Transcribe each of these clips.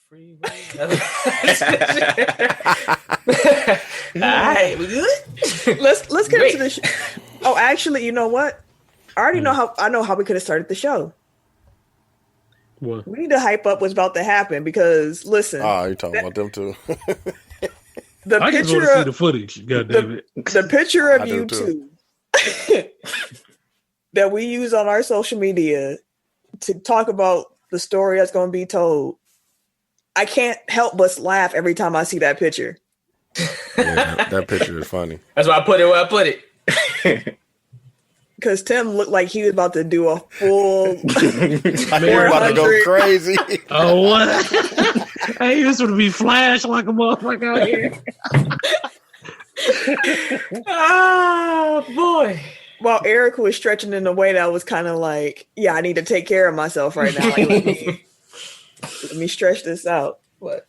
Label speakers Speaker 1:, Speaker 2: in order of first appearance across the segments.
Speaker 1: freeway. All right, we good?
Speaker 2: Let's get into the show. Oh, actually, you know what? I already know how we could have started the show.
Speaker 3: What?
Speaker 2: We need to hype up what's about to happen because listen.
Speaker 4: Oh, you're talking about them too.
Speaker 3: I just want to see the footage. God damn it.
Speaker 2: The picture of you two that we use on our social media to talk about the story that's going to be told. I can't help but laugh every time I see that picture.
Speaker 4: Yeah, that picture is funny.
Speaker 1: That's why I put it where I put it.
Speaker 2: Because Tim looked like he was about to do a full.
Speaker 4: He was about to go crazy.
Speaker 3: Oh, what? Hey, this would be flash like a motherfucker out here.
Speaker 1: Oh, boy.
Speaker 2: While Eric was stretching in a way that was kind of like, yeah, I need to take care of myself right now. Like, let me stretch this out. What?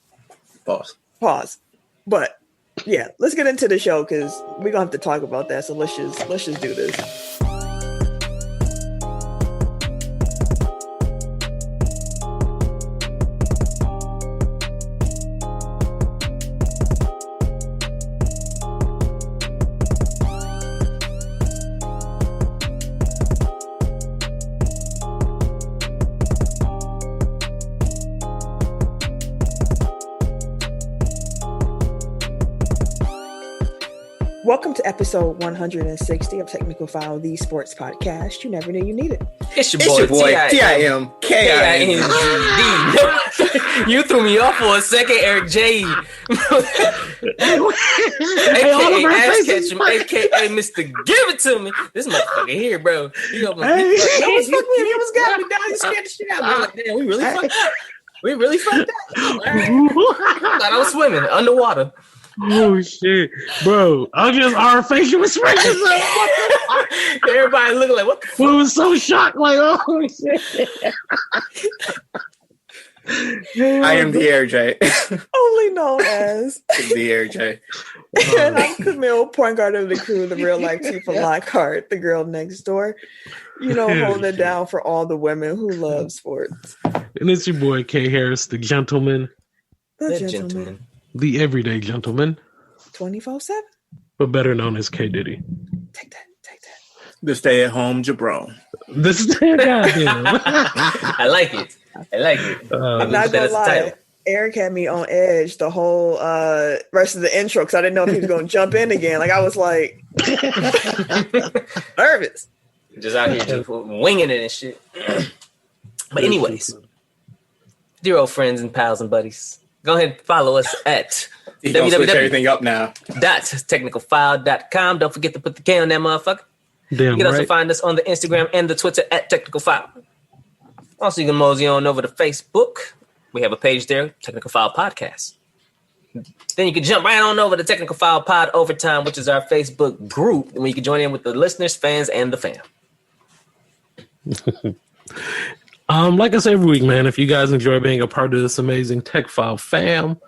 Speaker 2: Pause. But yeah, let's get into the show because we're gonna have to talk about that. So let's just do this. Welcome to episode 160 of Technical File, the sports podcast. You never knew you needed.
Speaker 1: It's your boy
Speaker 5: T-I-M
Speaker 1: K-I-N-G-D. You threw me off for a second, Eric J. AKA Ass Ketchum, AKA Mr. Give It To Me. This motherfucker here, bro. He was got me down. He scared the shit out of me. I'm like, damn, we really fucked up. Thought I was swimming underwater.
Speaker 3: Oh shit, bro! Our facial expressions.
Speaker 1: Everybody looking like, what the fuck?
Speaker 3: We was so shocked, like, oh shit.
Speaker 5: I am the Eric J.
Speaker 2: Only known as
Speaker 5: the Eric J.
Speaker 2: And I'm Camille, point guard of the crew, the real life Tifa Lockhart, the girl next door. You know, holding it down for all the women who love sports.
Speaker 3: And it's your boy K Harris, the gentleman.
Speaker 2: The gentleman.
Speaker 3: The everyday gentleman.
Speaker 2: 24/7.
Speaker 3: But better known as K Diddy.
Speaker 2: Take that.
Speaker 5: The stay-at-home jabron.
Speaker 3: Goddamn.
Speaker 1: I like it.
Speaker 2: I'm not gonna lie. Eric had me on edge the whole rest of the intro because I didn't know if he was going to jump in again. Like I was like nervous.
Speaker 1: Just out here just winging it and shit. But anyways, dear old friends and pals and buddies, go ahead and follow us at
Speaker 5: www.technicalfile.com.
Speaker 1: Don't forget to put the K on that motherfucker.
Speaker 3: Damn,
Speaker 1: you can also find us on the Instagram and the Twitter at Technical File. Also, you can mosey on over to Facebook. We have a page there, Technical File Podcast. Then you can jump right on over to Technical File Pod Overtime, which is our Facebook group, where you can join in with the listeners, fans, and the fam.
Speaker 3: Like I say every week, man, if you guys enjoy being a part of this amazing Tech File fam,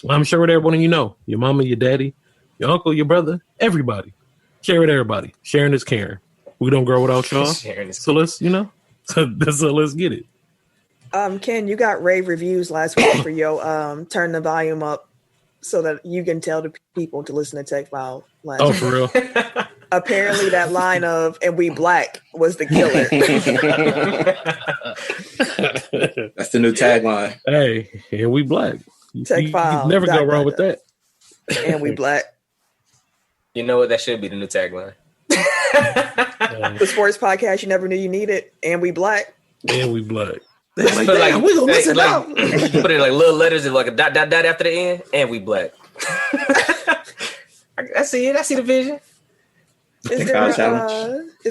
Speaker 3: I'm sure with everyone you know, your mama, your daddy, your uncle, your brother, everybody. Share with everybody. Sharing is caring. We don't grow without y'all. So let's, so let's get it.
Speaker 2: Ken, you got rave reviews last week for your turn the volume up so that you can tell the people to listen to Tech File last week.
Speaker 3: For real?
Speaker 2: Apparently that line of "and we black" was the killer.
Speaker 5: That's the new tagline.
Speaker 3: Hey, and we black.
Speaker 2: Tech File.
Speaker 3: You never go wrong with that.
Speaker 2: And we black.
Speaker 1: You know what? That should be the new tagline.
Speaker 2: The sports podcast you never knew you needed. And we black.
Speaker 3: And we black.
Speaker 2: Like, damn, we gonna listen out.
Speaker 1: You put it like little letters and like a dot after the end. And we black. I see it. I see the vision.
Speaker 2: Is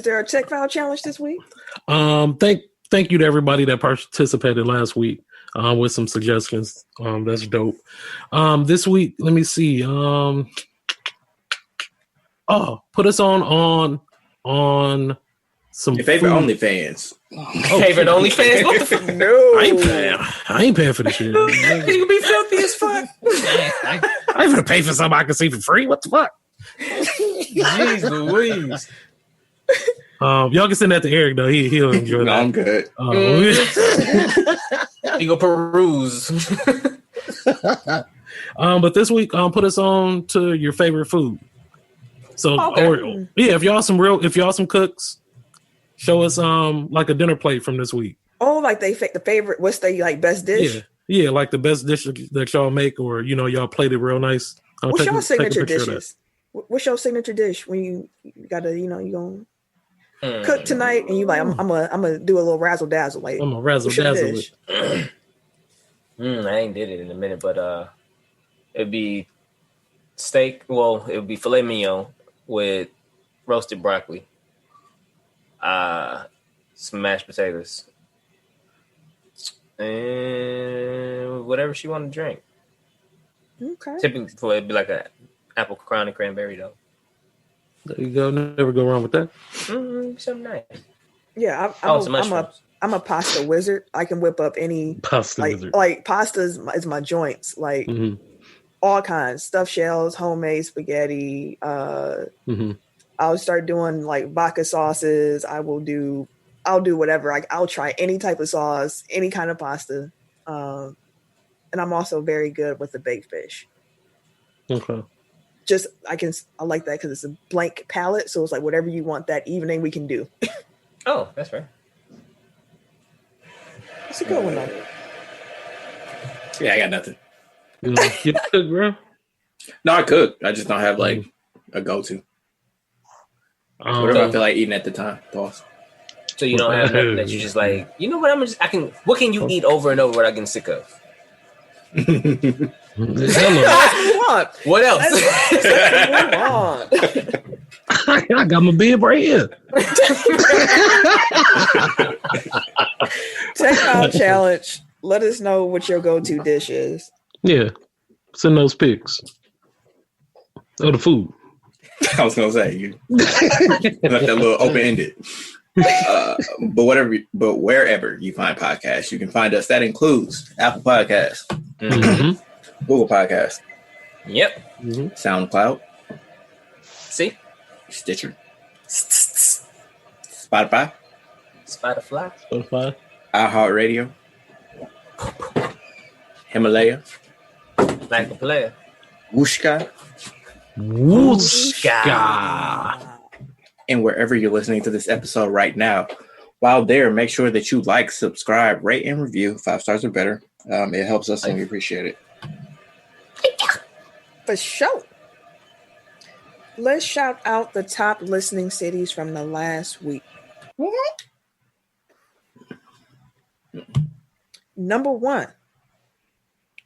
Speaker 2: there a Tech File challenge this week?
Speaker 3: Thank you to everybody that participated last week with some suggestions. That's dope. This week, let me see. Put us on some
Speaker 5: your favorite
Speaker 3: food.
Speaker 5: OnlyFans.
Speaker 1: Favorite OnlyFans? What the fuck?
Speaker 2: No,
Speaker 3: I ain't paying for this shit.
Speaker 1: You can be filthy as fuck.
Speaker 3: I ain't gonna pay for something I can see for free. What the fuck?
Speaker 1: Jeez Louise.
Speaker 3: Y'all can send that to Eric though. He'll enjoy that.
Speaker 5: I'm good.
Speaker 1: You go peruse.
Speaker 3: But this week, put us on to your favorite food. So,
Speaker 2: Okay.
Speaker 3: if y'all some cooks, show us like a dinner plate from this week.
Speaker 2: Oh, like the favorite. What's the like best dish?
Speaker 3: Yeah, like the best dish that y'all make, or y'all played it real nice.
Speaker 2: What's your signature dishes? What's your signature dish when you gotta you gonna cook tonight and you like I'm gonna do a little razzle dazzle like
Speaker 3: I'm gonna razzle dazzle it.
Speaker 1: I ain't did it in a minute, but it'd be steak. Well, it would be filet mignon with roasted broccoli, some mashed potatoes, and whatever she want to drink.
Speaker 2: Okay.
Speaker 1: Typically, it'd be like an apple crown and cranberry though.
Speaker 3: There you go. Never go wrong with that.
Speaker 1: Something nice.
Speaker 2: Yeah, I'm a pasta wizard. I can whip up any
Speaker 3: pasta wizard.
Speaker 2: Like pasta is my joints. Like all kinds, stuffed shells, homemade spaghetti. I'll start doing like vodka sauces. I'll do whatever. I'll try any type of sauce, any kind of pasta. And I'm also very good with the baked fish.
Speaker 3: Okay.
Speaker 2: I like that because it's a blank palette. So it's like whatever you want that evening, we can do.
Speaker 1: Oh, that's right.
Speaker 2: It's a good one though.
Speaker 5: Yeah, I got nothing.
Speaker 3: You cook, bro?
Speaker 5: No, I cook. I just don't have like a go-to. Whatever I feel like eating at the time. Pause.
Speaker 1: So you don't have nothing that you just like, you know what, what can you eat over and over without getting sick of? What else?
Speaker 3: I got my beer right here.
Speaker 2: Take out challenge. Let us know what your go-to dish is.
Speaker 3: Yeah. Send those pics. Of the food.
Speaker 5: I was gonna say you left that little open-ended. But wherever you find podcasts, you can find us. That includes Apple Podcasts, Google Podcasts, SoundCloud, Stitcher, Spotify, iHeartRadio, Himalaya,
Speaker 1: like a player,
Speaker 3: Wooshka.
Speaker 5: And wherever you're listening to this episode right now, while there, make sure that you like, subscribe, rate, and review. 5 stars or better. It helps us and we appreciate it.
Speaker 2: For sure. Let's shout out the top listening cities from the last week. Number 1,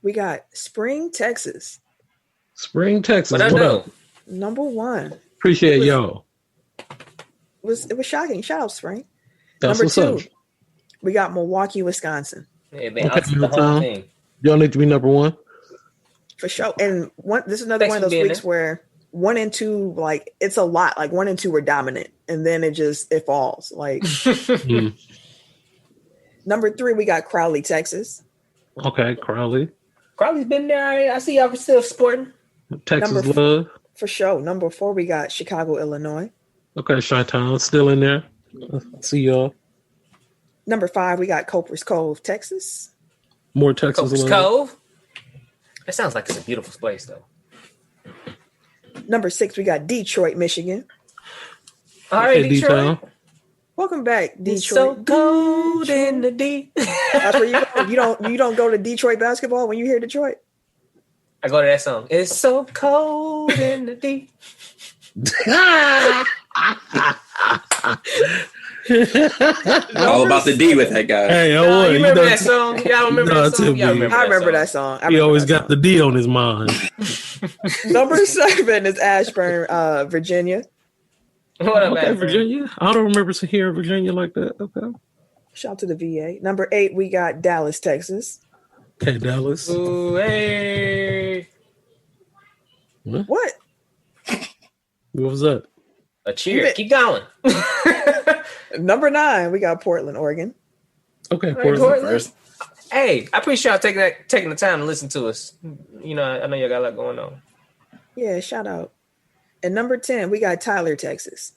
Speaker 2: we got Spring, Texas.
Speaker 3: Spring, Texas.
Speaker 1: What up?
Speaker 2: Number 1.
Speaker 3: Appreciate y'all.
Speaker 2: It was shocking. Shout out, Spring.
Speaker 3: That's
Speaker 2: Number
Speaker 3: what's
Speaker 2: 2,
Speaker 3: up.
Speaker 2: we got Milwaukee, Wisconsin.
Speaker 1: Yeah, they out the whole thing.
Speaker 3: Y'all need to be number 1.
Speaker 2: For sure. And this is another one of those weeks where 1 and 2, like it's a lot. Like 1 and 2 were dominant, and then it falls. Like Number 3, we got Crowley, Texas.
Speaker 3: Okay, Crowley's
Speaker 1: been there. I see y'all still sporting.
Speaker 3: Texas love.
Speaker 2: For sure. Number 4, we got Chicago, Illinois.
Speaker 3: Okay, Chi-Town still in there. See y'all.
Speaker 2: Number 5, we got Copers Cove, Texas.
Speaker 3: More Texas
Speaker 1: Copers Cove. That sounds like it's a beautiful place, though.
Speaker 2: Number 6, we got Detroit, Michigan.
Speaker 1: All right, Detroit.
Speaker 2: Welcome back, Detroit.
Speaker 1: It's so cold in the D.
Speaker 2: That's where you go. You don't go to Detroit basketball when you hear Detroit.
Speaker 1: I go to that song. It's so cold in the D.
Speaker 5: All about the D with that guy.
Speaker 3: Hey,
Speaker 1: you remember that song? Y'all remember that song?
Speaker 2: I remember that song.
Speaker 3: He always got the D on his mind.
Speaker 2: Number 7 is Ashburn, Virginia.
Speaker 1: What up,
Speaker 3: okay, Virginia? I don't remember hearing Virginia like that. Okay.
Speaker 2: Shout out to the VA. Number 8, we got Dallas, Texas.
Speaker 3: Okay, Dallas.
Speaker 1: Ooh, hey.
Speaker 2: What?
Speaker 3: What was that?
Speaker 1: A cheer. Keep going.
Speaker 2: Number 9, we got Portland, Oregon.
Speaker 3: Okay, Portland first.
Speaker 1: Hey, I appreciate y'all taking the time to listen to us. You know, I know y'all got a lot going on.
Speaker 2: Yeah, shout out. And number 10, we got Tyler, Texas.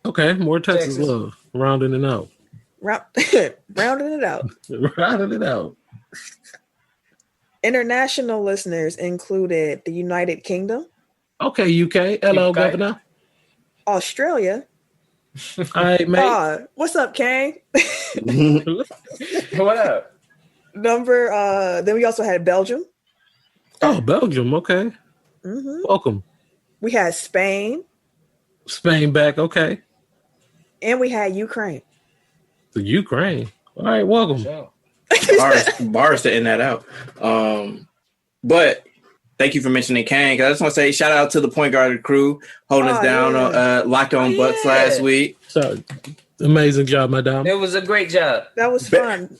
Speaker 3: Okay, more Texas love. Rounding it out.
Speaker 2: Rounding it out.
Speaker 3: Rounding it out.
Speaker 2: International listeners included the United Kingdom.
Speaker 3: Okay, UK. Hello,
Speaker 1: UK.
Speaker 3: Governor.
Speaker 2: Australia.
Speaker 3: Hi, mate.
Speaker 2: What's up, Kang?
Speaker 1: What up?
Speaker 2: Then we also had Belgium.
Speaker 3: Oh, Belgium. Okay.
Speaker 2: Mm-hmm.
Speaker 3: Welcome.
Speaker 2: We had Spain.
Speaker 3: Spain back. Okay.
Speaker 2: And we had Ukraine.
Speaker 3: The Ukraine. All right, welcome.
Speaker 1: Sure.
Speaker 5: Bars to end that out. But thank you for mentioning Kang. I just want to say shout out to the point guard crew holding us down on Locked On Bucks last week.
Speaker 3: So, amazing job, madam.
Speaker 1: It was a great job.
Speaker 2: That was fun.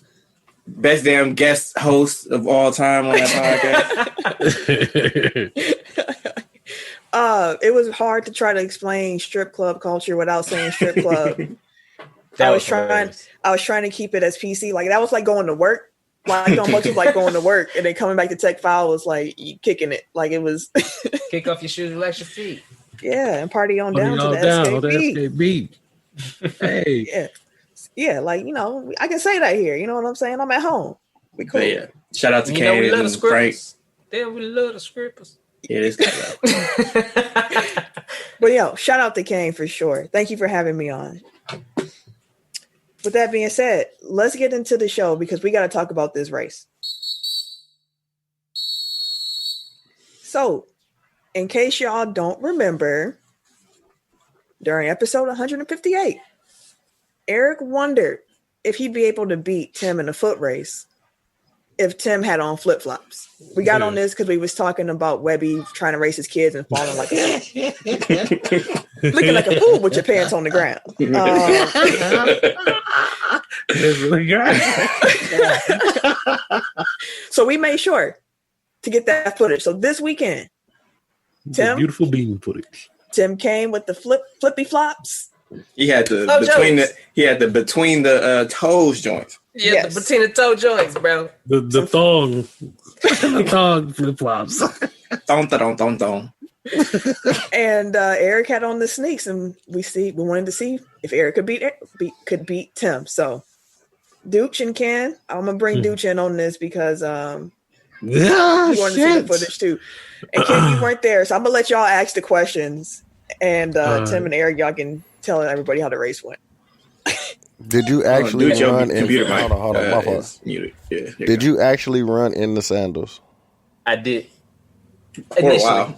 Speaker 5: Best damn guest host of all time on that podcast.
Speaker 2: It was hard to try to explain strip club culture without saying strip club. I was trying to keep it as PC. Like that was like going to work. Like almost was like going to work, and then coming back to Tech File was like you kicking it. Like it was
Speaker 1: Kick off your shoes, relax your feet.
Speaker 2: Yeah, and party on down to the SKB.
Speaker 3: Hey,
Speaker 2: yeah. Like I can say that here. You know what I'm saying? I'm at home. We cool.
Speaker 5: But yeah, shout out to Kang
Speaker 1: we love
Speaker 5: and
Speaker 1: the
Speaker 5: Frank.
Speaker 1: Damn, we love the scrippers.
Speaker 5: Yeah, this guy.
Speaker 2: But shout out to Kang for sure. Thank you for having me on. With that being said, let's get into the show because we got to talk about this race. So, in case y'all don't remember, during episode 158, Eric wondered if he'd be able to beat Tim in a foot race if Tim had on flip-flops. We got on this because we was talking about Webby trying to race his kids and falling like looking like a fool with your pants on the ground. So we made sure to get that footage. So this weekend, Tim,
Speaker 3: beautiful bean footage.
Speaker 2: Tim came with the flippy flops.
Speaker 5: He had the between the toes joints.
Speaker 1: Yeah,
Speaker 2: Yes.
Speaker 1: the between the toe joints, bro.
Speaker 3: The thong. The thong flip flops.
Speaker 5: Thong.
Speaker 2: And Eric had on the sneaks, and we wanted to see if Eric could beat Tim. So Dooch and Ken, I'm gonna bring Dooch in on this because he wanted to see the footage too. And Ken, you weren't there, so I'm gonna let y'all ask the questions, and Tim and Eric, y'all can tell everybody how the race went.
Speaker 4: Did you actually run in?
Speaker 5: Computer
Speaker 4: Hold on, my fault.
Speaker 5: Muted. Yeah,
Speaker 4: Did you actually run in the sandals?
Speaker 1: I did.
Speaker 5: For a while.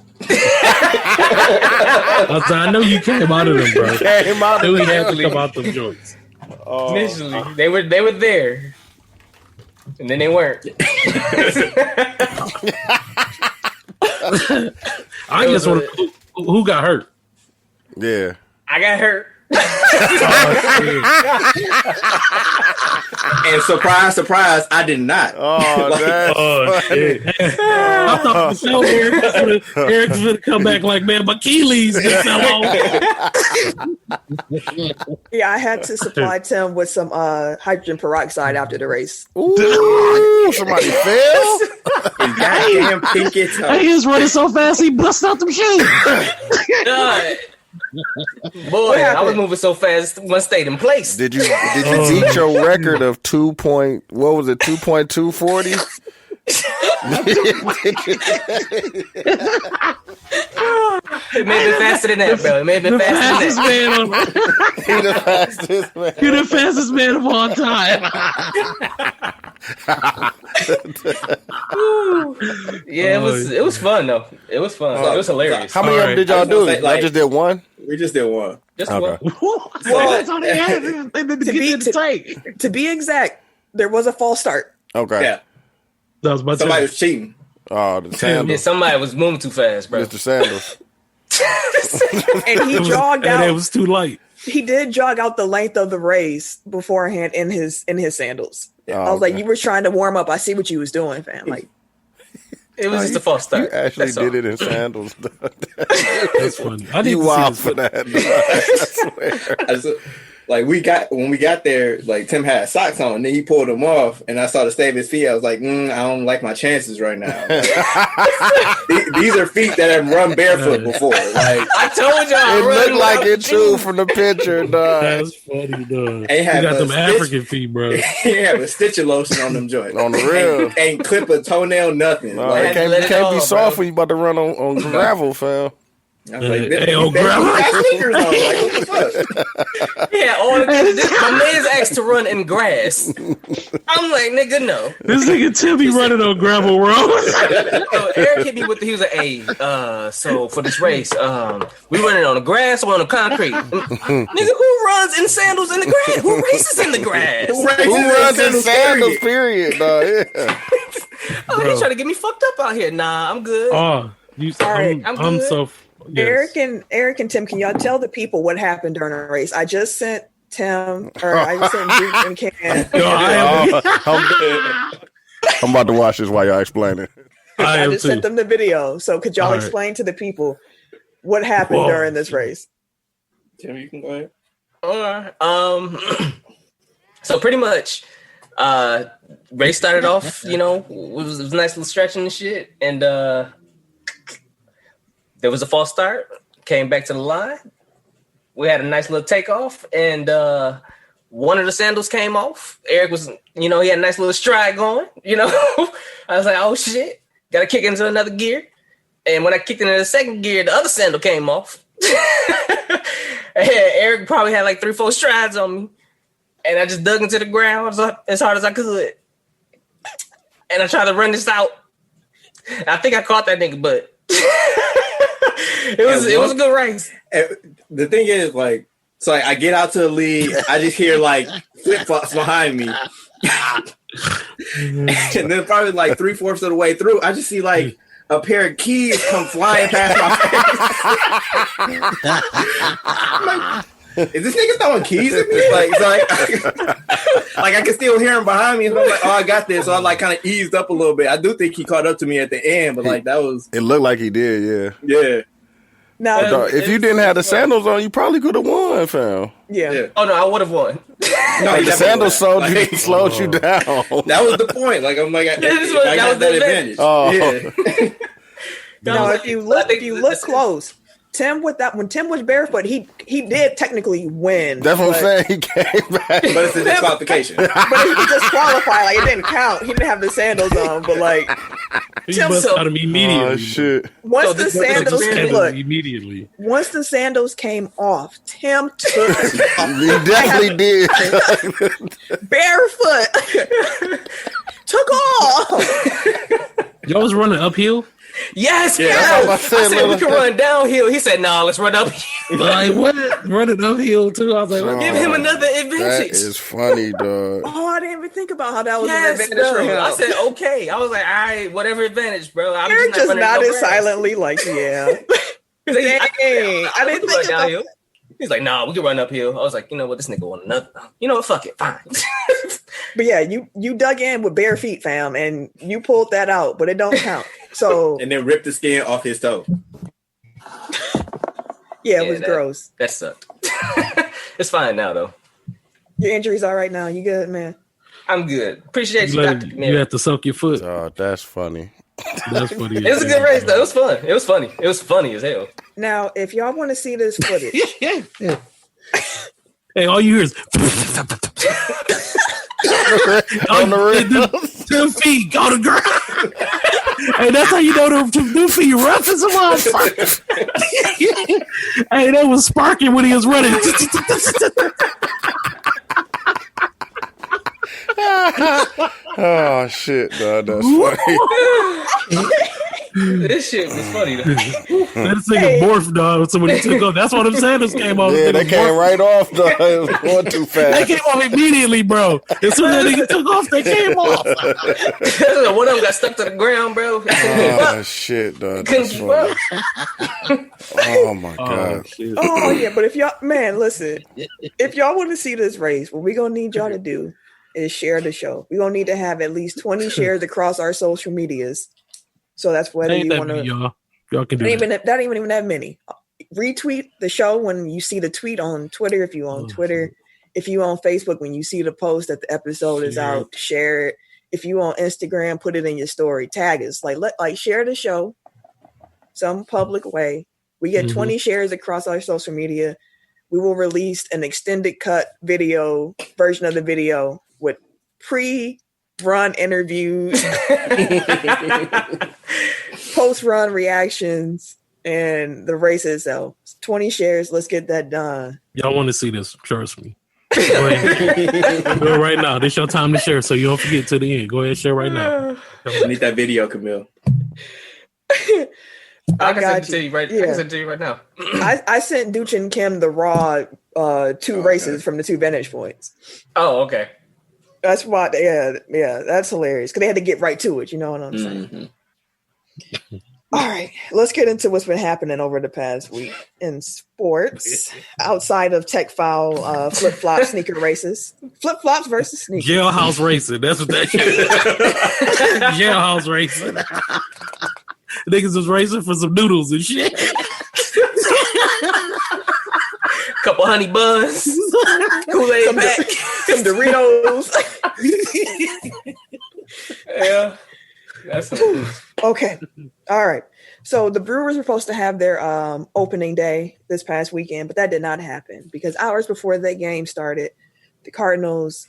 Speaker 3: I know you came out of them, bro.
Speaker 4: Came out
Speaker 3: We had to come out them joints.
Speaker 1: Initially, they were there, and then they weren't.
Speaker 3: I just want to. Who got hurt?
Speaker 4: Yeah.
Speaker 1: I got hurt.
Speaker 5: And surprise, I did not.
Speaker 4: Oh, that's
Speaker 3: Shit. I thought for sure Eric's gonna come back like, man, my Achilles just fell off.
Speaker 2: Yeah, I had to supply Tim with some hydrogen peroxide after the race.
Speaker 4: Ooh, somebody fell.
Speaker 5: Goddamn pinky toe.
Speaker 3: He was running so fast he busted out them shoes.
Speaker 1: God. Boy, I was moving so fast, one stayed in place.
Speaker 4: Did you beat your record of 2.240?
Speaker 1: It may have been faster than that, bro. It may have been faster than that.
Speaker 3: You're the fastest man of all time.
Speaker 1: Yeah, it was fun though. It was fun. It was hilarious.
Speaker 4: How many of them did y'all do? I just did one.
Speaker 5: We just did one.
Speaker 1: Just
Speaker 4: Okay.
Speaker 2: To be exact, there was a false start.
Speaker 4: Okay.
Speaker 5: Yeah.
Speaker 3: That was my
Speaker 5: Somebody was cheating.
Speaker 4: Oh, the sandals.
Speaker 1: Yeah, somebody was moving too fast, bro.
Speaker 4: Mr. Sandals.
Speaker 2: And he jogged out.
Speaker 3: And it was too light.
Speaker 2: He did jog out the length of the race beforehand in his sandals. I was like, you were trying to warm up. I see what you was doing, fam. Like,
Speaker 1: it was just a false start.
Speaker 4: You actually
Speaker 1: That's
Speaker 4: did
Speaker 1: all.
Speaker 4: it in sandals.
Speaker 3: That's funny. I
Speaker 4: You
Speaker 3: didn't
Speaker 4: wild
Speaker 3: see
Speaker 4: for that. I swear.
Speaker 5: Like when we got there, like Tim had socks on, and then he pulled them off, and I saw the state of his feet. I was like, I don't like my chances right now. These are feet that have run barefoot before. Like
Speaker 1: I told y'all,
Speaker 4: it looked like it too from the picture, dog.
Speaker 3: That's funny, dog.
Speaker 5: You
Speaker 3: got them African feet, bro.
Speaker 5: He have a stitch of lotion on them joints.
Speaker 4: On the real.
Speaker 5: Ain't clip a toenail, nothing.
Speaker 4: No,
Speaker 5: like,
Speaker 4: it can't be soft when you about to run on gravel, fam.
Speaker 5: I was like,
Speaker 3: hey, on gravel.
Speaker 5: Like, what the fuck?
Speaker 1: Yeah, my man's asked to run in grass. I'm like, nigga, no.
Speaker 3: This nigga Tim be running on gravel roads.
Speaker 1: So Eric hit me with he was like, hey, so for this race, we running on the grass or on the concrete? Nigga, who runs in sandals in the grass? Who races in the grass?
Speaker 4: Who runs in sandals, period? Yeah.
Speaker 1: Oh, he trying to get me fucked up out here. Nah, I'm good.
Speaker 3: Oh, I'm so... Yes.
Speaker 2: Eric and Tim, can y'all tell the people what happened during the race? I just sent Tim, or I just sent Duke and Ken.
Speaker 4: I'm about to watch this while y'all explain it.
Speaker 2: I just sent them the video. So could y'all explain to the people what happened during this race?
Speaker 5: Tim, you can go
Speaker 1: ahead. So pretty much, race started off, it was a nice little stretching and shit, and there was a false start, came back to the line. We had a nice little takeoff, and one of the sandals came off. Eric was, he had a nice little stride going, I was like, oh shit, got to kick into another gear. And when I kicked into the second gear, the other sandal came off. And Eric probably had like 3-4 strides on me. And I just dug into the ground as hard as I could. And I tried to run this out. I think I caught that nigga, but it was a good race.
Speaker 5: The thing is, like, so I get out to the lead, I just hear like flip flops behind me, and then probably like 3/4 of the way through, I just see like a pair of keys come flying past my face. Like, is this nigga throwing keys at me? Like I can still hear him behind me. And I'm like, oh, I got this. So I like kind of eased up a little bit. I do think he caught up to me at the end, but like that was.
Speaker 4: It looked like he did,
Speaker 5: yeah.
Speaker 2: Now,
Speaker 4: if you didn't have the sandals on, you probably could have won, fam.
Speaker 2: Yeah.
Speaker 1: Oh no, I would have won.
Speaker 4: No, the sandals slowed you down.
Speaker 5: That was the point. Like I'm like, I got that advantage.
Speaker 4: Oh.
Speaker 5: Yeah.
Speaker 2: Now, if you look close, Tim when Tim was barefoot, he did technically win.
Speaker 4: That's what I'm saying. He came back,
Speaker 5: but it's a disqualification.
Speaker 2: But he was disqualified. Like it didn't count. He didn't have the sandals on. But like
Speaker 3: he must out of me immediately.
Speaker 4: Oh shit!
Speaker 2: Once the sandals
Speaker 3: immediately.
Speaker 2: Once the sandals came off, Tim took.
Speaker 4: He definitely did.
Speaker 2: Barefoot. Took off.
Speaker 3: Y'all was running uphill?
Speaker 1: Yes, I said we can run downhill. He said, "No, let's run uphill."
Speaker 3: Like what? Running uphill too? I was like,
Speaker 1: give him another advantage.
Speaker 4: That is funny, dog.
Speaker 2: Oh, I didn't even think about how that was an advantage for him.
Speaker 1: I said, "Okay." I was like, "All right, whatever advantage, bro." I'm
Speaker 2: Eric just nodded silently, like, "Yeah."
Speaker 1: Dang,
Speaker 2: I didn't think about that.
Speaker 1: He's like, "Nah, we can run uphill." I was like, "You know what? This nigga want another. You know what? Fuck it, fine."
Speaker 2: But yeah, you dug in with bare feet, fam, and you pulled that out, but it don't count. So
Speaker 5: and then ripped the skin off his toe.
Speaker 2: Yeah, it was gross.
Speaker 1: That sucked. It's fine now, though.
Speaker 2: Your injury's all right now. You good, man?
Speaker 1: I'm good. Appreciate you, Dr.
Speaker 3: You have to suck your foot.
Speaker 4: Oh, that's funny.
Speaker 3: That's funny.
Speaker 1: It was a good race, though. It was fun. It was funny. It was funny as hell.
Speaker 2: Now, if y'all want to see this footage.
Speaker 3: Hey, all you hear is...
Speaker 4: on the
Speaker 3: 2 feet on the ground. Hey, that's how you know the 2 feet rough as a motherfucker. Hey, that was sparking when he was running.
Speaker 4: Oh shit, dog, that's funny.
Speaker 1: This shit was funny though.
Speaker 3: That nigga morphed, dog. So when he took off, that's why them sandals came off.
Speaker 4: Yeah, they came right off, dog. It was going too fast.
Speaker 3: They came off immediately, bro. As soon as that nigga took off, they came off.
Speaker 1: One of them got stuck to the ground, bro.
Speaker 4: Oh shit, dog. That's funny. Oh my god.
Speaker 2: Oh yeah, but if y'all, man, listen. If y'all want to see this race, what we gonna need y'all to do is share the show. We're gonna need to have at least 20 shares across our social medias. So that's whether you want to.
Speaker 3: Y'all can do that.
Speaker 2: That ain't even that many. Retweet the show when you see the tweet on Twitter. If you on Twitter, If you on Facebook, when you see the post that the episode is out, share it. If you on Instagram, put it in your story. Tag us. Like share the show some public way. We get 20 shares across our social media. We will release an extended cut video version of the video with pre-run interviews, post-run reactions, and the race itself. 20 shares. Let's get that done.
Speaker 3: Y'all want to see this? Trust me. Go ahead. Do it right now. This your time to share, so you don't forget to the end. Go ahead and share right now.
Speaker 5: I need that video, Camille.
Speaker 1: I can send it to you right. Yeah. I can send it to you right now.
Speaker 2: I sent Dooch and Kim the raw 2 races from the 2 vantage points.
Speaker 1: Oh, okay.
Speaker 2: That's why. Yeah, that's hilarious because they had to get right to it. You know what I'm saying? All right, let's get into what's been happening over the past week in sports outside of tech foul flip-flop sneaker races. Flip-flops versus sneakers.
Speaker 3: Jailhouse racing. That's what that shit is. Jailhouse racing. Niggas was racing for some noodles and shit.
Speaker 1: Couple honey buns. Kool-Aid pack.
Speaker 2: Some Doritos.
Speaker 1: Yeah. That's
Speaker 2: okay. All right. So the Brewers were supposed to have their opening day this past weekend, but that did not happen because hours before the game started, the Cardinals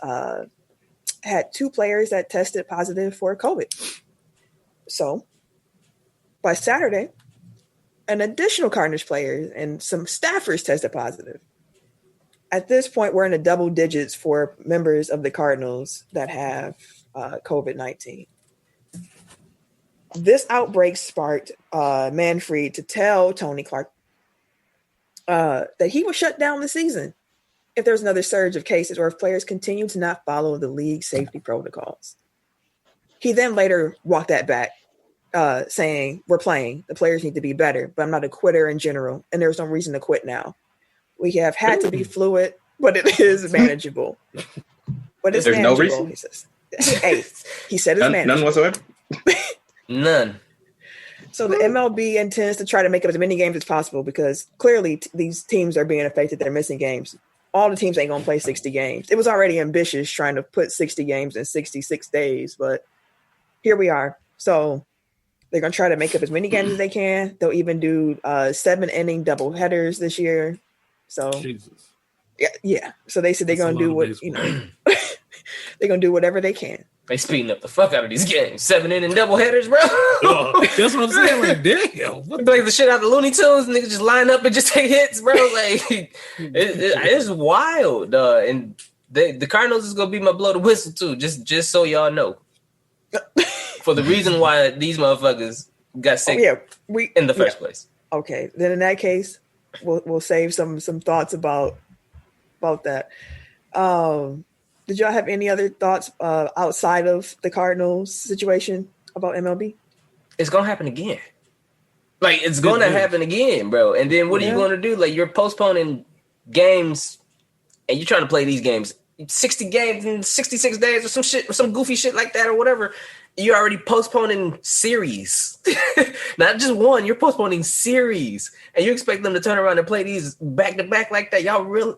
Speaker 2: had 2 players that tested positive for COVID. So by Saturday, an additional Cardinals player and some staffers tested positive. At this point, we're in the double digits for members of the Cardinals that have COVID-19. This outbreak sparked Manfred to tell Tony Clark that he would shut down the season if there's another surge of cases or if players continue to not follow the league's safety protocols. He then later walked that back, saying, we're playing. The players need to be better, but I'm not a quitter in general, and there's no reason to quit now. We have had to be fluid, but it is manageable. But it's
Speaker 5: There's
Speaker 2: manageable,
Speaker 5: no reason?
Speaker 2: he says. Hey, he said it's manageable.
Speaker 5: None whatsoever?
Speaker 1: None.
Speaker 2: So the MLB intends to try to make up as many games as possible because clearly these teams are being affected. They're missing games. All the teams ain't going to play 60 games. It was already ambitious trying to put 60 games in 66 days, but here we are. So they're going to try to make up as many games as they can. They'll even do 7-inning double headers this year. So
Speaker 3: Jesus.
Speaker 2: Yeah. So they said they're going to do what, they're going to do whatever they can.
Speaker 1: They speeding up the fuck out of these games. 7-inning double headers, bro.
Speaker 3: That's what I'm saying. Like, damn.
Speaker 1: What the shit out of the Looney Tunes? Niggas just line up and just take hits, bro. Like, it's wild. And the Cardinals is going to be my blow the whistle, too. Just so y'all know. For the reason why these motherfuckers got sick in the first place.
Speaker 2: Okay. Then in that case, we'll save some thoughts about that. Did y'all have any other thoughts outside of the Cardinals situation about MLB?
Speaker 1: It's going to happen again. Like, it's going to happen again, bro. And then what are you going to do? Like, you're postponing games and you're trying to play these games. 60 games in 66 days or some shit, or some goofy shit like that or whatever. You're already postponing series. Not just one, you're postponing series. And you expect them to turn around and play these back-to-back like that. Y'all really...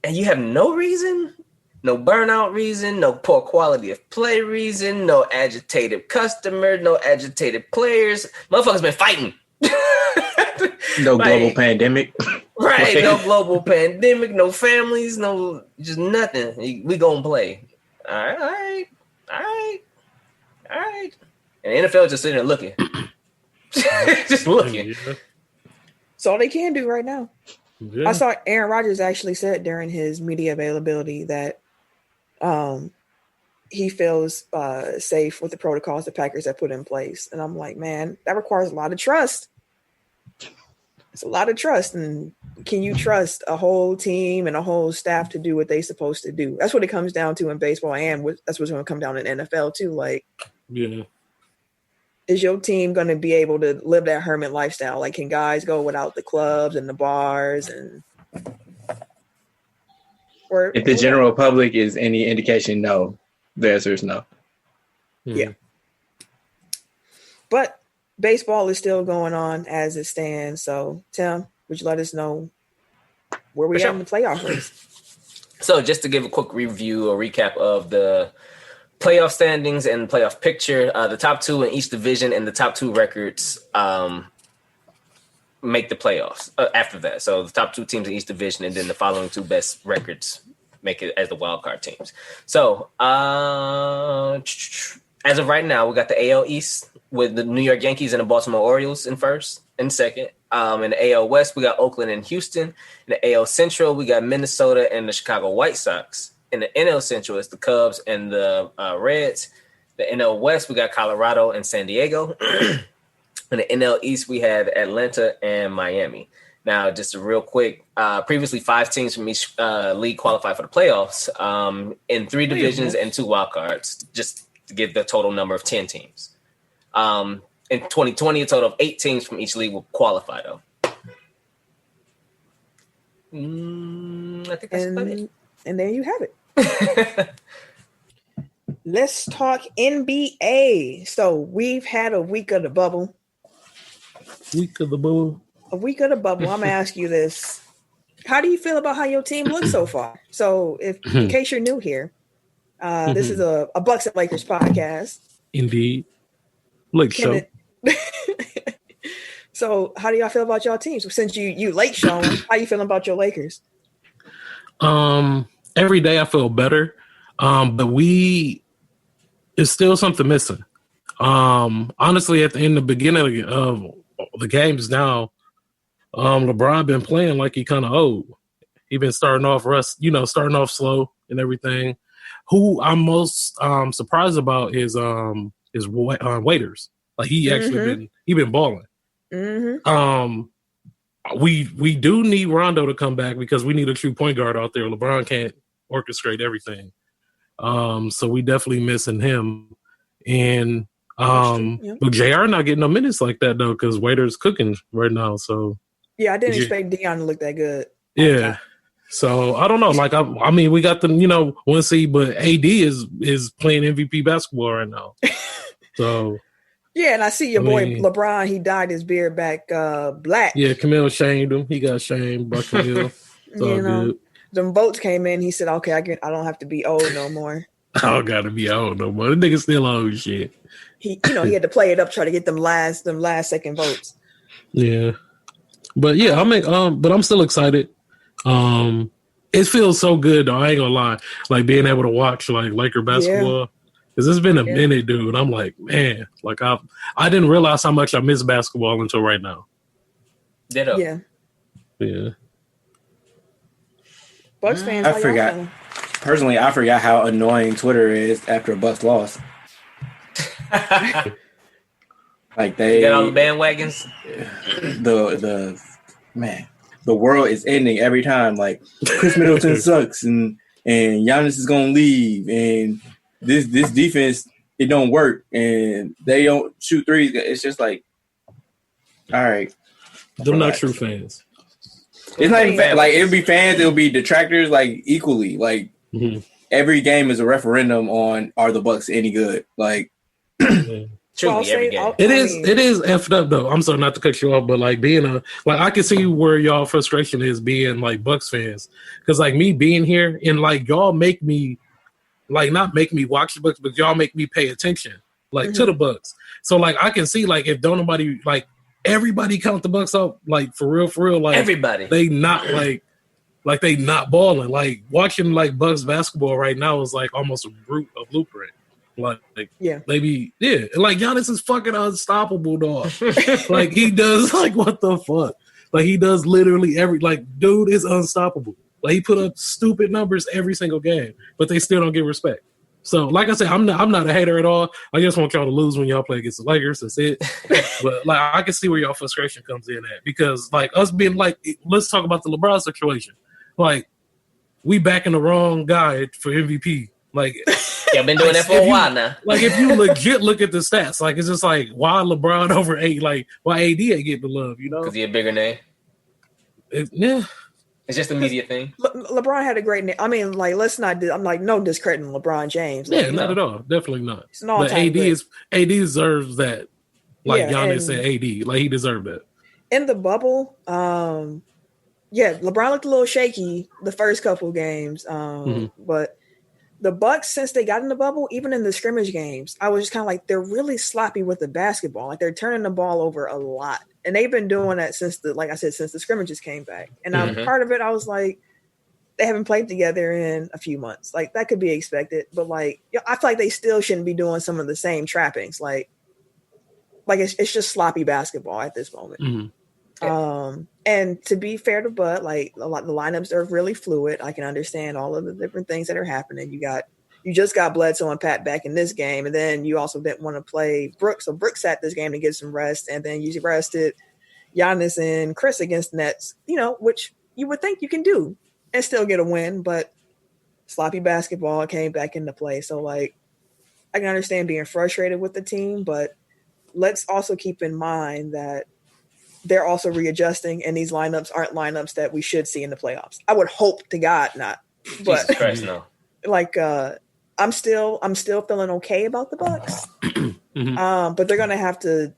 Speaker 1: And you have no reason? No burnout reason, no poor quality of play reason, no agitated customers, no agitated players. Motherfuckers been fighting.
Speaker 5: No global pandemic.
Speaker 1: Right, no global pandemic, no families, no, just nothing. We gonna play. All right. And the NFL just sitting there looking. Just looking.
Speaker 2: That's all they can do right now. Yeah. I saw Aaron Rodgers actually said during his media availability that he feels safe with the protocols the Packers have put in place. And I'm like, man, that requires a lot of trust. It's a lot of trust. And can you trust a whole team and a whole staff to do what they're supposed to do? That's what it comes down to in baseball, and that's what's going to come down in NFL too. Like, is your team going to be able to live that hermit lifestyle? Like, can guys go without the clubs and the bars? And
Speaker 5: if the general public is any indication, no. The answer is no.
Speaker 2: Yeah. But baseball is still going on as it stands. So, Tim, would you let us know where we are in the playoff race?
Speaker 1: So just to give a quick review or recap of the playoff standings and playoff picture, the top 2 in each division and the top 2 records make the playoffs after that. So the top 2 teams in each division and then the following 2 best records make it as the wild card teams. So as of right now, we got the AL East with the New York Yankees and the Baltimore Orioles in first and second. In the AL West, we got Oakland and Houston. In the AL Central, we got Minnesota and the Chicago White Sox. In the NL Central, it's the Cubs and the Reds. The NL West, we got Colorado and San Diego. In the NL East, we had Atlanta and Miami. Now, just a real quick, previously 5 teams from each league qualified for the playoffs in 3 divisions and 2 wild cards, just to give the total number of 10 teams. In 2020, a total of 8 teams from each league will qualify, though. I think that's about it.
Speaker 2: And there you have it. Let's talk NBA. So we've had a week of the bubble. A week of the bubble. I'm going to ask you this. How do you feel about how your team looks so far? So in case you're new here, this is a Bucks and Lakers podcast.
Speaker 3: Indeed. Lake show.
Speaker 2: So how do y'all feel about y'all teams? Since you late showing, how you feeling about your Lakers?
Speaker 3: Every day I feel better. But it's still something missing. Honestly, at the beginning of the games now, LeBron been playing like he kind of old. He been starting off slow and everything. Who I'm most surprised about is Waiters. Like he actually been balling. Mm-hmm. We do need Rondo to come back because we need a true point guard out there. LeBron can't orchestrate everything. So we definitely missing him. And but JR not getting no minutes like that though, because Waiter's cooking right now. So
Speaker 2: yeah, I didn't expect Dion to look that good.
Speaker 3: Yeah. So I don't know. Like I mean, we got the 1 seed, but AD is playing MVP basketball right now. So
Speaker 2: yeah, and I see your boy LeBron. He dyed his beard back black.
Speaker 3: Yeah, Camille shamed him. He got shamed by Camille. It's all good.
Speaker 2: Them votes came in. He said, "Okay, I don't have to be old no more.
Speaker 3: I don't got to be old no more. The nigga still old shit."
Speaker 2: He had to play it up, try to get them last second votes.
Speaker 3: Yeah, but yeah, but I'm still excited. It feels so good though. I ain't gonna lie, like being able to watch like Laker basketball. Because it's been a minute, dude. I'm like, man, like I didn't realize how much I miss basketball until right now.
Speaker 1: Ditto.
Speaker 3: Yeah.
Speaker 2: Bucks fans,
Speaker 5: I forgot. Personally, I forgot how annoying Twitter is after a Bucks loss. Like they
Speaker 1: got all the bandwagons.
Speaker 5: The world is ending every time. Like Chris Middleton sucks, and Giannis is gonna leave, and this defense it don't work, and they don't shoot threes. It's just like, all right,
Speaker 3: they're not true fans.
Speaker 5: It's not even like it'll be fans, it'll be detractors, like equally. Like every game is a referendum on are the Bucks any good? Like,
Speaker 1: truly, every game.
Speaker 3: It is effed up though. I'm sorry not to cut you off, but like being I can see where y'all frustration is being like Bucks fans, because like me being here and like y'all make me. Like not make me watch the Bucks, but y'all make me pay attention, like to the Bucks. So like I can see like if don't nobody like everybody count the Bucks up, like for real, like
Speaker 1: everybody
Speaker 3: they not like they not balling. Like watching like Bucks basketball right now is like almost a blueprint. Like maybe like Giannis is fucking unstoppable, dog. Like he does like what the fuck? Like he does literally dude is unstoppable. Like he put up stupid numbers every single game, but they still don't get respect. So, like I said, I'm not a hater at all. I just want y'all to lose when y'all play against the Lakers. That's it. But like I can see where y'all frustration comes in at, because like us being like, let's talk about the LeBron situation. Like we backing the wrong guy for MVP. Like
Speaker 1: I've been doing that for a while now.
Speaker 3: Like if you legit look at the stats, like it's just like why LeBron over why AD ain't getting the love?
Speaker 1: Because he a bigger name. It's just a media thing.
Speaker 2: LeBron had a great name. I mean, like, let's not. I'm like, no discrediting LeBron James. Like,
Speaker 3: not at all. Definitely not.
Speaker 2: It's an all-time
Speaker 3: but AD deserves that. Like Giannis said, AD, like he deserved that.
Speaker 2: In the bubble, yeah, LeBron looked a little shaky the first couple of games, but the Bucks, since they got in the bubble, even in the scrimmage games, I was just kind of like, they're really sloppy with the basketball. Like they're turning the ball over a lot, and they've been doing that since the scrimmages came back. And part of it, I was like, they haven't played together in a few months. Like that could be expected, but like I feel like they still shouldn't be doing some of the same trappings. Like it's just sloppy basketball at this moment. And to be fair to Bud, like the lineups are really fluid. I can understand all of the different things that are happening. You just got Bledsoe and Pat back in this game, and then you also didn't want to play Brooks. So Brooks sat this game to get some rest, and then you rested Giannis and Chris against Nets, which you would think you can do and still get a win, but sloppy basketball came back into play. So like I can understand being frustrated with the team, but let's also keep in mind that they're also readjusting, and these lineups aren't lineups that we should see in the playoffs. I would hope to God not. But
Speaker 1: Jesus Christ, no.
Speaker 2: Like I'm still feeling okay about the Bucks. But they're gonna have to,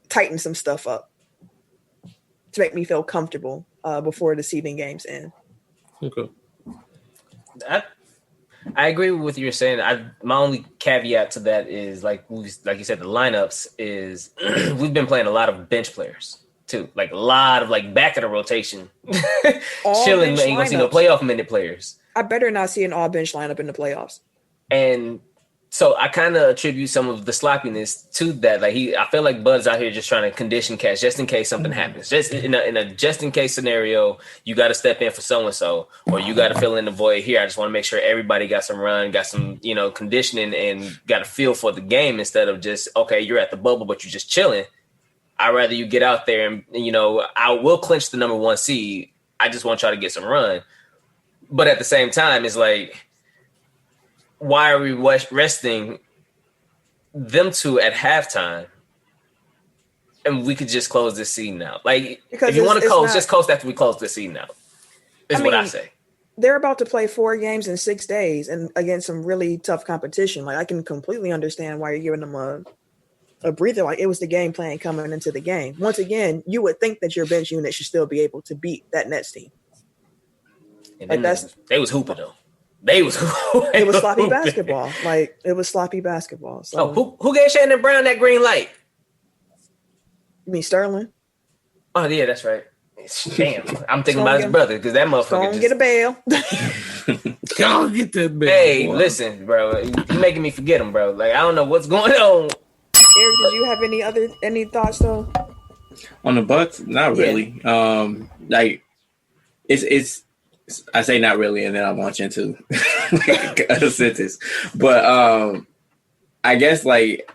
Speaker 2: tighten some stuff up to make me feel comfortable before the seeding games end.
Speaker 3: Okay.
Speaker 1: I agree with what you're saying. My only caveat to that is like you said, the lineups is we've been playing a lot of bench players too, like a lot of like back of the rotation, chilling. Ain't gonna see no playoff minute players.
Speaker 2: I better not see an all bench lineup in the playoffs.
Speaker 1: And so I kind of attribute some of the sloppiness to that. Like I feel like Bud's out here just trying to condition cats just in case something happens. Just in a just in case scenario, you got to step in for so and so, or you got to fill in the void here. I just want to make sure everybody got some run, got some conditioning, and got a feel for the game instead of just okay, you're at the bubble but you're just chilling. I'd rather you get out there and I will clinch the number 1 seed. I just want y'all to get some run, but at the same time, it's like, why are we resting them two at halftime? And we could just close this season out. Like, because if you want to coast, just coast after we close this season out. Is what I say.
Speaker 2: They're about to play 4 games in 6 days and against some really tough competition. Like, I can completely understand why you're giving them a breather. Like, it was the game plan coming into the game. Once again, you would think that your bench unit should still be able to beat that Nets team.
Speaker 1: And like they was hooping though. It was
Speaker 2: sloppy basketball. Like it was sloppy basketball. So
Speaker 1: who gave Shannon Brown that green light?
Speaker 2: You mean Sterling?
Speaker 1: Oh yeah, that's right. Damn, I'm thinking about his brother because that motherfucker
Speaker 2: just get a bail.
Speaker 3: Go get that bail.
Speaker 1: Hey, listen, bro, you making me forget him, bro. Like I don't know what's going on.
Speaker 2: Eric, did you have any thoughts though?
Speaker 5: On the Bucks? Not really. Like it's. I say not really, and then I launch into a sentence. But I guess like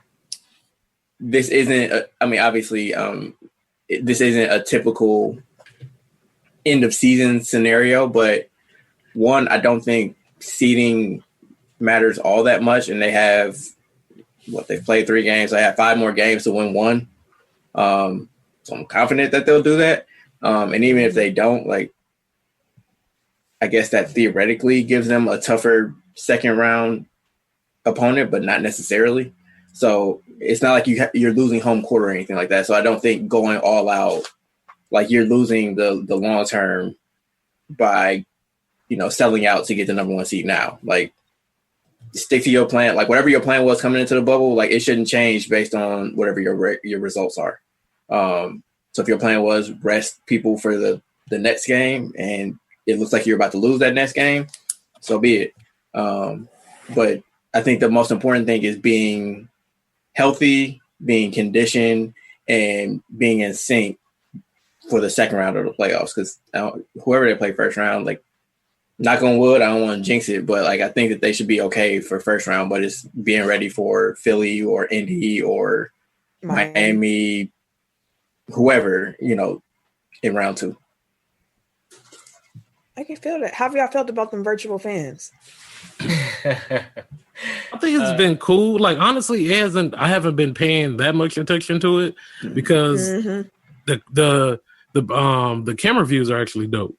Speaker 5: this isn't. Obviously, this isn't a typical end of season scenario. But one, I don't think seeding matters all that much, and they have they've played 3 games. They have 5 more games to win 1. So I'm confident that they'll do that. And even if they don't, like. I guess that theoretically gives them a tougher second round opponent, but not necessarily. So it's not like you're losing home court or anything like that. So I don't think going all out, like you're losing the long term by, selling out to get the number 1 seed now. Like stick to your plan. Like whatever your plan was coming into the bubble, like it shouldn't change based on whatever your results are. So if your plan was rest people for the next game and it looks like you're about to lose that next game, so be it. But I think the most important thing is being healthy, being conditioned, and being in sync for the second round of the playoffs. Because whoever they play first round, like, knock on wood, I don't want to jinx it, but like I think that they should be okay for first round. But it's being ready for Philly or Indy or Miami, whoever, in round 2.
Speaker 2: I can feel that. How have y'all felt about them virtual fans?
Speaker 3: I think it's been cool. Like honestly, I haven't been paying that much attention to it because the camera views are actually dope.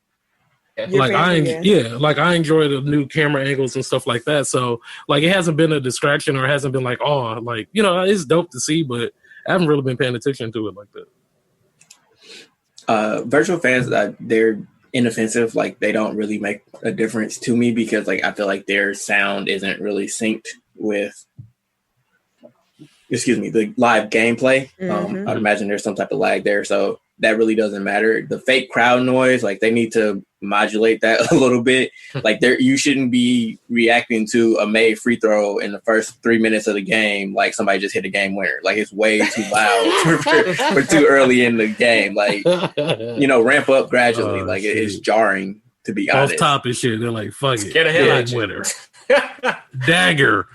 Speaker 3: Like I enjoy the new camera angles and stuff like that. So like it hasn't been a distraction or it hasn't been like, oh, like, it's dope to see, but I haven't really been paying attention to it like that.
Speaker 5: Virtual fans, they're inoffensive. Like, they don't really make a difference to me because, like, I feel like their sound isn't really synced with, the live gameplay. I'd imagine there's some type of lag there. So that really doesn't matter. The fake crowd noise, like, they need to modulate that a little bit. Like, you shouldn't be reacting to a made free throw in the first 3 minutes of the game like somebody just hit a game winner. Like, it's way too loud for too early in the game. Like, ramp up gradually. It's jarring, to be honest.
Speaker 3: Off top and shit. They're like, fuck it.
Speaker 1: Get a hell out
Speaker 3: winner. Dagger.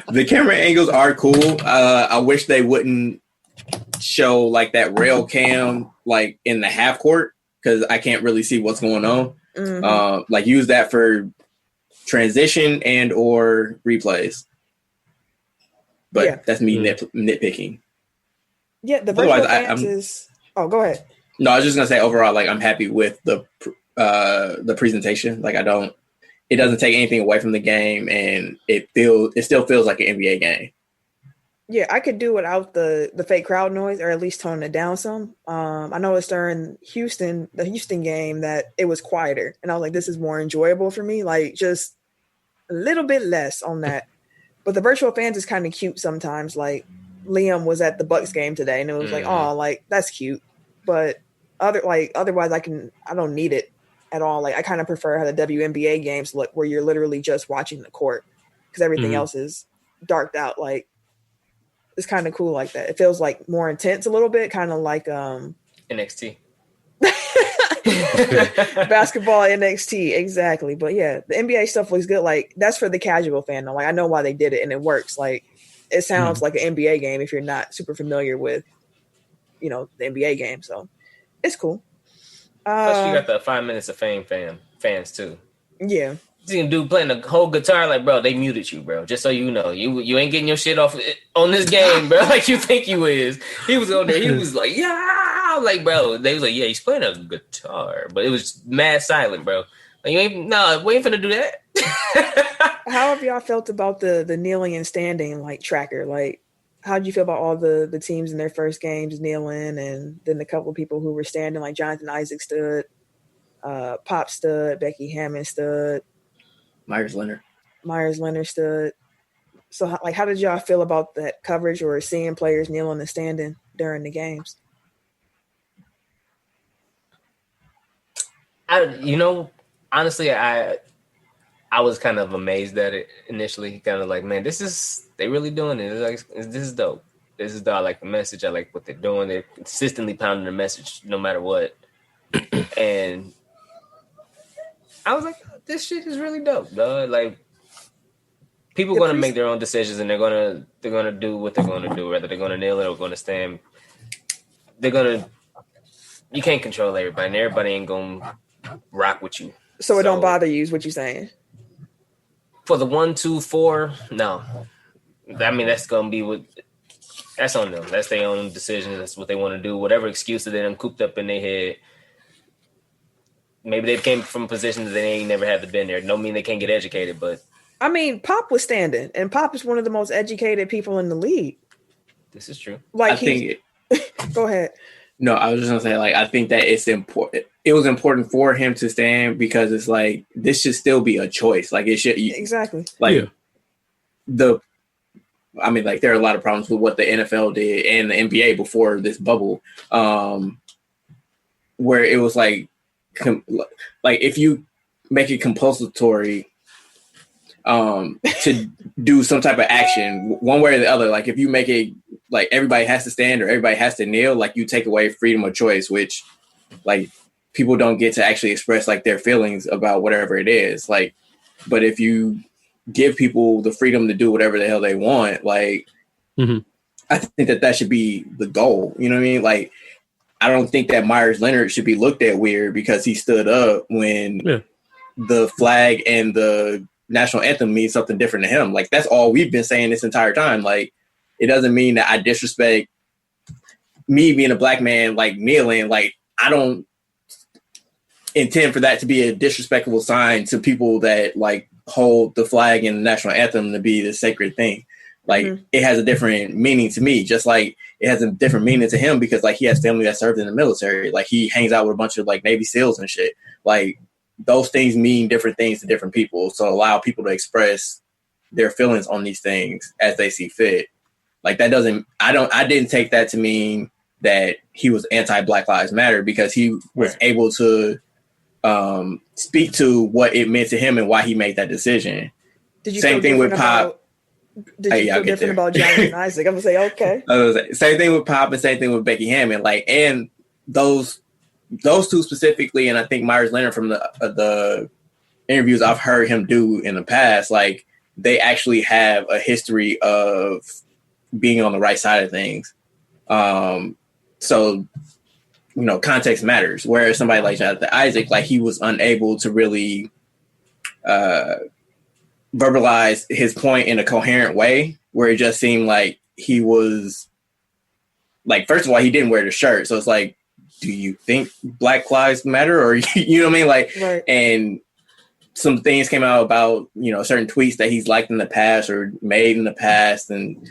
Speaker 5: The camera angles are cool. I wish they wouldn't show like that rail cam like in the half court because I can't really see what's going on. Like, use that for transition and or replays. But that's me nitpicking.
Speaker 2: Yeah, the virtual fans is. Oh, go ahead.
Speaker 5: No, I was just gonna say overall, like, I'm happy with the presentation. Like, it doesn't take anything away from the game, and it still feels like an NBA game.
Speaker 2: Yeah, I could do without the fake crowd noise, or at least tone it down some. I noticed during the Houston game that it was quieter, and I was like, this is more enjoyable for me. Like, just a little bit less on that. But the virtual fans is kind of cute sometimes. Like, Liam was at the Bucks game today, and it was like, oh, like, that's cute. But otherwise, I don't need it at all. Like, I kind of prefer how the WNBA games look, where you're literally just watching the court because everything else is darked out. Like, it's kind of cool like that. It feels like more intense a little bit, kind of like
Speaker 1: NXT.
Speaker 2: Basketball NXT, exactly. But yeah, the NBA stuff looks good. Like, that's for the casual fan though. Like, I know why they did it and it works. Like, it sounds like an NBA game if you're not super familiar with, the NBA game. So it's cool.
Speaker 1: Plus, you got the 5 minutes of fame fans too.
Speaker 2: Yeah.
Speaker 1: See a dude playing the whole guitar, like, bro, they muted you, bro. Just so you know, you ain't getting your shit off on this game, bro. Like you think you is. He was on there. He was like, yeah, like, bro. They was like, yeah, he's playing a guitar, but it was mad silent, bro. Like, we ain't finna do that.
Speaker 2: How have y'all felt about the kneeling and standing like tracker? Like, how did you feel about all the teams in their first games kneeling, and then the couple of people who were standing, like Jonathan Isaac stood, Pop stood, Becky Hammond stood.
Speaker 5: Myers Leonard stood. So,
Speaker 2: how did y'all feel about that coverage or seeing players kneeling and standing during the games?
Speaker 1: Honestly, I was kind of amazed at it initially. Kind of like, man, they really doing it. This is dope. This is dope. I like the message. I like what they're doing. They're consistently pounding the message no matter what. And I was like, this shit is really dope, dog. Like, people are gonna make their own decisions, and they're gonna do what they're gonna do, whether they're gonna nail it or gonna stand. You can't control everybody, and everybody ain't gonna rock with you.
Speaker 2: So it don't bother you, is what you're saying?
Speaker 1: For the 1, 2, 4, no. I mean, that's gonna be that's on them. That's their own decision. That's what they want to do. Whatever excuse that they done cooped up in their head. Maybe they came from a position that they ain't never had to been there. Don't mean they can't get educated, but
Speaker 2: I mean, Pop was standing, and Pop is one of the most educated people in the league.
Speaker 1: This is true.
Speaker 2: Like, go ahead.
Speaker 5: No, I was just gonna say, like, I think that it's important. It was important for him to stand because it's like this should still be a choice. Like, it should
Speaker 2: exactly.
Speaker 5: Like I mean, like, there are a lot of problems with what the NFL did and the NBA before this bubble, where it was like if you make it compulsory to do some type of action one way or the other, like if you make it like everybody has to stand or everybody has to kneel, like you take away freedom of choice, which like people don't get to actually express like their feelings about whatever it is. Like, but if you give people the freedom to do whatever the hell they want, like I think that should be the goal. You know what I mean? Like, I don't think that Myers Leonard should be looked at weird because he stood up when the flag and the national anthem means something different to him. Like, that's all we've been saying this entire time. Like, it doesn't mean that I disrespect me being a black man, like kneeling. Like, I don't intend for that to be a disrespectful sign to people that like hold the flag and the national anthem to be the sacred thing. Like it has a different meaning to me, just like it has a different meaning to him because like he has family that served in the military. Like he hangs out with a bunch of like Navy SEALs and shit. Like those things mean different things to different people. So allow people to express their feelings on these things as they see fit. Like that doesn't, I didn't take that to mean that he was anti-Black Lives Matter because he was able to speak to what it meant to him and why he made that decision.
Speaker 2: Did you
Speaker 5: Same thing with Pop.
Speaker 2: Did you feel different about Johnny and Isaac? I'm gonna say okay.
Speaker 5: Same thing with Pop and same thing with Becky Hammond. Like, and those two specifically, and I think Myers Leonard from the interviews I've heard him do in the past, like they actually have a history of being on the right side of things. So, context matters. Whereas somebody like Jonathan Isaac, like he was unable to really verbalize his point in a coherent way, where it just seemed like he was like, first of all, he didn't wear the shirt. So it's like, do you think Black Lives Matter? Or, you know what I mean? Like, right. And some things came out about, certain tweets that he's liked in the past or made in the past. And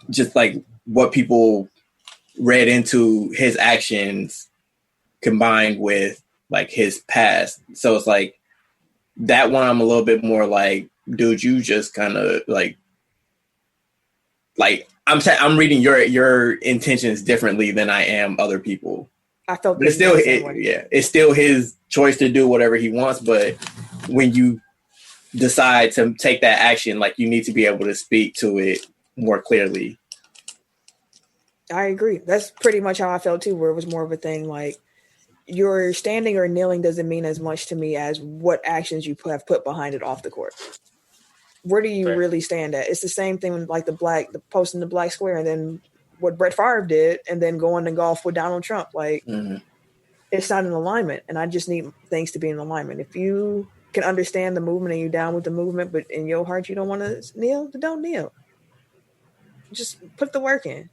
Speaker 5: just like what people read into his actions combined with like his past. So it's like that one, I'm a little bit more like, dude, you just kind of like I'm reading your intentions differently than I am other people.
Speaker 2: I felt,
Speaker 5: but it's still his choice to do whatever he wants. But when you decide to take that action, like you need to be able to speak to it more clearly.
Speaker 2: I agree. That's pretty much how I felt too, where it was more of a thing like your standing or kneeling doesn't mean as much to me as what actions you have put behind it off the court. Where do you really stand at? It's the same thing with like the posting the black square and then what Brett Favre did and then going to golf with Donald Trump. Like it's not in alignment, and I just need things to be in alignment. If you can understand the movement and you're down with the movement, but in your heart you don't want to kneel, then don't kneel. Just put the work in.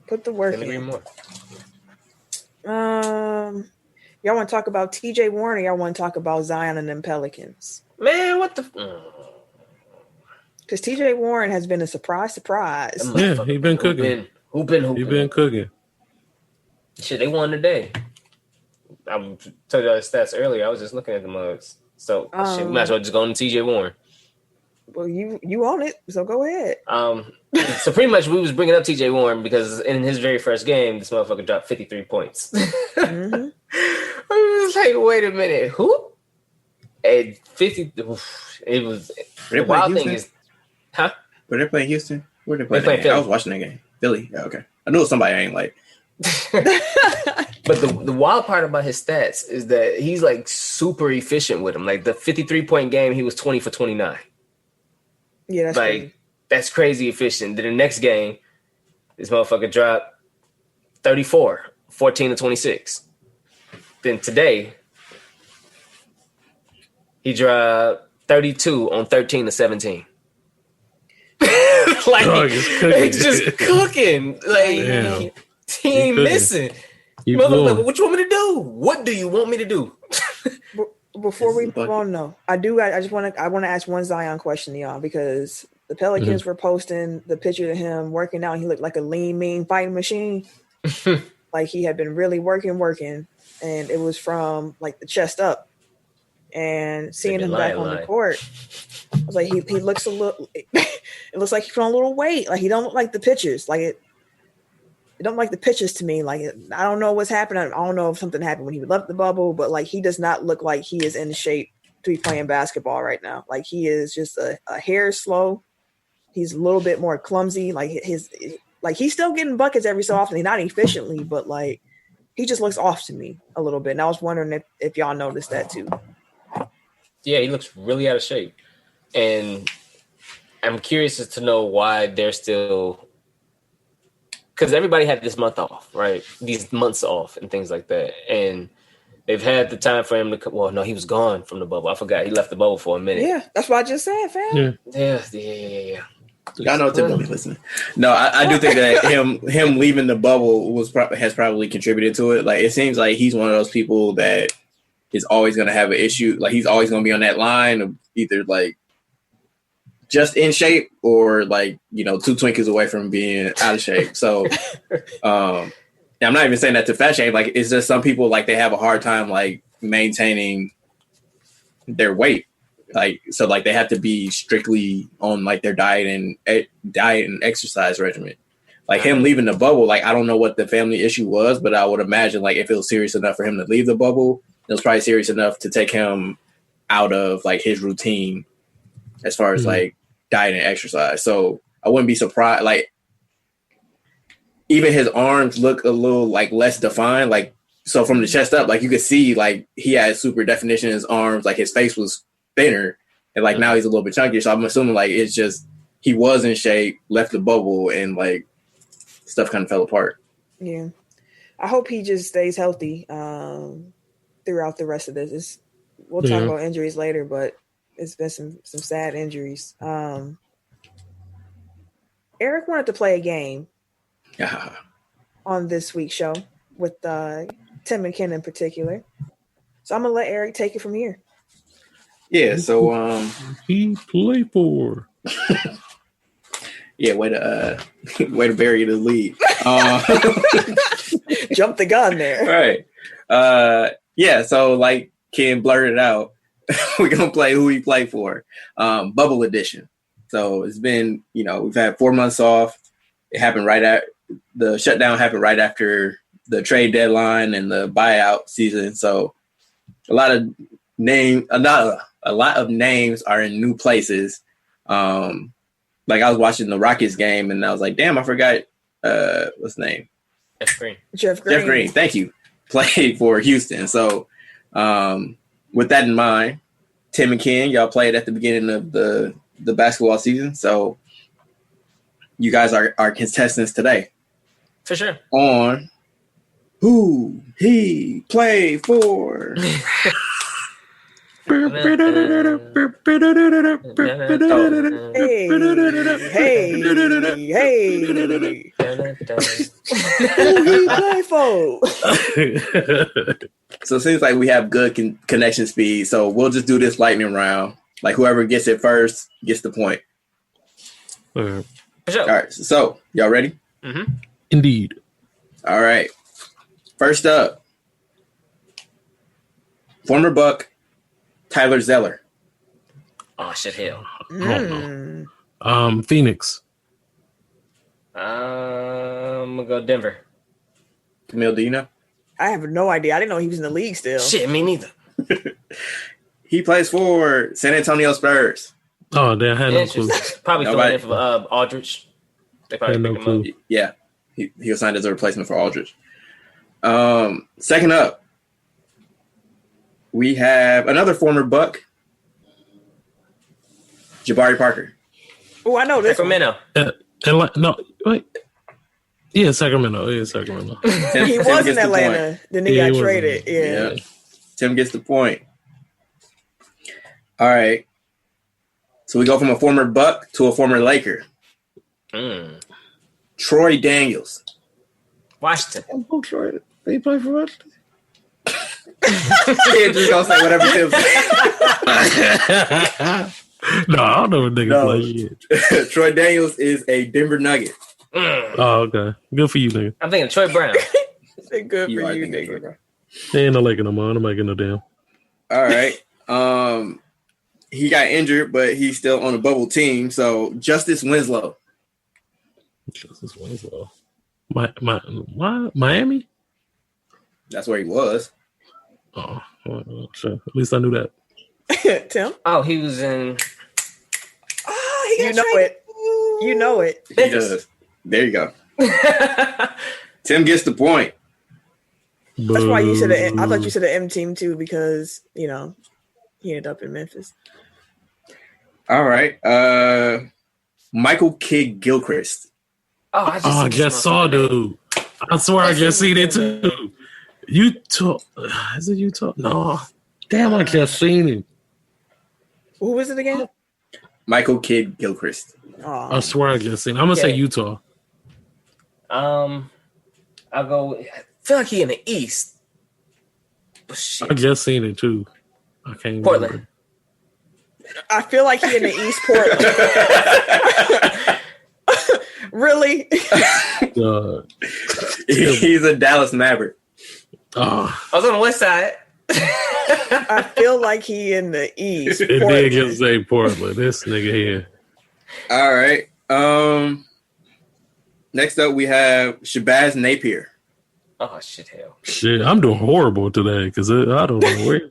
Speaker 2: Put the work in.
Speaker 1: More.
Speaker 2: Y'all want to talk about TJ Warren or y'all want to talk about Zion and them Pelicans?
Speaker 1: Man, what the?
Speaker 2: Because TJ Warren has been a surprise.
Speaker 3: Yeah, he been cooking.
Speaker 1: Who been
Speaker 3: He been cooking.
Speaker 1: Shit, they won today. I told y'all the stats earlier. I was just looking at the mugs. So shit, we might as well just go on to TJ Warren.
Speaker 2: Well, you own it, so go ahead.
Speaker 1: So pretty much we was bringing up TJ Warren because in his very first game, this motherfucker dropped 53 points. I was like, wait a minute, who? At 50, it was the wild thing is, huh?
Speaker 5: Were they playing Houston? Where they playing? I was watching that game. Philly. Yeah, okay. I knew it was somebody I ain't like.
Speaker 1: But the wild part about his stats is that he's like super efficient with them. Like the 53-point game, he was 20 for 29.
Speaker 2: Yeah, that's
Speaker 1: like
Speaker 2: crazy.
Speaker 1: That's crazy efficient. Then the next game, this motherfucker dropped 34, 14 to 26. Then today, he dropped 32 on 13 to 17. Like it's just cooking. Like he ain't missing. What you want me to do? What do you want me to do?
Speaker 2: Before we move on, though, I want to ask one Zion question to y'all because the Pelicans were posting the picture of him working out. He looked like a lean, mean fighting machine. Like he had been really working, and it was from like the chest up. And seeing him back on the court, I was like, he looks a little. It looks like he's on a little weight. Like he don't look like the pictures. Like it don't like the pictures to me. Like I don't know what's happening. I don't know if something happened when he left the bubble, but like he does not look like he is in shape to be playing basketball right now. Like he is just a hair slow. He's a little bit more clumsy. Like he's still getting buckets every so often. He's not efficiently, but like he just looks off to me a little bit. And I was wondering if y'all noticed that too.
Speaker 1: Yeah, he looks really out of shape. And I'm curious as to know why they're still, because everybody had this month off, right? These months off and things like that. And they've had the time for him to come. Well, no, he was gone from the bubble. I forgot. He left the bubble for a minute.
Speaker 2: Yeah, that's what I just said, fam.
Speaker 1: Yeah.
Speaker 5: Y'all know to be listening. No, I do think that him leaving the bubble has probably contributed to it. Like it seems like he's one of those people that is always going to have an issue. Like he's always going to be on that line of either like just in shape or like, you know, 2 Twinkies away from being out of shape. So I'm not even saying that to fat shame. Like, it's just some people, like, they have a hard time like maintaining their weight. Like, so like they have to be strictly on like their diet and exercise regimen. Like him leaving the bubble, like I don't know what the family issue was, but I would imagine like if it was serious enough for him to leave the bubble, it was probably serious enough to take him out of like his routine as far as like diet and exercise. So I wouldn't be surprised. Like even his arms look a little like less defined. Like, so from the chest up, like you could see like he had super definition in his arms, like his face was thinner and like now he's a little bit chunkier. So I'm assuming like it's just he was in shape, left the bubble, and like stuff kind of fell apart.
Speaker 2: Yeah. I hope he just stays healthy throughout the rest of this. We'll talk about injuries later, but it's been some sad injuries. Eric wanted to play a game on this week's show with Tim and Ken in particular. So I'm going to let Eric take it from here.
Speaker 5: Yeah, so
Speaker 3: he played for.
Speaker 5: Yeah, way to bury the lead.
Speaker 2: Jump the gun there.
Speaker 5: Right. Yeah, so like Ken blurted out, we're gonna play who we play for. Bubble edition. So it's been, you know, we've had 4 months off. It happened the shutdown happened right after the trade deadline and the buyout season. So a lot of names are in new places. Like I was watching the Rockets game and I was like, damn, I forgot what's his name?
Speaker 2: Jeff Green.
Speaker 5: Thank you. Played for Houston. So with that in mind, Tim and Ken, y'all played at the beginning of the basketball season. So you guys are contestants today.
Speaker 1: For sure.
Speaker 5: On who he played for.
Speaker 2: Hey.
Speaker 5: So it seems like we have good connection speed. So we'll just do this lightning round. Like whoever gets it first gets the point.
Speaker 1: For sure.
Speaker 5: All right. So y'all ready?
Speaker 1: Mm-hmm.
Speaker 3: Indeed.
Speaker 5: All right. First up, former Buck Tyler Zeller.
Speaker 1: Oh shit! Hell.
Speaker 3: Oh, no. Phoenix.
Speaker 1: I'm gonna go Denver.
Speaker 5: Camille, do you know?
Speaker 2: I have no idea. I didn't know he was in the league still.
Speaker 1: Shit, me neither.
Speaker 5: He plays for San Antonio Spurs.
Speaker 3: Oh, they had no clue.
Speaker 1: Probably filling in for Aldridge. They probably
Speaker 3: no
Speaker 1: picked him
Speaker 3: clue.
Speaker 1: up.
Speaker 5: Yeah, he was signed as a replacement for Aldridge. Second up, we have another former Buck, Jabari Parker.
Speaker 2: Oh, I know this.
Speaker 1: Sacramento.
Speaker 3: No, wait. Yeah, Sacramento. Yeah, Sacramento.
Speaker 2: He was in Atlanta. Then he got traded. Yeah.
Speaker 5: Tim gets the point. All right. So we go from a former Buck to a former Laker. Troy Daniels.
Speaker 1: Washington.
Speaker 3: Oh, Troy. He played for Washington.
Speaker 5: Yeah, just gonna say whatever Tim says.
Speaker 3: No, I don't know what nigga play.
Speaker 5: Troy Daniels is a Denver Nugget.
Speaker 3: Oh, okay. Good for you, nigga.
Speaker 1: I'm thinking Troy Brown.
Speaker 2: Good for you, nigga.
Speaker 3: They ain't no Laker no more. I'm making no damn.
Speaker 5: All right. He got injured, but he's still on a bubble team. So Justice Winslow.
Speaker 3: Justice Winslow. Miami?
Speaker 5: That's where he was.
Speaker 3: Oh, sure. At least I knew that.
Speaker 2: Tim?
Speaker 1: Oh, he was in.
Speaker 2: Oh, he got traded. You know it.
Speaker 5: He does. There you go. Tim gets the point.
Speaker 2: That's why you said it. I thought you said the M team too, because he ended up in Memphis.
Speaker 5: All right. Michael Kidd Gilchrist.
Speaker 1: Oh,
Speaker 3: I just saw, dude. I swear I just seen it too. Utah. Is it Utah? No. Damn, I just seen him.
Speaker 2: Who was it again?
Speaker 5: Michael Kidd Gilchrist.
Speaker 3: I swear I just seen him. I'm going to say Utah.
Speaker 1: I'll go. I feel like he in the East. But shit.
Speaker 3: I just seen it too. I can't
Speaker 1: Portland.
Speaker 3: remember.
Speaker 2: I feel like he in the East Portland. Really?
Speaker 5: He's a Dallas Maverick.
Speaker 1: I was on the west side.
Speaker 2: I feel like he in the East.
Speaker 3: It did just say Portland. This nigga here.
Speaker 5: All right. Next up, we have Shabazz Napier.
Speaker 1: Oh shit! Hell.
Speaker 3: Shit, I'm doing horrible today because I don't know where.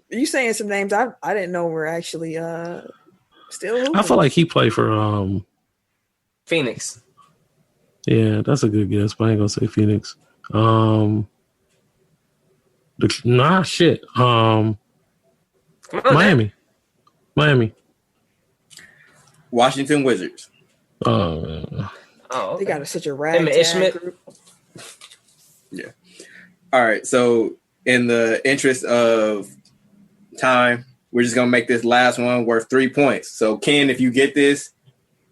Speaker 2: You saying some names I didn't know were actually still hooping.
Speaker 3: I feel like he played for
Speaker 1: Phoenix.
Speaker 3: Yeah, that's a good guess, but I ain't gonna say Phoenix. Shit. Miami.
Speaker 5: Washington Wizards.
Speaker 1: Okay.
Speaker 2: They got such a ragtag group.
Speaker 5: Yeah. All right. So, in the interest of time, we're just gonna make this last one worth 3 points. So, Ken, if you get this,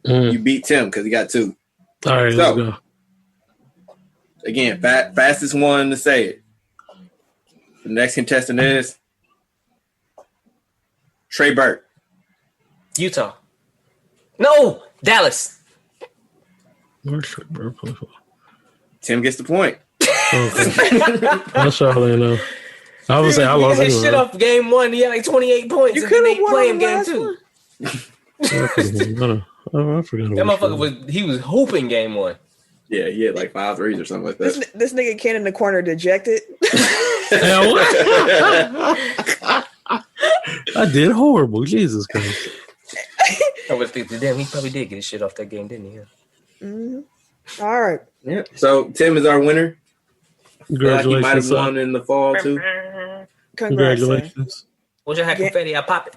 Speaker 5: you beat Tim because he got 2.
Speaker 3: All right, let's go.
Speaker 5: Again, fastest one to say it. The next contestant is Trey Burke.
Speaker 1: Utah. No, Dallas.
Speaker 3: Where's Trey Burke play for?
Speaker 5: Tim gets the point.
Speaker 3: Okay. That's all I know. I was saying I lost
Speaker 1: his shit off game 1. He had like 28 points.
Speaker 2: You could have
Speaker 1: play him
Speaker 2: game
Speaker 1: 2.
Speaker 3: I forgot.
Speaker 1: That motherfucker was hooping game 1.
Speaker 5: Yeah, he had like 5 threes or something like that.
Speaker 2: This nigga Ken in the corner dejected.
Speaker 3: I did horrible. Jesus Christ.
Speaker 1: I was thinking, damn, he probably did get his shit off that game, didn't he?
Speaker 2: Mm-hmm. All right.
Speaker 5: Yeah. So Tim is our winner.
Speaker 3: Congratulations.
Speaker 5: He might have won in the fall too.
Speaker 3: Congratulations.
Speaker 1: What's your hat confetti? I pop it.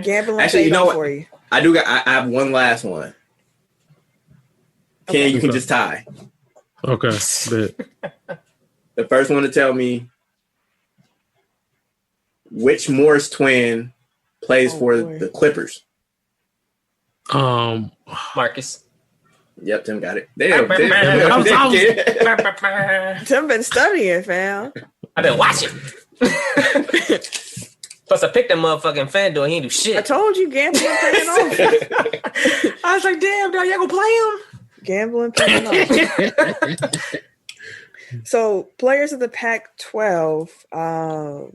Speaker 2: Gambling.
Speaker 5: Actually, you know what?
Speaker 2: For you.
Speaker 5: I have one last one. Ken, you can just tie.
Speaker 3: Okay. Bet.
Speaker 5: The first one to tell me which Morris twin plays for the Clippers.
Speaker 1: Marcus.
Speaker 5: Yep, Tim got it. Damn.
Speaker 2: Tim been studying, fam.
Speaker 1: I've been watching. Plus, I picked that motherfucking FanDuel. He ain't do shit.
Speaker 2: I told you, gambling paying off.
Speaker 1: I was like, damn, dog, y'all gonna play him?
Speaker 2: Gambling paying off. So, players of the Pac-12,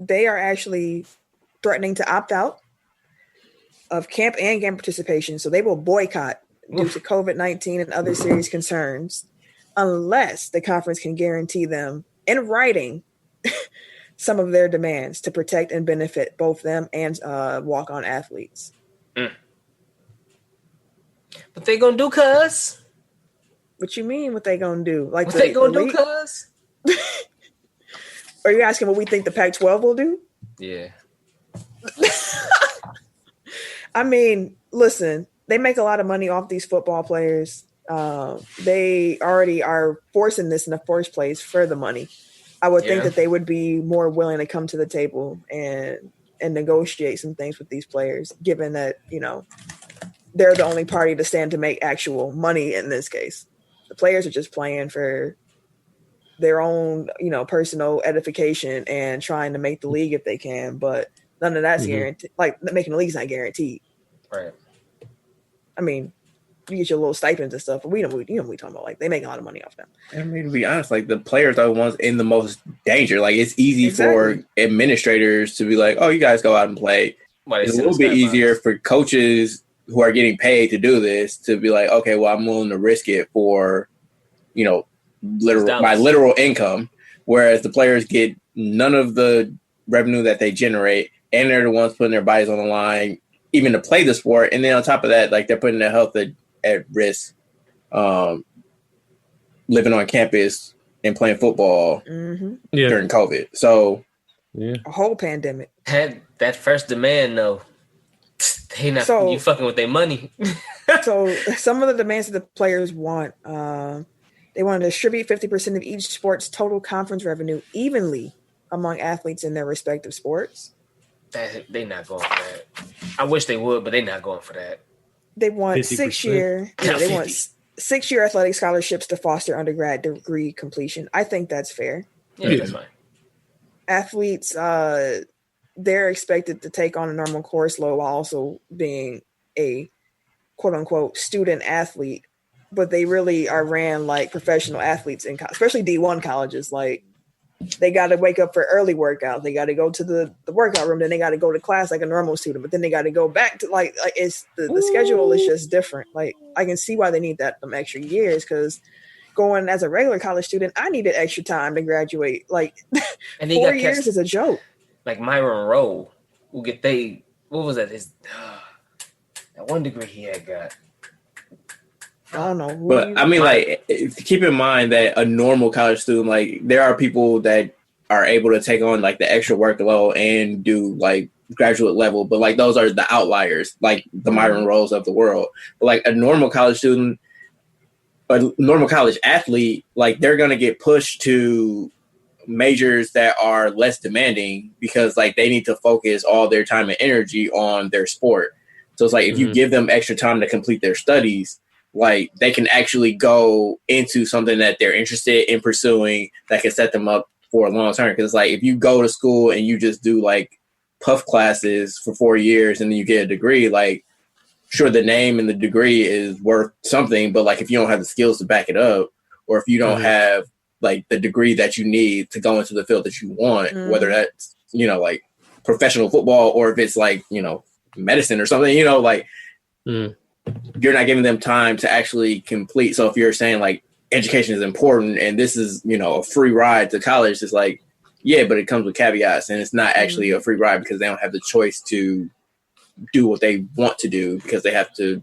Speaker 2: they are actually threatening to opt out of camp and game participation. So, they will boycott due to COVID-19 and other serious concerns unless the conference can guarantee them in writing some of their demands to protect and benefit both them and walk-on athletes.
Speaker 1: What they gonna do, cuz?
Speaker 2: What you mean what they gonna do? Like
Speaker 1: what they gonna do, cuz?
Speaker 2: Are you asking what we think the Pac-12 will do?
Speaker 1: Yeah.
Speaker 2: I mean, listen, they make a lot of money off these football players. They already are forcing this in the first place for the money. I would think that they would be more willing to come to the table and negotiate some things with these players, given that, you know, they're the only party to stand to make actual money in this case. The players are just playing for their own, you know, personal edification and trying to make the league if they can, but none of that's guaranteed. Like, making the league's not guaranteed.
Speaker 1: Right.
Speaker 2: I mean, you get your little stipends and stuff, but we what we talking about. Like, they make a lot of money off them.
Speaker 5: I mean, to be honest, like, the players are the ones in the most danger. Like, it's easy for administrators to be like, oh, you guys go out and play. It's a little bit easier for coaches who are getting paid to do this to be like, okay, well, I'm willing to risk it for, you know, my literal income. Whereas the players get none of the revenue that they generate, and they're the ones putting their bodies on the line, even to play the sport. And then on top of that, like, they're putting their health at risk, living on campus and playing football during COVID. So,
Speaker 2: a whole pandemic.
Speaker 1: That first demand, though, they not you fucking with their money.
Speaker 2: So some of the demands that the players want, they want to distribute 50% of each sport's total conference revenue evenly among athletes in their respective sports.
Speaker 1: They not going for that. I wish they would, but they not going for that.
Speaker 2: They want 6-year. They want 6-year athletic scholarships to foster undergrad degree completion. I think that's fair.
Speaker 1: Yeah, that's fine.
Speaker 2: Athletes they're expected to take on a normal course load while also being a quote unquote student athlete, but they really are ran like professional athletes especially D1 colleges. Like they got to wake up for early workouts. They got to go to the workout room. Then they got to go to class like a normal student, but then they got to go back to like it's the schedule is just different. Like I can see why they need them extra years, because going as a regular college student, I needed extra time to graduate. Like
Speaker 1: and
Speaker 2: 4 years is a joke.
Speaker 1: Like Myron Rowe, who get what was that? That one degree he had got.
Speaker 2: I don't know.
Speaker 5: But I mean, like, keep in mind that a normal college student, like, there are people that are able to take on like the extra workload and do like graduate level, but like those are the outliers, like the Myron Rowes of the world. But like a normal college student, a normal college athlete, like they're gonna get pushed to majors that are less demanding because like they need to focus all their time and energy on their sport. So it's like if you give them extra time to complete their studies, like they can actually go into something that they're interested in pursuing that can set them up for a long term. Because like if you go to school and you just do like puff classes for 4 years and then you get a degree, like sure, the name and the degree is worth something, but like if you don't have the skills to back it up, or if you don't have like the degree that you need to go into the field that you want, whether that's, you know, like professional football or if it's like, you know, medicine or something, you know, like you're not giving them time to actually complete. So if you're saying like education is important and this is, you know, a free ride to college, it's like, yeah, but it comes with caveats and it's not actually a free ride because they don't have the choice to do what they want to do because they have to,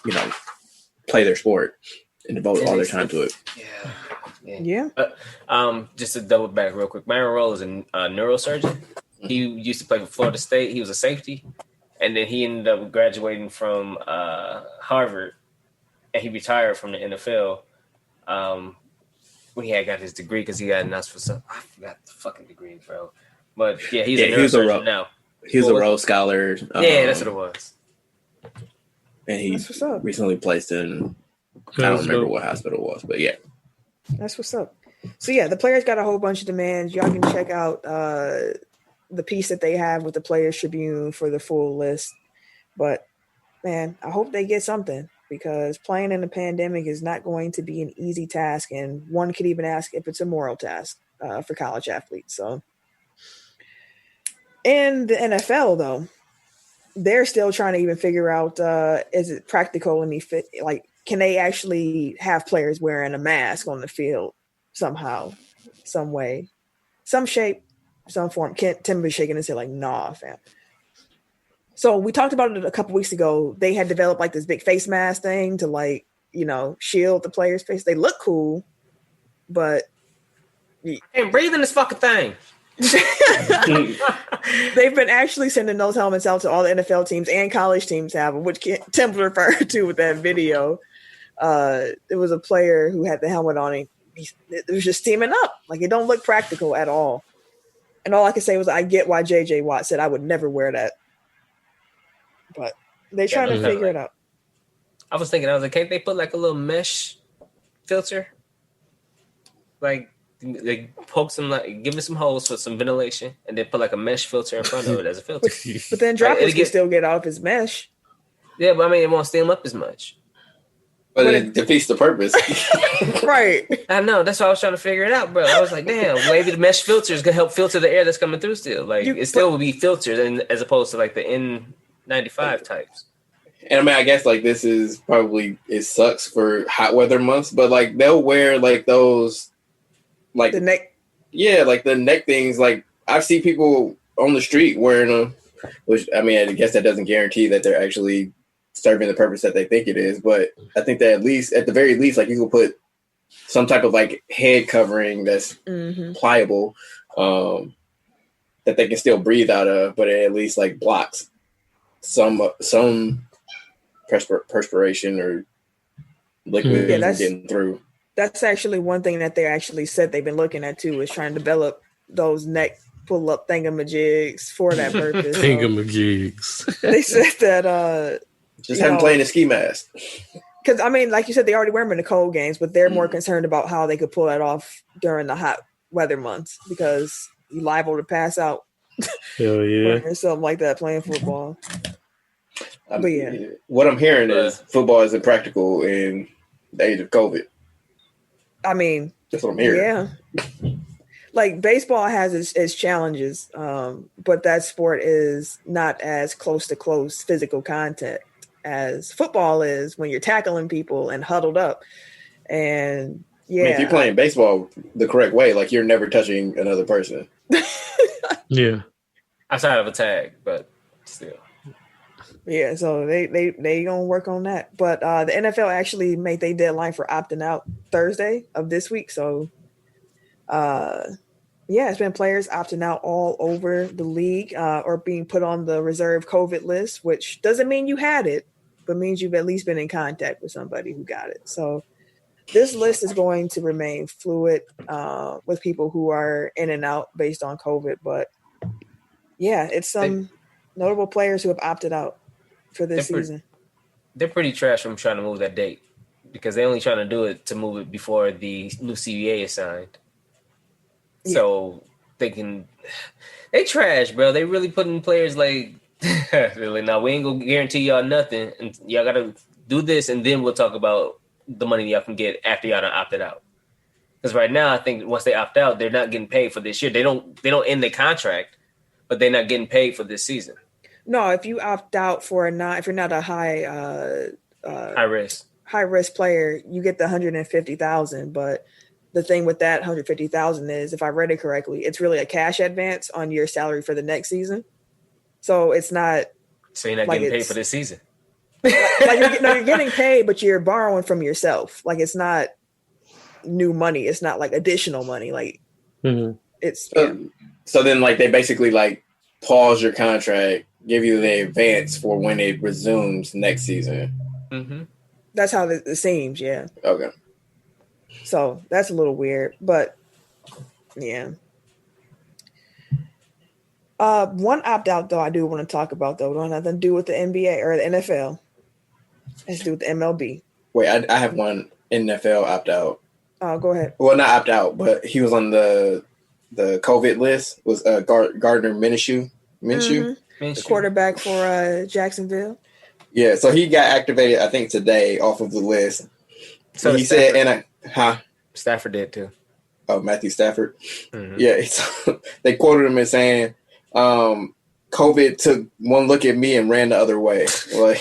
Speaker 5: you know, play their sport and devote all their time to it.
Speaker 2: Yeah.
Speaker 1: Just to double back real quick, Myron Rowe is a neurosurgeon. He used to play for Florida State. He was a safety, and then he ended up graduating from Harvard, and he retired from the NFL when he had got his degree because he got announced for some. I forgot the fucking degree, bro. But yeah, he's a neurosurgeon now.
Speaker 5: He was a Rhodes Scholar.
Speaker 1: Yeah, that's what it was.
Speaker 5: And he recently placed in, I don't remember what hospital it was, but yeah.
Speaker 2: That's what's up. So yeah, the players got a whole bunch of demands. Y'all can check out the piece that they have with the Players Tribune for the full list. But man, I hope they get something because playing in the pandemic is not going to be an easy task. And one could even ask if it's a moral task for college athletes. So, and the NFL though, they're still trying to even figure out, is it practical and like, can they actually have players wearing a mask on the field somehow, some way, some shape, some form? Tim was shaking his head like, nah, fam. So we talked about it a couple weeks ago. They had developed like this big face mask thing to like, you know, shield the player's face. They look cool, but
Speaker 1: and breathe in this fucking thing.
Speaker 2: They've been actually sending those helmets out to all the NFL teams and college teams have them, which Tim referred to with that video. There was a player who had the helmet on and it was just steaming up. Like it don't look practical at all. And all I could say was, I get why JJ Watt said I would never wear that. But they're trying to figure it out.
Speaker 1: I was like, can't they put like a little mesh filter? Like poke some, like give it some holes for some ventilation, and then put like a mesh filter in front of it as a filter.
Speaker 2: But then droplets can still get off his mesh.
Speaker 1: Yeah, but I mean, it won't steam up as much.
Speaker 5: But it defeats the purpose.
Speaker 2: Right.
Speaker 1: I know. That's why I was trying to figure it out, bro. I was like, damn, maybe the mesh filter is going to help filter the air that's coming through still. Like, it still will be filtered as opposed to like the N95 types.
Speaker 5: And I mean, I guess like this is probably, it sucks for hot weather months, but like they'll wear like those, like
Speaker 2: the neck.
Speaker 5: Yeah, like the neck things. Like I've seen people on the street wearing them, which I mean, I guess that doesn't guarantee that they're actually serving the purpose that they think it is, but I think that at the very least, like you can put some type of like head covering that's pliable, that they can still breathe out of, but it at least like blocks some perspiration or liquid getting through.
Speaker 2: That's actually one thing that they actually said they've been looking at too, is trying to develop those neck pull-up thingamajigs for that purpose.
Speaker 3: Thingamajigs.
Speaker 2: They said that
Speaker 5: just have them playing a ski mask.
Speaker 2: Because, I mean, like you said, they already wear them in the cold games, but they're more concerned about how they could pull that off during the hot weather months because you're liable to pass out
Speaker 3: Hell yeah.
Speaker 2: Or something like that, playing football. But yeah.
Speaker 5: What I'm hearing is football is impractical in the age of COVID.
Speaker 2: I mean,
Speaker 5: that's what I'm hearing.
Speaker 2: Yeah. Like baseball has its challenges, but that sport is not as close to close physical contact as football is when you're tackling people and huddled up. And yeah,
Speaker 5: I mean, if you're playing baseball the correct way, like you're never touching another person.
Speaker 3: Yeah.
Speaker 1: Outside of a tag, but still.
Speaker 2: Yeah, so they gonna work on that. But the NFL actually made their deadline for opting out Thursday of this week. So yeah, it's been players opting out all over the league or being put on the reserve COVID list, which doesn't mean you had it, but means you've at least been in contact with somebody who got it. So this list is going to remain fluid with people who are in and out based on COVID. But yeah, it's some notable players who have opted out for this season.
Speaker 1: They're pretty trash from trying to move that date because they're only trying to do it to move it before the new CBA is signed. Yeah. So they trash, bro. They really putting players like, really, now we ain't gonna guarantee y'all nothing. And y'all got to do this. And then we'll talk about the money y'all can get after y'all done opted out. Because right now, I think once they opt out, they're not getting paid for this year. They don't end their contract, but they're not getting paid for this season.
Speaker 2: No, if you opt out if you're not a high risk player, you get the $150,000. But the thing with that $150,000 is, if I read it correctly, it's really a cash advance on your salary for the next season. So it's not.
Speaker 1: So you're not getting paid for this season.
Speaker 2: You're getting paid, but you're borrowing from yourself. Like it's not new money. It's not like additional money. Like it's.
Speaker 5: So then, like they basically like pause your contract, give you the advance for when it resumes next season.
Speaker 1: Mm-hmm.
Speaker 2: That's how it seems. Yeah.
Speaker 5: Okay.
Speaker 2: So that's a little weird, but yeah. One opt out though I do want to talk about though, don't have nothing to do with the NBA or the NFL. It has to do with the MLB.
Speaker 5: Wait, I have one NFL opt out.
Speaker 2: Oh, go ahead.
Speaker 5: Well, not opt out, but he was on the COVID list. Was Gardner Minshew,
Speaker 2: the quarterback for Jacksonville.
Speaker 5: Yeah, so he got activated, I think, today off of the list. So he said,
Speaker 1: Stafford did too.
Speaker 5: Oh, Matthew Stafford.
Speaker 1: Mm-hmm.
Speaker 5: Yeah, they quoted him as saying, "COVID took one look at me and ran the other way." Like,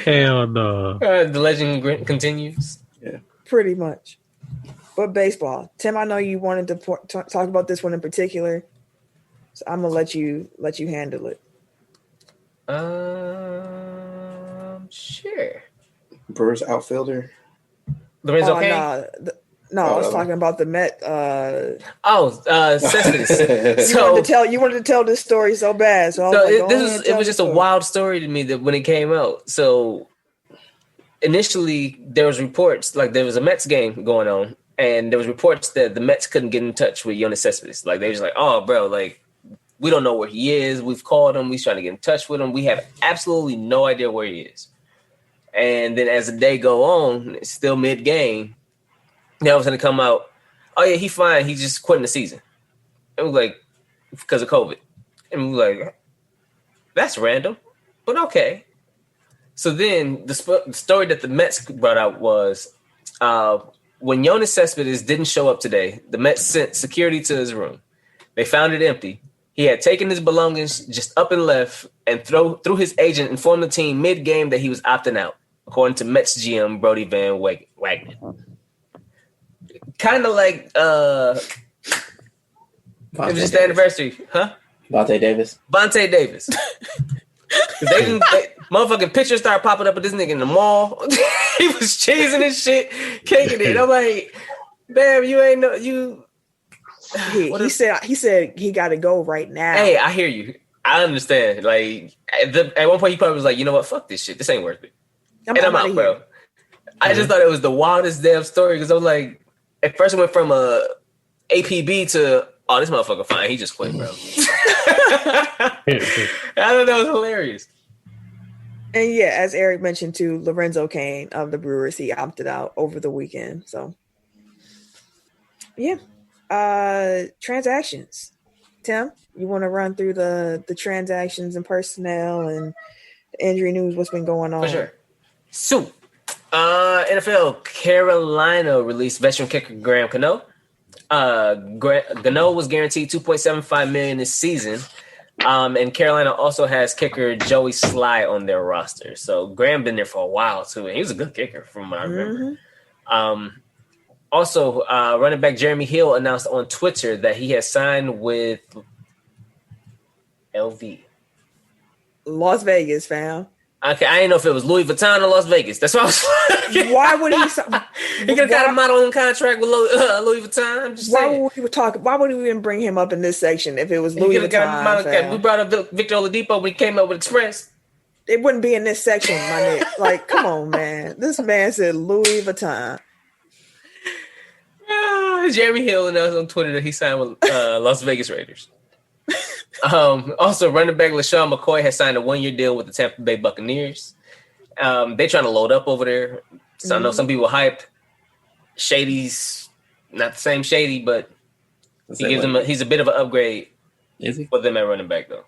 Speaker 3: hell no.
Speaker 1: The legend continues.
Speaker 5: Yeah,
Speaker 2: pretty much. But baseball, Tim, I know you wanted to talk about this one in particular, so I'm gonna let you handle it.
Speaker 1: Sure.
Speaker 5: Brewers outfielder.
Speaker 1: Lorenzo Kane?
Speaker 2: I was talking about the Met.
Speaker 1: Cespedes.
Speaker 2: You wanted to tell this story so bad.
Speaker 1: It was just a wild story to me that when it came out. So initially there was reports, like there was a Mets game going on, and there was reports that the Mets couldn't get in touch with Yoenis Cespedes. Like they was like, "Oh, bro, like we don't know where he is. We've called him. We're trying to get in touch with him. We have absolutely no idea where he is." And then as the day go on, it's still mid-game. Now it's going to come out, "Oh, yeah, he's fine. He's just quitting the season." And we're like, because of COVID. And we're like, that's random, but okay. So then the story that the Mets brought out was when Yoenis Cespedes didn't show up today, the Mets sent security to his room. They found it empty. He had taken his belongings, just up and left, and through his agent informed the team mid-game that he was opting out, according to Mets GM Brody Van Wagner. Kind of like it was just the anniversary, huh?
Speaker 5: Vontae Davis.
Speaker 1: Motherfucking pictures started popping up with this nigga in the mall. He was cheesing and shit, kicking it. I'm like, damn, you ain't know you.
Speaker 2: He said he got to go right now.
Speaker 1: Hey, I hear you. I understand. Like at one point, he probably was like, "You know what? Fuck this shit. This ain't worth it." I'm out, bro. I just thought it was the wildest damn story because I was like, at first it went from APB to, "Oh, this motherfucker fine. He just quit, bro." I thought that was hilarious.
Speaker 2: And yeah, as Eric mentioned too, Lorenzo Kane of the Brewers, he opted out over the weekend. So yeah. Transactions. Tim, you want to run through the transactions and personnel and injury news? What's been going on?
Speaker 1: For sure. So, NFL Carolina released veteran kicker Graham Gano. Gano was guaranteed $2.75 million this season. And Carolina also has kicker Joey Sly on their roster. So Graham been there for a while too, and he was a good kicker from what I remember. Also, running back Jeremy Hill announced on Twitter that he has signed with LV.
Speaker 2: Las Vegas, fam.
Speaker 1: Okay, I didn't know if it was Louis Vuitton or Las Vegas. That's what I was.
Speaker 2: Why would he?
Speaker 1: He could have got a modeling contract with Louis Vuitton. I'm just saying.
Speaker 2: Why would we even bring him up in this section if it was Louis Vuitton?
Speaker 1: We brought up Victor Oladipo when he came up with Express.
Speaker 2: It wouldn't be in this section, my nigga. Like, come on, man. This man said Louis Vuitton.
Speaker 1: Jeremy Hill announced on Twitter that he signed with Las Vegas Raiders. Also, running back LaShawn McCoy has signed a 1-year deal with the Tampa Bay Buccaneers. They're trying to load up over there. So I know some people hyped. Shady's not the same Shady, but he's a bit of an upgrade.
Speaker 5: Is he?
Speaker 1: For them at running back, though.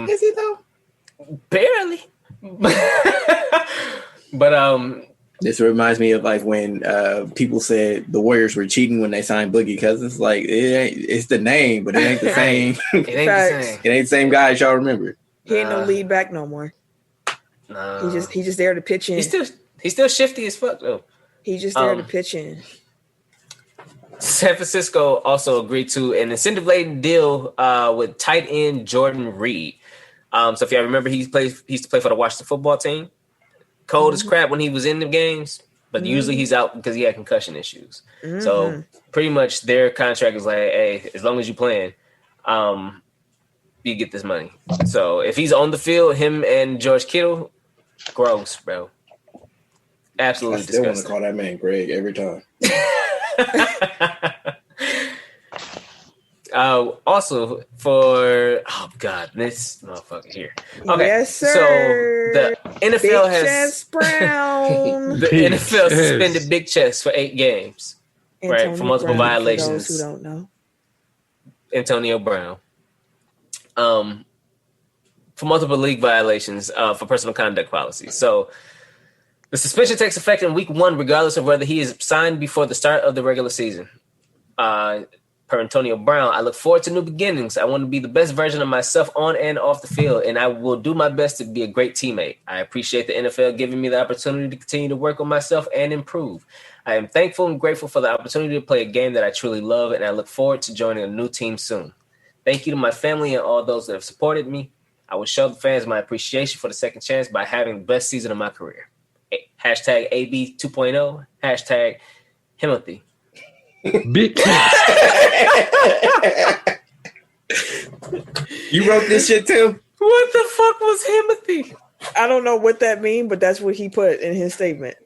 Speaker 5: Is he, though?
Speaker 1: Barely. But
Speaker 5: this reminds me of like when people said the Warriors were cheating when they signed Boogie Cousins. Like it's the name, but it ain't the same.
Speaker 1: It ain't the same.
Speaker 5: It ain't the same guy as y'all remember.
Speaker 2: He ain't no lead back no more.
Speaker 1: Nah.
Speaker 2: He just there to pitch in.
Speaker 1: He's still shifty as fuck though.
Speaker 2: He just there to pitch in.
Speaker 1: San Francisco also agreed to an incentive-laden deal with tight end Jordan Reed. So if y'all remember, he used to play for the Washington football team. Cold as crap when he was in the games, but usually he's out because he had concussion issues. So pretty much their contract is like, hey, as long as you playing, you get this money. So if he's on the field, him and George Kittle, gross, bro. Absolutely
Speaker 5: I still
Speaker 1: disgusting.
Speaker 5: want to call that man Greg every time.
Speaker 1: Also for this motherfucker here. Okay,
Speaker 2: yes, sir.
Speaker 1: So the NFL
Speaker 2: Big Chest Brown.
Speaker 1: the NFL suspended Big Chest for 8 games, right, for multiple violations.
Speaker 2: For those who don't know,
Speaker 1: Antonio Brown, for multiple league violations for personal conduct policies. So the suspension takes effect in week 1, regardless of whether he is signed before the start of the regular season. Per Antonio Brown, I look forward to new beginnings. I want to be the best version of myself on and off the field, and I will do my best to be a great teammate. I appreciate the NFL giving me the opportunity to continue to work on myself and improve. I am thankful and grateful for the opportunity to play a game that I truly love, and I look forward to joining a new team soon. Thank you to my family and all those that have supported me. I will show the fans my appreciation for the second chance by having the best season of my career. Hashtag AB 2.0. Hashtag Himothy.
Speaker 3: Big cat.
Speaker 5: You wrote this shit too?
Speaker 1: What the fuck was Himothy?
Speaker 2: I don't know what that means, but that's what he put in his statement.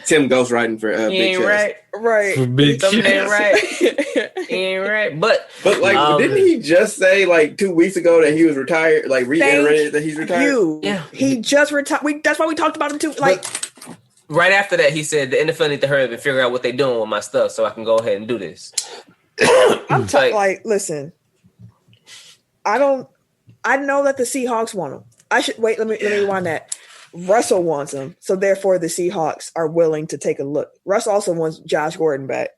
Speaker 5: Tim ghostwriting for Big Chest.
Speaker 2: Right.
Speaker 3: For Big
Speaker 1: Something
Speaker 3: Chest.
Speaker 1: ain't right. Ain't right. But
Speaker 5: like, didn't he just say like 2 weeks ago that he was retired? Like reiterated that he's retired.
Speaker 1: Yeah,
Speaker 2: he just retired. That's why we talked about him too. Like.
Speaker 1: Right after that, he said the NFL need to hurry up and figure out what they're doing with my stuff so I can go ahead and do this.
Speaker 2: I'm listen. I know that the Seahawks want him. Let me rewind that. Russell wants him, so therefore the Seahawks are willing to take a look. Russ also wants Josh Gordon back.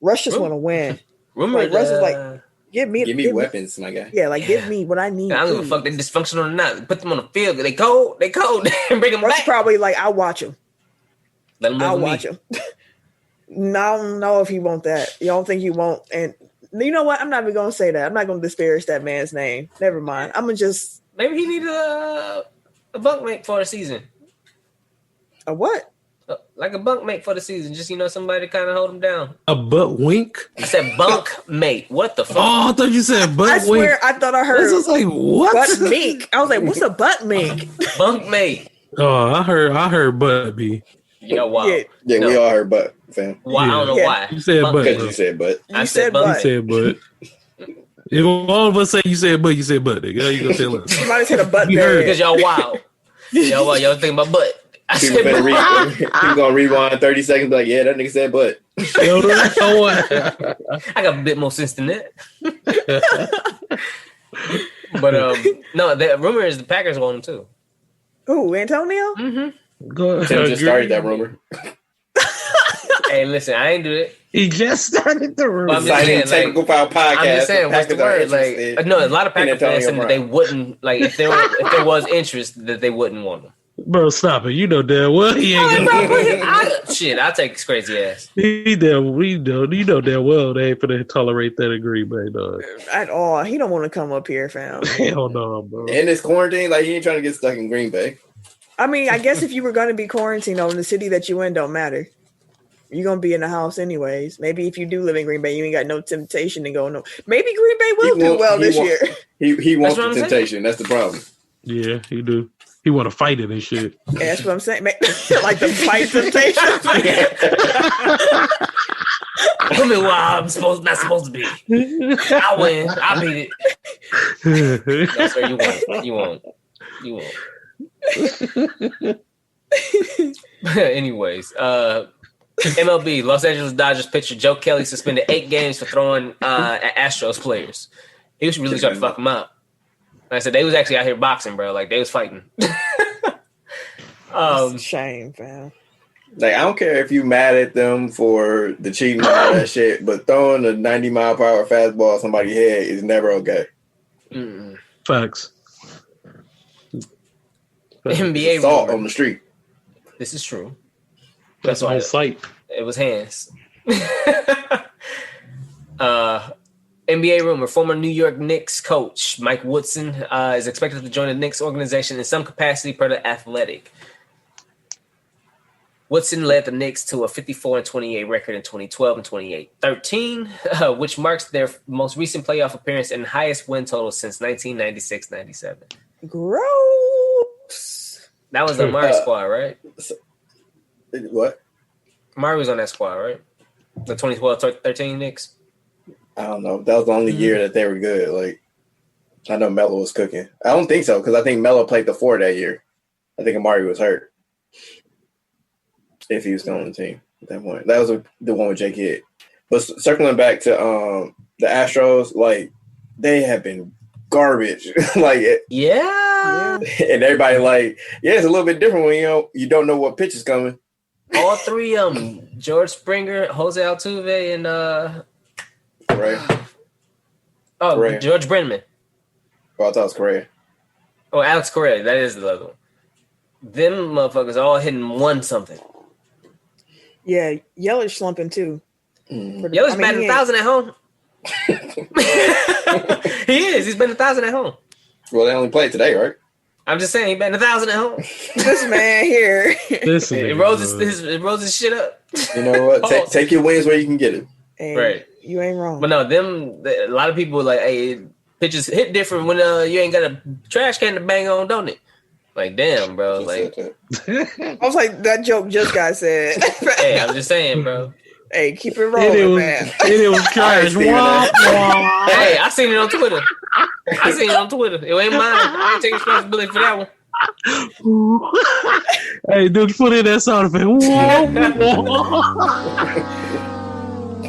Speaker 2: Russ just want to win. Russ is like, give me
Speaker 5: weapons, my guy.
Speaker 2: Yeah, give me what I need.
Speaker 1: I don't give a fuck. They're dysfunctional or not. Put them on the field. They cold. Bring them
Speaker 2: Russ
Speaker 1: back.
Speaker 2: Probably like, I'll watch him.
Speaker 1: I'll
Speaker 2: watch him. No, I don't know if he won't that. You don't think he won't? And you know what? I'm not even going to say that. I'm not going to disparage that man's name. Never mind. I'm going to just...
Speaker 1: Maybe he needs a bunkmate for the season.
Speaker 2: A what?
Speaker 1: Like a bunkmate for the season. Just, somebody to kind of hold him down.
Speaker 3: A butt wink?
Speaker 1: I said bunkmate. What the fuck?
Speaker 3: Oh, I thought you said butt wink.
Speaker 2: I swear, I thought I heard...
Speaker 3: This was like, what?
Speaker 2: Butt mink. I was like, what's a butt mink?
Speaker 1: Bunkmate.
Speaker 3: Oh, I heard butt B.
Speaker 1: Yo, wow.
Speaker 5: Yeah, we all heard butt, fam.
Speaker 1: Why? I don't know why.
Speaker 3: You said butt.
Speaker 5: Because you said butt.
Speaker 1: I said butt.
Speaker 3: You said butt. If all of us say you said butt, you said butt. Nigga. You gonna tell us.
Speaker 2: Somebody said a butt.
Speaker 3: You heard
Speaker 1: because y'all wild. Y'all thinking about butt.
Speaker 5: People gonna rewind 30 seconds, like, yeah, that nigga said butt.
Speaker 1: I got a bit more sense than that. But no, the rumor is the Packers want him too.
Speaker 2: Who, Antonio?
Speaker 3: Go
Speaker 5: Tim just started that rumor.
Speaker 1: Hey, listen, I ain't do it.
Speaker 3: He just started the rumor.
Speaker 1: I'm just saying,
Speaker 5: Technical Foul podcast.
Speaker 1: I'm just saying, what's the word? Like, no, a lot of Packers fans said that they wouldn't, like, if there was interest, that they wouldn't want him.
Speaker 3: Bro, stop it. You know damn well he ain't
Speaker 1: Shit, I'll take his crazy ass.
Speaker 3: You know damn well they ain't finna tolerate that in Green Bay, dog.
Speaker 2: At all. He don't want to come up here, fam.
Speaker 3: Hell no, bro.
Speaker 5: In this quarantine, like, he ain't trying to get stuck in Green Bay.
Speaker 2: I mean, I guess if you were going to be quarantined in the city that you in, don't matter. You're going to be in the house anyways. Maybe if you do live in Green Bay, you ain't got no temptation to go. No, maybe Green Bay will do well this year.
Speaker 5: He wants the temptation. That's the problem.
Speaker 3: Yeah, he do. He want to fight it and shit.
Speaker 2: Yeah, that's what I'm saying. Like the fight temptation.
Speaker 1: Tell me why I'm not supposed to be. I win. I beat it. No, sir, you won't. Anyways, MLB, Los Angeles Dodgers pitcher Joe Kelly suspended 8 games for throwing at Astros players. He was really trying to fuck them up. Like I said, they was actually out here boxing, bro. Like, they was fighting.
Speaker 2: It's a shame, fam.
Speaker 5: Like, I don't care if you mad at them for the cheating and all that shit, but throwing a 90-mile-per-hour fastball at somebody's head is never okay.
Speaker 1: Mm-mm.
Speaker 3: Facts.
Speaker 1: NBA
Speaker 5: assault on the street.
Speaker 1: This is true.
Speaker 3: That's why sight.
Speaker 1: It was hands. NBA rumor: former New York Knicks coach Mike Woodson is expected to join the Knicks organization in some capacity per The Athletic. Woodson led the Knicks to a 54-28 record in 2012 and 28-13, which marks their most recent playoff appearance and highest win total since 1996-97.
Speaker 2: Gross.
Speaker 1: That was the Murray squad, right?
Speaker 5: What?
Speaker 1: Murray was on that squad, right? The 2012-13 Knicks.
Speaker 5: I don't know. That was the only year that they were good. Like, I know Melo was cooking. I don't think so, because I think Melo played the 4 that year. I think Amari was hurt. If he was still on the team at that point. That was the one with Jake Kidd. But circling back to the Astros, like, they have been garbage. Like,
Speaker 1: yeah.
Speaker 5: And everybody like, yeah, it's a little bit different when you don't know what pitch is coming.
Speaker 1: All three of them, George Springer, Jose Altuve, and
Speaker 5: Correa.
Speaker 1: Oh,
Speaker 5: Correa.
Speaker 1: George Brennan.
Speaker 5: Oh, I thought it was Correa.
Speaker 1: Oh, Alex Correa. That is the other one. Them motherfuckers all hitting one something.
Speaker 2: Yeah, Yelich slumping too.
Speaker 1: Yelich batting 1,000 at home. He is. He's been 1,000 at home.
Speaker 5: Well, they only played today, right?
Speaker 1: I'm just saying, he batting 1,000 at home.
Speaker 2: This man here.
Speaker 1: It rolls his shit up.
Speaker 5: You know what? Take your wins where you can get it.
Speaker 2: Hey,
Speaker 1: right.
Speaker 2: You ain't wrong.
Speaker 1: But no, a lot of people are like, hey, pitches hit different when you ain't got a trash can to bang on, don't it? Like, damn, bro. Like,
Speaker 2: I was like, that joke just got said.
Speaker 1: Hey, I'm just saying, bro.
Speaker 2: Hey, keep it rolling, man.
Speaker 3: It was trash.
Speaker 1: Hey, I seen it on Twitter. It ain't mine. I ain't taking responsibility for that one.
Speaker 3: Hey, dude, put in that sound effect.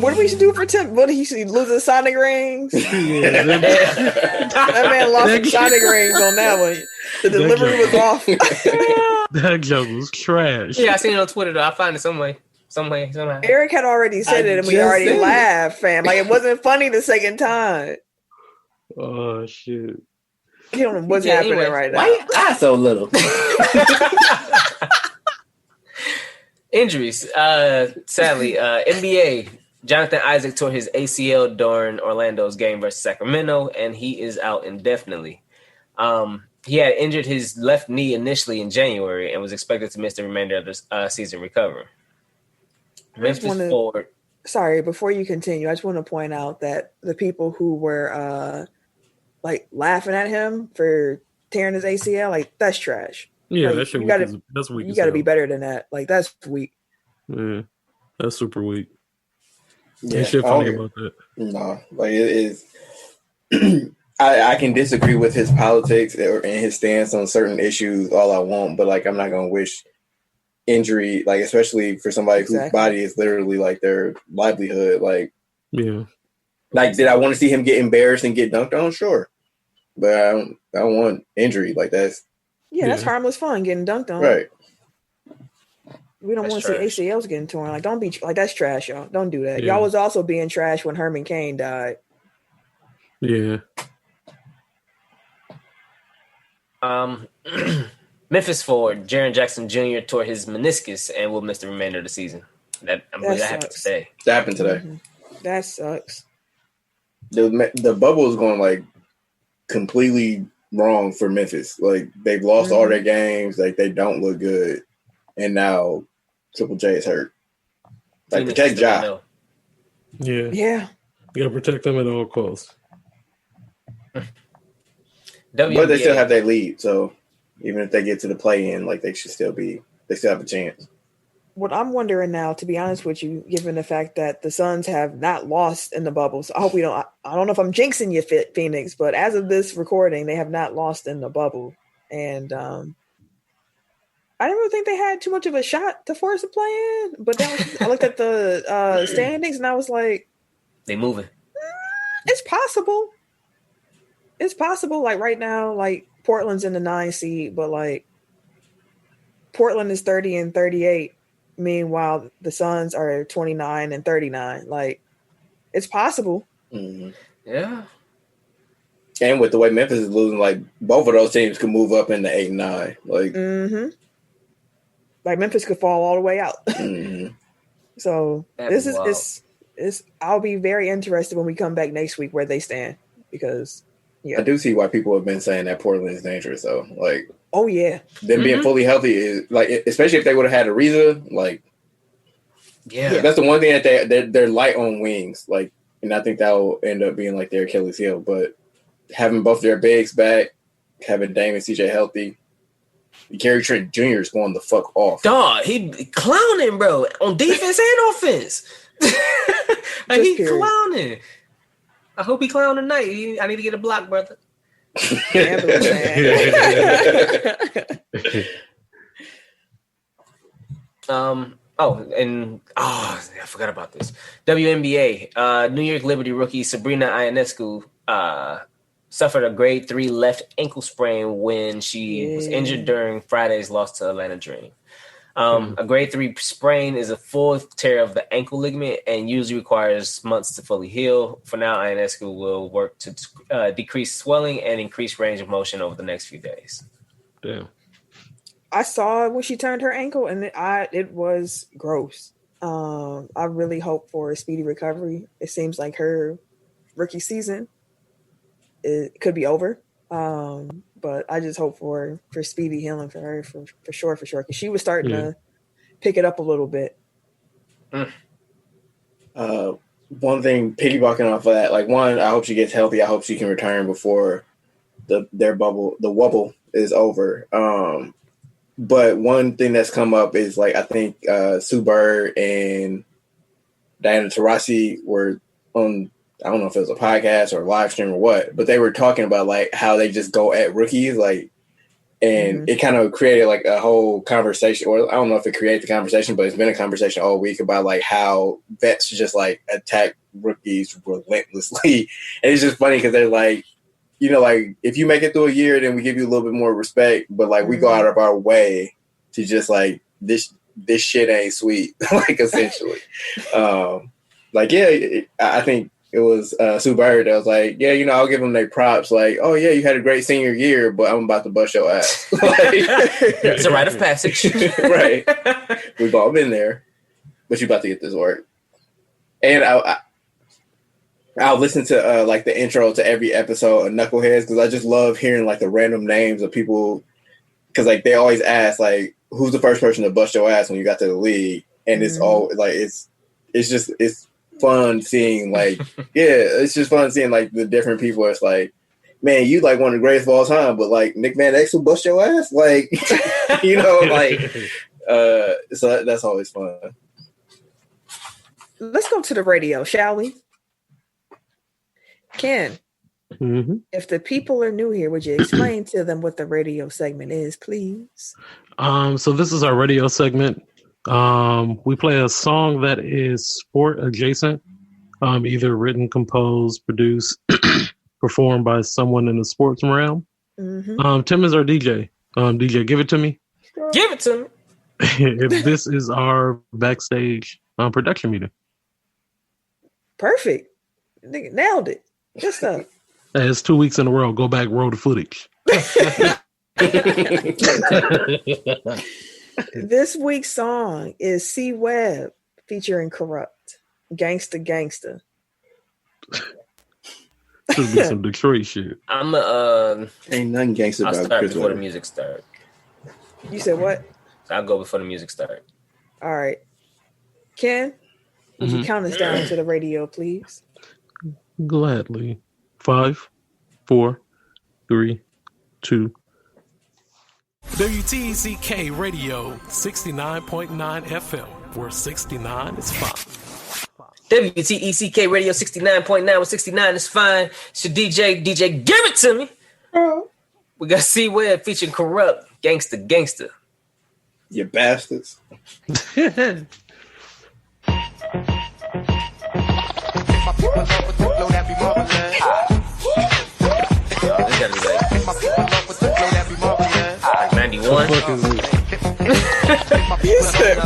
Speaker 2: What did we do for Tim? What did he lose his Sonic rings?
Speaker 3: Yeah,
Speaker 2: that man lost some Sonic rings on that one. The delivery was off.
Speaker 3: That joke was trash.
Speaker 1: Yeah, I seen it on Twitter though. I find it somehow.
Speaker 2: Eric had already said it, and we already laughed, fam. Like, it wasn't funny the second time.
Speaker 3: Oh shit!
Speaker 2: You don't know what's happening right now.
Speaker 5: Why you lie so little?
Speaker 1: Injuries. Sadly, NBA. Jonathan Isaac tore his ACL during Orlando's game versus Sacramento, and he is out indefinitely. He had injured his left knee initially in January and was expected to miss the remainder of the season recovering. Memphis forward.
Speaker 2: Sorry, before you continue, I just want to point out that the people who were like laughing at him for tearing his ACL, like, that's trash.
Speaker 3: Yeah,
Speaker 2: like,
Speaker 3: that's weak.
Speaker 2: You got to be better than that. Like, that's weak.
Speaker 3: Yeah, that's super weak.
Speaker 5: Yeah,
Speaker 3: ain't shit funny about that.
Speaker 5: No, like, it is. I can disagree with his politics and his stance on certain issues all I want, but like, I'm not gonna wish injury, like especially for somebody whose body is literally like their livelihood. Like, like did I want to see him get embarrassed and get dunked on? Sure, but I don't want injury like that's.
Speaker 2: Yeah, that's harmless fun getting dunked on.
Speaker 5: Right.
Speaker 2: We don't want to see ACLs getting torn. Like, don't be like that's trash, y'all. Don't do that. Y'all was also being trash when Herman Cain died.
Speaker 3: Yeah.
Speaker 1: Memphis forward Jaren Jackson Jr. tore his meniscus and will miss the remainder of the season. That happened today.
Speaker 5: That happened today.
Speaker 2: Mm-hmm. That sucks.
Speaker 5: The bubble is going like completely wrong for Memphis. Like they've lost all their games. Like they don't look good, and now Triple J is hurt. Like protect Ja.
Speaker 3: Yeah. You gotta protect them at all costs.
Speaker 5: But they still have their lead, so even if they get to the play-in, like they still have a chance.
Speaker 2: What I'm wondering now, to be honest with you, given the fact that the Suns have not lost in the bubble, so I hope we don't. I don't know if I'm jinxing you, Phoenix, but as of this recording, they have not lost in the bubble, and I didn't really think they had too much of a shot to force a play-in. But then I looked at the standings, and I was like,
Speaker 1: they moving.
Speaker 2: It's possible. It's possible. Like right now, like Portland's in the 9 seed, but like Portland is 30 and 38. Meanwhile, the Suns are 29 and 39. Like it's possible.
Speaker 5: Mm-hmm.
Speaker 1: Yeah.
Speaker 5: And with the way Memphis is losing, like both of those teams could move up into 8 and 9. Like,
Speaker 2: like Memphis could fall all the way out. So
Speaker 1: That'd
Speaker 2: this is I'll be very interested when we come back next week where they stand because. Yeah.
Speaker 5: I do see why people have been saying that Portland is dangerous, though. Like, them being fully healthy is like, especially if they would have had Ariza, like, that's the one thing that they're light on wings, like, and I think that will end up being like their Achilles heel. But having both their bigs back, having Dame and CJ healthy, Gary Trent Jr. is going the fuck off.
Speaker 1: Dog, he clowning, bro, on defense and offense. Like, he clowning. I hope he clown tonight. I need to get a block, brother. I forgot about this. WNBA. New York Liberty rookie Sabrina Ionescu suffered a grade 3 left ankle sprain when she was injured during Friday's loss to Atlanta Dream. A grade 3 sprain is a full tear of the ankle ligament and usually requires months to fully heal. For now, Ionescu will work to decrease swelling and increase range of motion over the next few days.
Speaker 3: Damn.
Speaker 2: I saw when she turned her ankle, and it was gross. I really hope for a speedy recovery. It seems like her rookie season it could be over. But I just hope for speedy healing for her, for sure. Because she was starting to pick it up a little bit.
Speaker 5: One thing, piggybacking off of that, like one, I hope she gets healthy. I hope she can return before the wobble is over. But one thing that's come up is like I think Sue Bird and Diana Taurasi were on. I don't know if it was a podcast or a live stream or what, but they were talking about like how they just go at rookies, like, and it kind of created like a whole conversation, or I don't know if it created the conversation, but it's been a conversation all week about like how vets just like attack rookies relentlessly. And it's just funny because they're like, you know, like if you make it through a year, then we give you a little bit more respect, but like we go out of our way to just like this shit ain't sweet, like essentially. I think it was Sue Bird that was like, yeah, you know, I'll give them their props. Like, oh, yeah, you had a great senior year, but I'm about to bust your ass.
Speaker 1: It's a rite of passage.
Speaker 5: Right. We've all been there, but you're about to get this work. And I'll listen to like the intro to every episode of Knuckleheads because I just love hearing like the random names of people because like they always ask like, who's the first person to bust your ass when you got to the league? And it's all like, it's fun seeing like it's just fun seeing like the different people. It's like, man, you like one of the greatest of all time, but like Nick Van Exel bust your ass, like you know, like so that's always fun.
Speaker 2: Let's go to the radio, shall we? Ken,
Speaker 3: Mm-hmm.
Speaker 2: If the people are new here, would you explain to them what the radio segment is, please?
Speaker 3: So this is our radio segment. We play a song that is sport adjacent, either written, composed, produced, performed by someone in the sports realm.
Speaker 2: Mm-hmm.
Speaker 3: Tim is our DJ. DJ, give it to me.
Speaker 1: Give it to me.
Speaker 3: This is our backstage production meeting.
Speaker 2: Perfect. Nigga, nailed it. Good stuff.
Speaker 3: Hey, it's 2 weeks in a row. Go back, roll the footage.
Speaker 2: This week's song is C Webb featuring Kurupt. Gangsta Gangsta.
Speaker 3: Should be some Detroit shit.
Speaker 1: I'm
Speaker 5: ain't nothing gangster
Speaker 1: I'll
Speaker 5: about
Speaker 1: start
Speaker 5: Chris
Speaker 1: before the
Speaker 5: Webber.
Speaker 1: music starts.
Speaker 2: You said what?
Speaker 1: I'll go before the music starts.
Speaker 2: All right. Ken, would you count us down to the radio, please?
Speaker 3: Gladly. 5, 4, 3, 2.
Speaker 6: WTECK Radio 69.9 FM, where 69 is fine.
Speaker 1: WTECK Radio 69.9 with 69 is fine. It's your DJ, give it to me. We got C Webb featuring Kurupt, Gangsta Gangsta.
Speaker 5: You bastards.
Speaker 1: This gotta be like 91.
Speaker 3: What the fuck is this?
Speaker 2: You said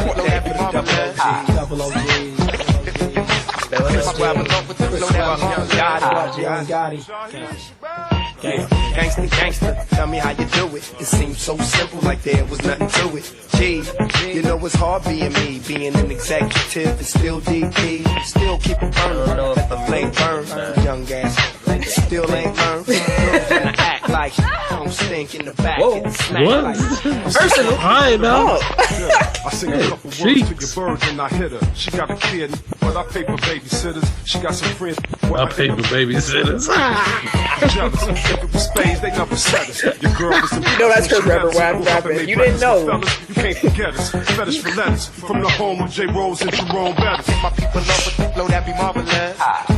Speaker 7: Gangsta, gangsta, tell me how you do it. It seems so simple, like there was nothing to it. Gee, you know it's hard being me, being an executive and still DP. Still keep it burning, let the flame burn. Young ass, still ain't learned. Act like don't stink in the back. And smack
Speaker 3: What?
Speaker 7: like
Speaker 1: Personal.
Speaker 3: I know.
Speaker 8: I sing a couple words to your bird and I hit her. She got a kid, but I pay for babysitters. She got some friends.
Speaker 3: I pay for babysitters.
Speaker 8: I'm jealous. If it was spades, they never said us. Your girl was some
Speaker 2: You know that's Chris Webber rapping. You didn't know.
Speaker 8: Fellas, you can't forget us. Fetish for letters. From the home of J. Rose and Jerome Bettis.
Speaker 7: my people love with the flow that be marvelous.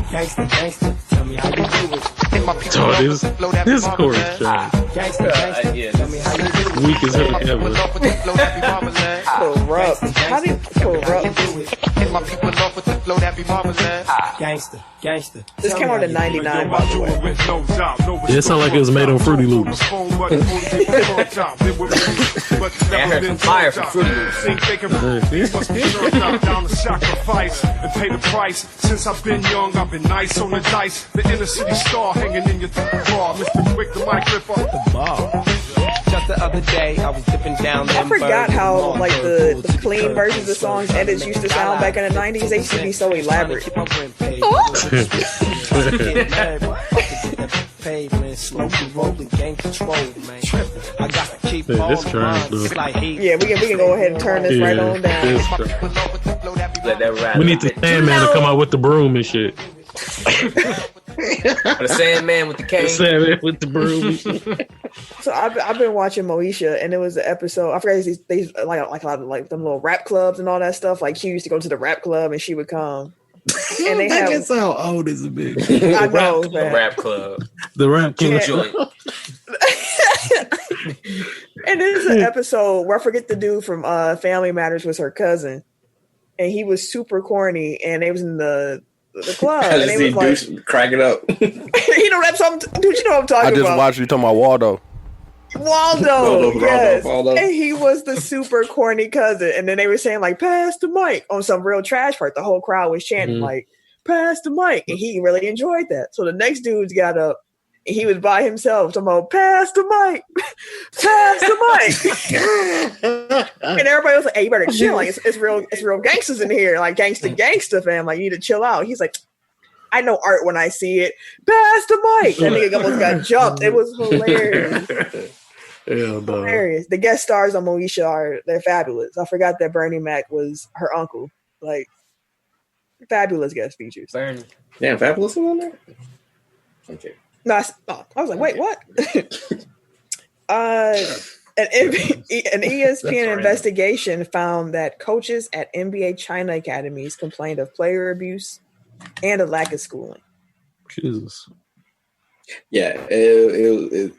Speaker 7: Gangsta, gangsta, tell me how you do it. If my people
Speaker 3: So
Speaker 7: love
Speaker 3: this
Speaker 7: with the flow that be
Speaker 3: chorus
Speaker 7: marvelous.
Speaker 3: track.
Speaker 7: Gangsta, gangsta,
Speaker 1: Yeah,
Speaker 7: tell me how you do it.
Speaker 3: Weak as hell
Speaker 7: My people
Speaker 3: ever.
Speaker 7: love with the flow that be marvelous.
Speaker 2: Kurupt. How do you Kurupt?
Speaker 7: If my people love with the flow that be marvelous. Gangsta, gangsta.
Speaker 2: This came out in 99, by the way.
Speaker 3: Yeah, it sounded like it was made on Fruity Loops.
Speaker 1: I heard some fire from Fruity Loops.
Speaker 8: Must be served out down to sacrifice and pay the price. Since I've been young, I've been nice on the dice. The inner city star hanging in your bar. Mr. Quick, the mic rip up the bar.
Speaker 7: Just the other day, I was dipping down
Speaker 2: I forgot how like the clean versions of songs edits used to sound back in the 90s. They used to be so elaborate.
Speaker 7: Pavement, slowly rolling, gain control, man. I got to keep
Speaker 3: Yeah,
Speaker 7: all
Speaker 3: this
Speaker 7: the
Speaker 3: trash,
Speaker 7: lines
Speaker 3: though.
Speaker 7: like heat.
Speaker 2: Yeah, we can go ahead and turn this right on down.
Speaker 3: this trash.
Speaker 1: Let that ride.
Speaker 3: We need the Sandman to come out with the broom and shit.
Speaker 1: The Sandman with the cane.
Speaker 3: Sandman with the broom.
Speaker 2: So I've been watching Moesha, and it was an episode. I forgot these like a lot of like them little rap clubs and all that stuff. Like she used to go to the rap club, and she would come. And they
Speaker 3: That
Speaker 2: have
Speaker 3: can sound old as a bitch.
Speaker 2: I know
Speaker 1: The
Speaker 2: man.
Speaker 1: rap club.
Speaker 3: The rap king.
Speaker 2: Yeah.
Speaker 1: Joint.
Speaker 2: And there's an episode where I forget the dude from Family Matters was her cousin, and he was super corny, and they was in the club,
Speaker 5: I
Speaker 2: and
Speaker 5: just
Speaker 2: they
Speaker 5: see
Speaker 2: was
Speaker 5: Deuce cracking up.
Speaker 2: like, you know that's something, dude. You know what I'm talking
Speaker 4: I just
Speaker 2: about?
Speaker 4: watched you talking about Waldo.
Speaker 2: Waldo, yes.
Speaker 5: Waldo.
Speaker 2: And he was the super corny cousin, and then they were saying like, "Pass the mic" on some real trash part. The whole crowd was chanting like, "Pass the mic," and he really enjoyed that. So the next dudes got up. He was by himself talking about pass the mic, pass the mic, and everybody was like, "Hey, you better chill! Like it's real gangsters in here, like Gangsta Gangsta, fam. Like you need to chill out." He's like, "I know art when I see it. Pass the mic." That nigga almost got jumped. It was hilarious.
Speaker 3: Hell no.
Speaker 2: Hilarious. The guest stars on Moesha they're fabulous. I forgot that Bernie Mac was her uncle. Like fabulous guest features.
Speaker 1: Bernie.
Speaker 5: Damn, Fabulous is on there? Okay.
Speaker 2: No, I was like, wait, what? An ESPN investigation found that coaches at NBA China academies complained of player abuse and a lack of schooling.
Speaker 3: Jesus.
Speaker 5: Yeah, if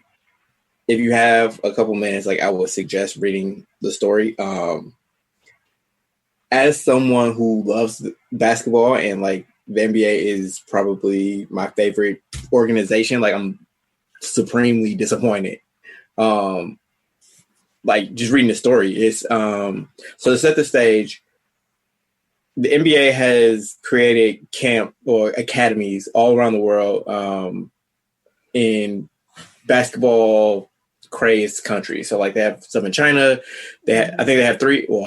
Speaker 5: you have a couple minutes, like, I would suggest reading the story. As someone who loves basketball and like the NBA is probably my favorite organization, like I'm supremely disappointed. Like just reading the story, it's so to set the stage, the NBA has created camp or academies all around the world in basketball crazed countries. So like they have some in China. I think they have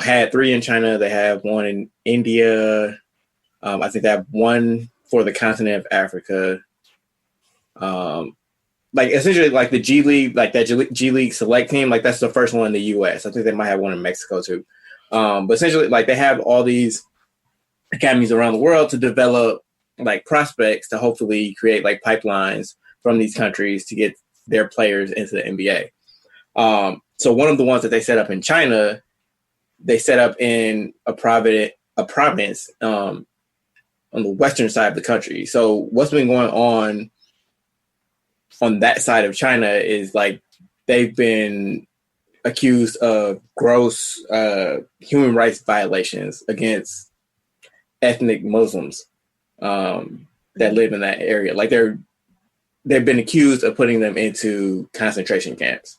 Speaker 5: had three in China. They have one in India. I think they have one for the continent of Africa. Like essentially like the G League, like that G League select team, like that's the first one in the US. I think they might have one in Mexico too. But essentially like they have all these academies around the world to develop like prospects to hopefully create like pipelines from these countries to get their players into the NBA. So one of the ones that they set up in China, they set up in a province on the western side of the country. So what's been going on that side of China is like they've been accused of gross human rights violations against ethnic Muslims that live in that area. Like they've been accused of putting them into concentration camps,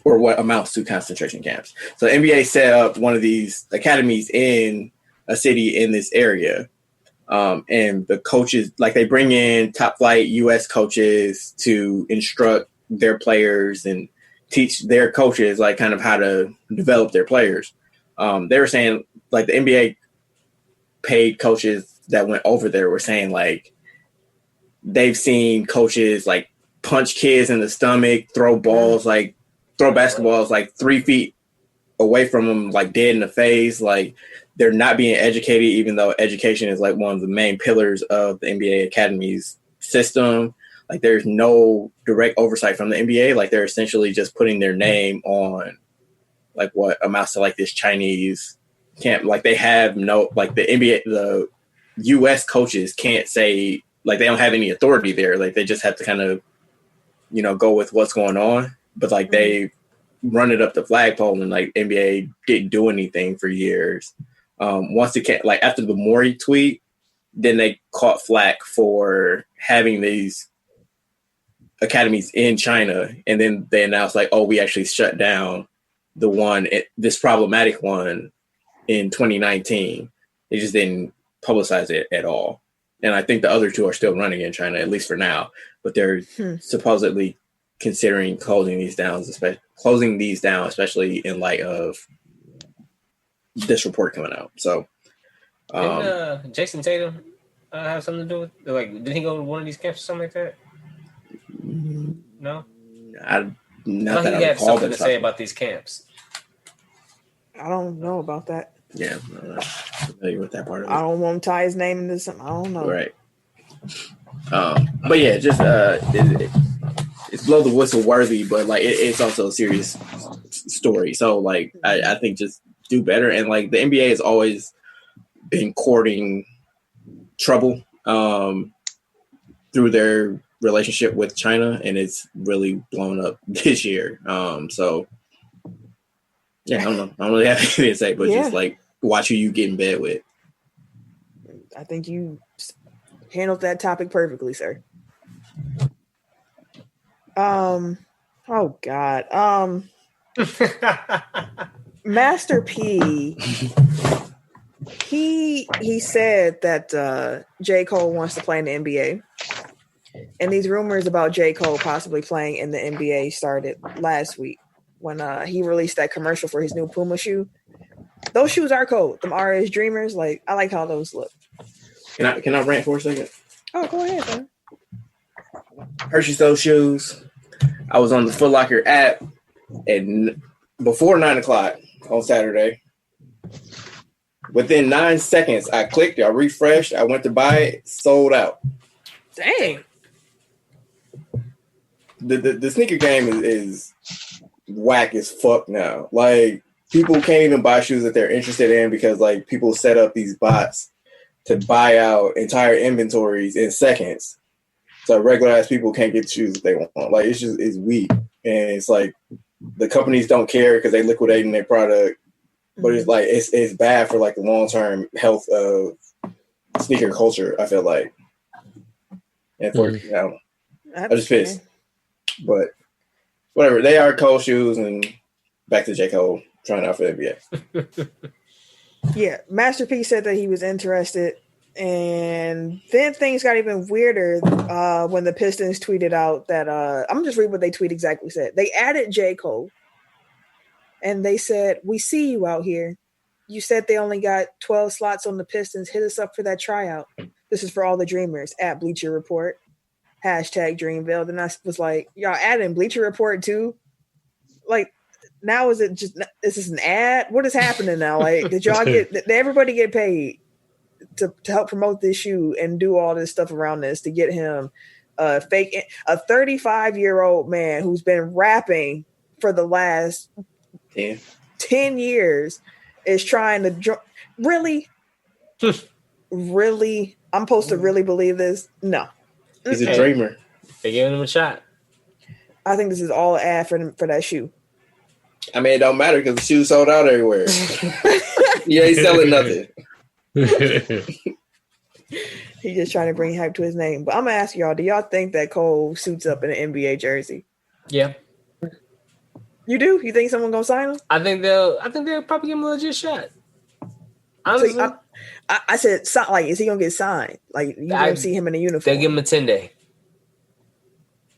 Speaker 5: or what amounts to concentration camps. So the NBA set up one of these academies in a city in this area. And the coaches, like they bring in top flight US coaches to instruct their players and teach their coaches like kind of how to develop their players. They were saying like the NBA paid coaches that went over there were saying like they've seen coaches like punch kids in the stomach, throw basketballs like 3 feet away from them, like dead in the face. Like they're not being educated, even though education is like one of the main pillars of the NBA Academy's system. Like there's no direct oversight from the NBA. Like they're essentially just putting their name on like what amounts to like this Chinese camp. Like they have no, like the NBA, the US coaches can't say, like they don't have any authority there. Like they just have to kind of, go with what's going on. But like they run it up the flagpole and like NBA didn't do anything for years. Once it like after the Maury tweet, then they caught flack for having these academies in China, and then they announced like, oh, we actually shut down this problematic one in 2019. They just didn't publicize it at all. And I think the other two are still running in China, at least for now, but they're supposedly considering closing these down, especially in light of this report coming out. So,
Speaker 1: didn't Jason Tatum have something to do with? Like, did he go to one of these camps or something like that? No,
Speaker 5: not that
Speaker 1: he
Speaker 5: I
Speaker 1: had
Speaker 5: recall.
Speaker 1: something to say about these camps.
Speaker 2: I don't know about that.
Speaker 5: Yeah, I'm not familiar with that part of it.
Speaker 2: I don't want to tie his name into something. I don't know.
Speaker 5: Right. But yeah, just it's blow the whistle worthy, but like it's also a serious story. So like I think just do better. And like the NBA has always been courting trouble through their relationship with China, and it's really blown up this year. So yeah, I don't really have anything to say, but just like watch who you get in bed with.
Speaker 2: I think you handled that topic perfectly, sir. Oh God. Master P. He said that J. Cole wants to play in the NBA. And these rumors about J. Cole possibly playing in the NBA started last week when he released that commercial for his new Puma shoe. Those shoes are cold. Them RS Dreamers, like I like how those look.
Speaker 5: Can I rant for a second?
Speaker 2: Oh, go ahead, man.
Speaker 5: Purchased those shoes. I was on the Foot Locker app and before 9:00 on Saturday. Within 9 seconds, I clicked, I refreshed, I went to buy it, sold out.
Speaker 2: Dang.
Speaker 5: The sneaker game is whack as fuck now. Like people can't even buy shoes that they're interested in because like people set up these bots to buy out entire inventories in seconds. So regular ass people can't get the shoes that they want. Like it's weak, and it's like the companies don't care because they liquidating their product, but it's like it's bad for like the long term health of sneaker culture. I feel like, and for I'm just pissed, but whatever. They are Cole shoes, and back to J. Cole trying out for the NBA.
Speaker 2: Yeah, Master P said that he was interested. And then things got even weirder when the Pistons tweeted out that I'm just reading what they tweet exactly said. They added J. Cole and they said, "We see you out here. You said they only got 12 slots on the Pistons. Hit us up for that tryout. This is for all the dreamers at Bleacher Report. #Dreamville." Then I was like, y'all adding Bleacher Report too? Like, now is this an ad? What is happening now? Like, did everybody get paid to help promote this shoe and do all this stuff around this to get him a 35-year-old man who's been rapping for the last 10 years is trying to really I'm supposed to really believe this? No.
Speaker 5: He's a dreamer.
Speaker 1: They're giving him a shot.
Speaker 2: I think this is all an ad for that shoe.
Speaker 5: I mean, it don't matter because the shoe sold out everywhere. You ain't selling nothing.
Speaker 2: He's just trying to bring hype to his name. But I'm gonna ask y'all: do y'all think that Cole suits up in an NBA jersey?
Speaker 1: Yeah.
Speaker 2: You do? You think someone gonna sign him?
Speaker 1: I think they'll probably give him a legit shot. Honestly,
Speaker 2: so I said, like, is he gonna get signed? Like, you gonna see him in a uniform?
Speaker 1: They'll give him a 10-day.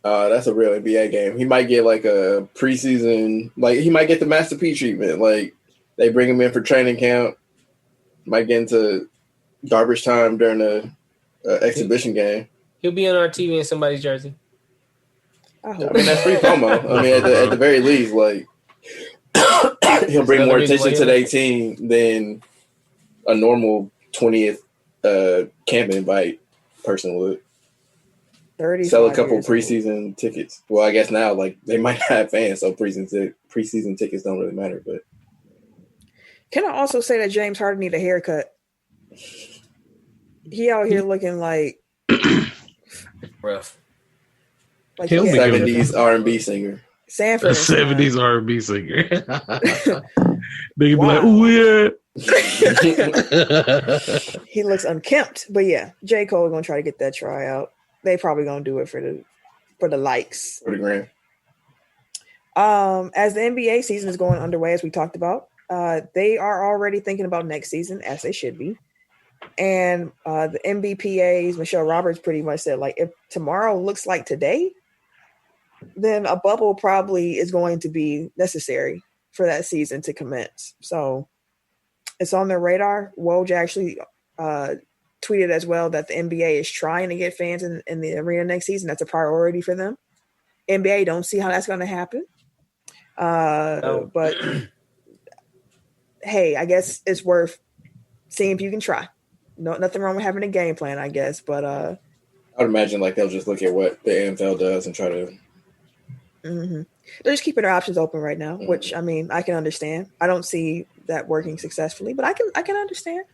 Speaker 5: That's a real NBA game. He might get like a preseason, like he might get the Master P treatment. Like they bring him in for training camp. Might get into garbage time during the exhibition game.
Speaker 1: He'll be on our TV in somebody's jersey.
Speaker 2: I
Speaker 5: mean, that's free promo. I mean, at the very least, like he'll bring more attention to their team than a normal 20th camp invite person would. Sell a couple preseason tickets. Well, I guess now like they might not have fans, so preseason tickets don't really matter. But
Speaker 2: can I also say that James Harden need a haircut? He out here looking like
Speaker 1: rough.
Speaker 2: Like
Speaker 5: 70s R&B singer.
Speaker 2: Sanford.
Speaker 3: 70s R&B singer. They can be like, "Ooh yeah."
Speaker 2: He looks unkempt, but yeah, J. Cole gonna try to get that tryout. They probably gonna do it for the likes.
Speaker 5: For the gram.
Speaker 2: As the NBA season is going underway, as we talked about, they are already thinking about next season, as they should be. And the NBPA's Michelle Roberts pretty much said, like, if tomorrow looks like today, then a bubble probably is going to be necessary for that season to commence. So it's on their radar. Woj actually tweeted as well that the NBA is trying to get fans in the arena next season. That's a priority for them. NBA don't see how that's going to happen. But hey, I guess it's worth seeing if you can try. No, nothing wrong with having a game plan, I guess. But I
Speaker 5: would imagine like they'll just look at what the NFL does and try to.
Speaker 2: Mm-hmm. They're just keeping their options open right now, which I mean I can understand. I don't see that working successfully, but I can understand.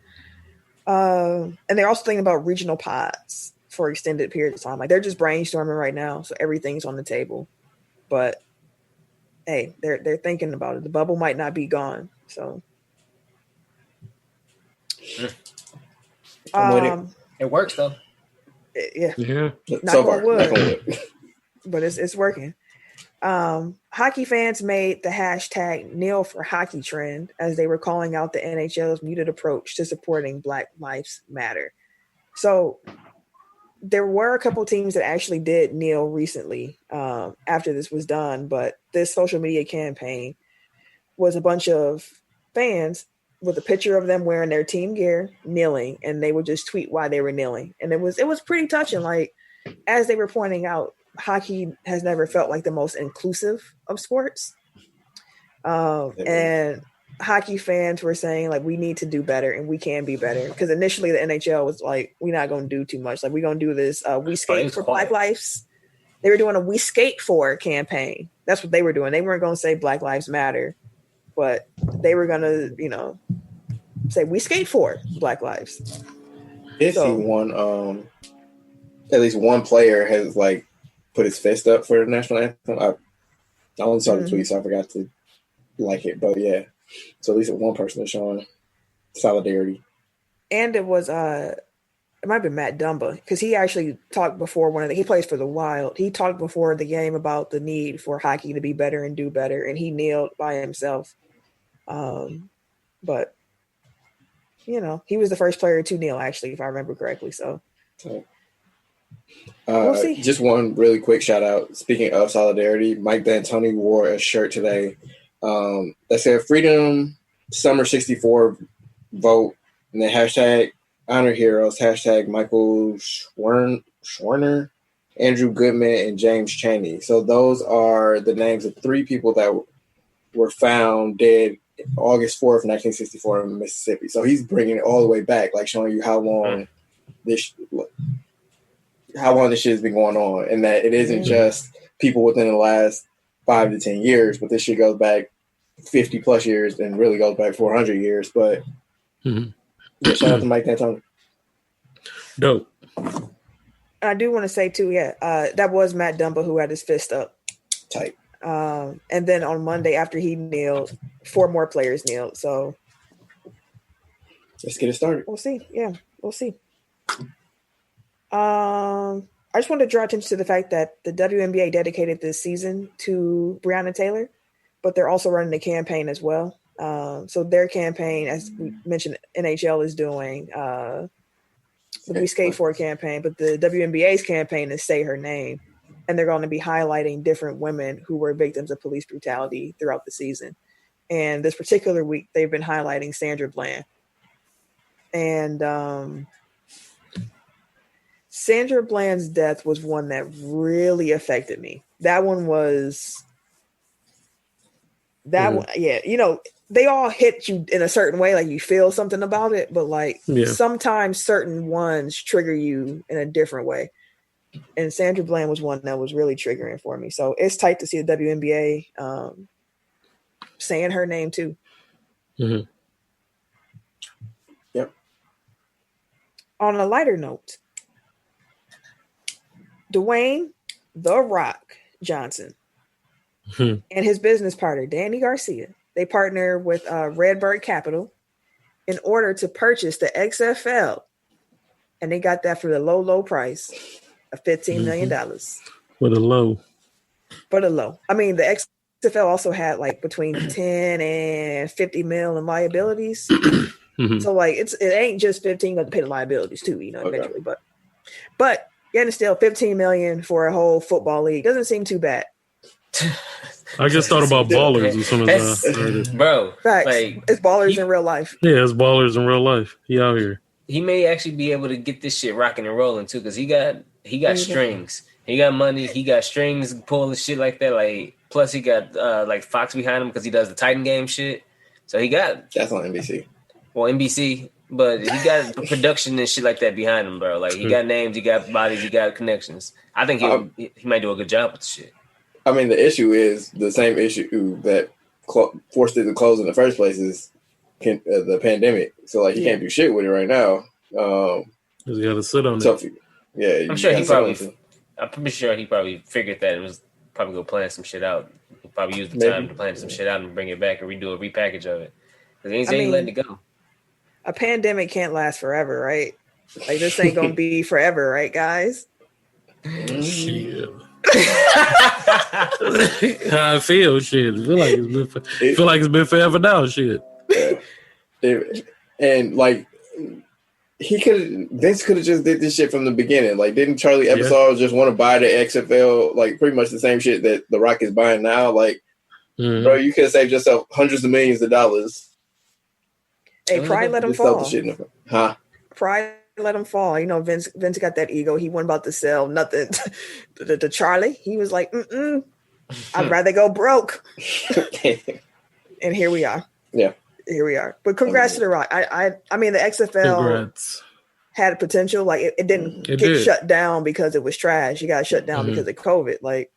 Speaker 2: And they're also thinking about regional pods for extended periods of time. Like they're just brainstorming right now, so everything's on the table. But hey, they're thinking about it. The bubble might not be gone, so.
Speaker 1: It works though.
Speaker 2: Yeah.
Speaker 5: So far,
Speaker 2: but it's working. Hockey fans made the hashtag Kneel for Hockey trend as they were calling out the NHL's muted approach to supporting Black Lives Matter. So there were a couple teams that actually did kneel recently after this was done, but this social media campaign was a bunch of fans with a picture of them wearing their team gear, kneeling, and they would just tweet why they were kneeling. And it was pretty touching. Like, as they were pointing out, hockey has never felt like the most inclusive of sports. And hockey fans were saying, like, we need to do better and we can be better. Because initially the NHL was like, we're not going to do too much. Like, we're going to do this We Skate for Black Lives. They were doing a We Skate For campaign. That's what they were doing. They weren't going to say Black Lives Matter, but they were going to, say we skate for Black lives.
Speaker 5: Issy won at least one player has like put his fist up for the national anthem. I only saw the tweet, so I forgot to like it. But yeah, so at least one person is showing solidarity.
Speaker 2: And it was it might have been Matt Dumba, because he actually talked before he plays for the Wild. He talked before the game about the need for hockey to be better and do better, and he kneeled by himself. But he was the first player to kneel, actually, if I remember correctly. So we'll see.
Speaker 5: Just one really quick shout out. Speaking of solidarity, Mike D'Antoni wore a shirt today that said "Freedom Summer '64 Vote," and then hashtag Honor Heroes, hashtag Michael Schwerner, Andrew Goodman, and James Chaney. So those are the names of 3 people that were found dead August 4th, 1964 in Mississippi. So he's bringing it all the way back, like showing you how long this shit has been going on, and that it isn't just people within the last 5 to 10 years, but this shit goes back 50 plus years and really goes back 400 years. But shout out to Mike D'Antoni.
Speaker 3: Dope.
Speaker 2: I do want to say too, that was Matt Dumba who had his fist up.
Speaker 5: Tight.
Speaker 2: And then on Monday after he kneeled, 4 more players kneeled. So
Speaker 5: let's get it started.
Speaker 2: We'll see. Yeah, we'll see. I just wanted to draw attention to the fact that the WNBA dedicated this season to Breonna Taylor, but they're also running a campaign as well. So their campaign, as we mentioned, NHL is doing the We Skate For campaign, but the WNBA's campaign is Say Her Name. And they're going to be highlighting different women who were victims of police brutality throughout the season. And this particular week, they've been highlighting Sandra Bland. And Sandra Bland's death was one that really affected me. That one was... one, yeah, they all hit you in a certain way, like you feel something about it, but sometimes certain ones trigger you in a different way. And Sandra Bland was one that was really triggering for me. So it's tight to see the WNBA saying her name too.
Speaker 3: Mm-hmm.
Speaker 5: Yep.
Speaker 2: On a lighter note, Dwayne "The Rock" Johnson and his business partner, Danny Garcia, they partner with Redbird Capital in order to purchase the XFL. And they got that for the low price of $15 million.
Speaker 3: With a low.
Speaker 2: But a low. I mean, the XFL also had like between 10 and 50 mil in liabilities. So like it ain't just 15 going to pay the liabilities too, eventually. But getting still 15 million for a whole football league doesn't seem too bad.
Speaker 3: I just thought about Ballers as soon as I heard it.
Speaker 1: Bro,
Speaker 2: facts. Like, it's Ballers in real life.
Speaker 3: Yeah, it's Ballers in real life. He out here.
Speaker 1: He may actually be able to get this shit rocking and rolling too, because he got strings. He got money. He got strings, pull and shit like that. Like, plus he got like Fox behind him because he does the Titan game shit. So he got
Speaker 5: that's on NBC.
Speaker 1: Well, NBC, but he got production and shit like that behind him, bro. Like he got names, he got bodies, he got connections. I think he might do a good job with the shit.
Speaker 5: I mean, the issue is the same issue that forced it to close in the first place is the pandemic. So like he can't do shit with it right now.
Speaker 3: Because he got to sit on it.
Speaker 5: Yeah,
Speaker 1: I'm sure I'm pretty sure he probably figured that and was probably go plan some shit out. He probably used the time to plan some shit out and bring it back and redo a repackage of it. Because he ain't saying letting it go.
Speaker 2: A pandemic can't last forever, right? Like this ain't gonna be forever, right, guys?
Speaker 3: Shit. How I feel, shit. I feel like it's been forever now, shit.
Speaker 5: Yeah. And like Vince could have just did this shit from the beginning. Like, didn't Charlie Ebersol just want to buy the XFL? Like, pretty much the same shit that The Rock is buying now. Like, bro, you could have saved yourself hundreds of millions of dollars.
Speaker 2: Hey, pride let him fall.
Speaker 5: Huh?
Speaker 2: Pride let him fall. You know, Vince got that ego. He wasn't about to sell nothing to Charlie. He was like, I'd rather go broke. And here we are.
Speaker 5: Yeah.
Speaker 2: Here we are. But congrats to The Rock. I mean, the XFL had potential. Like, it didn't get shut down because it was trash. It got shut down because of COVID. Like,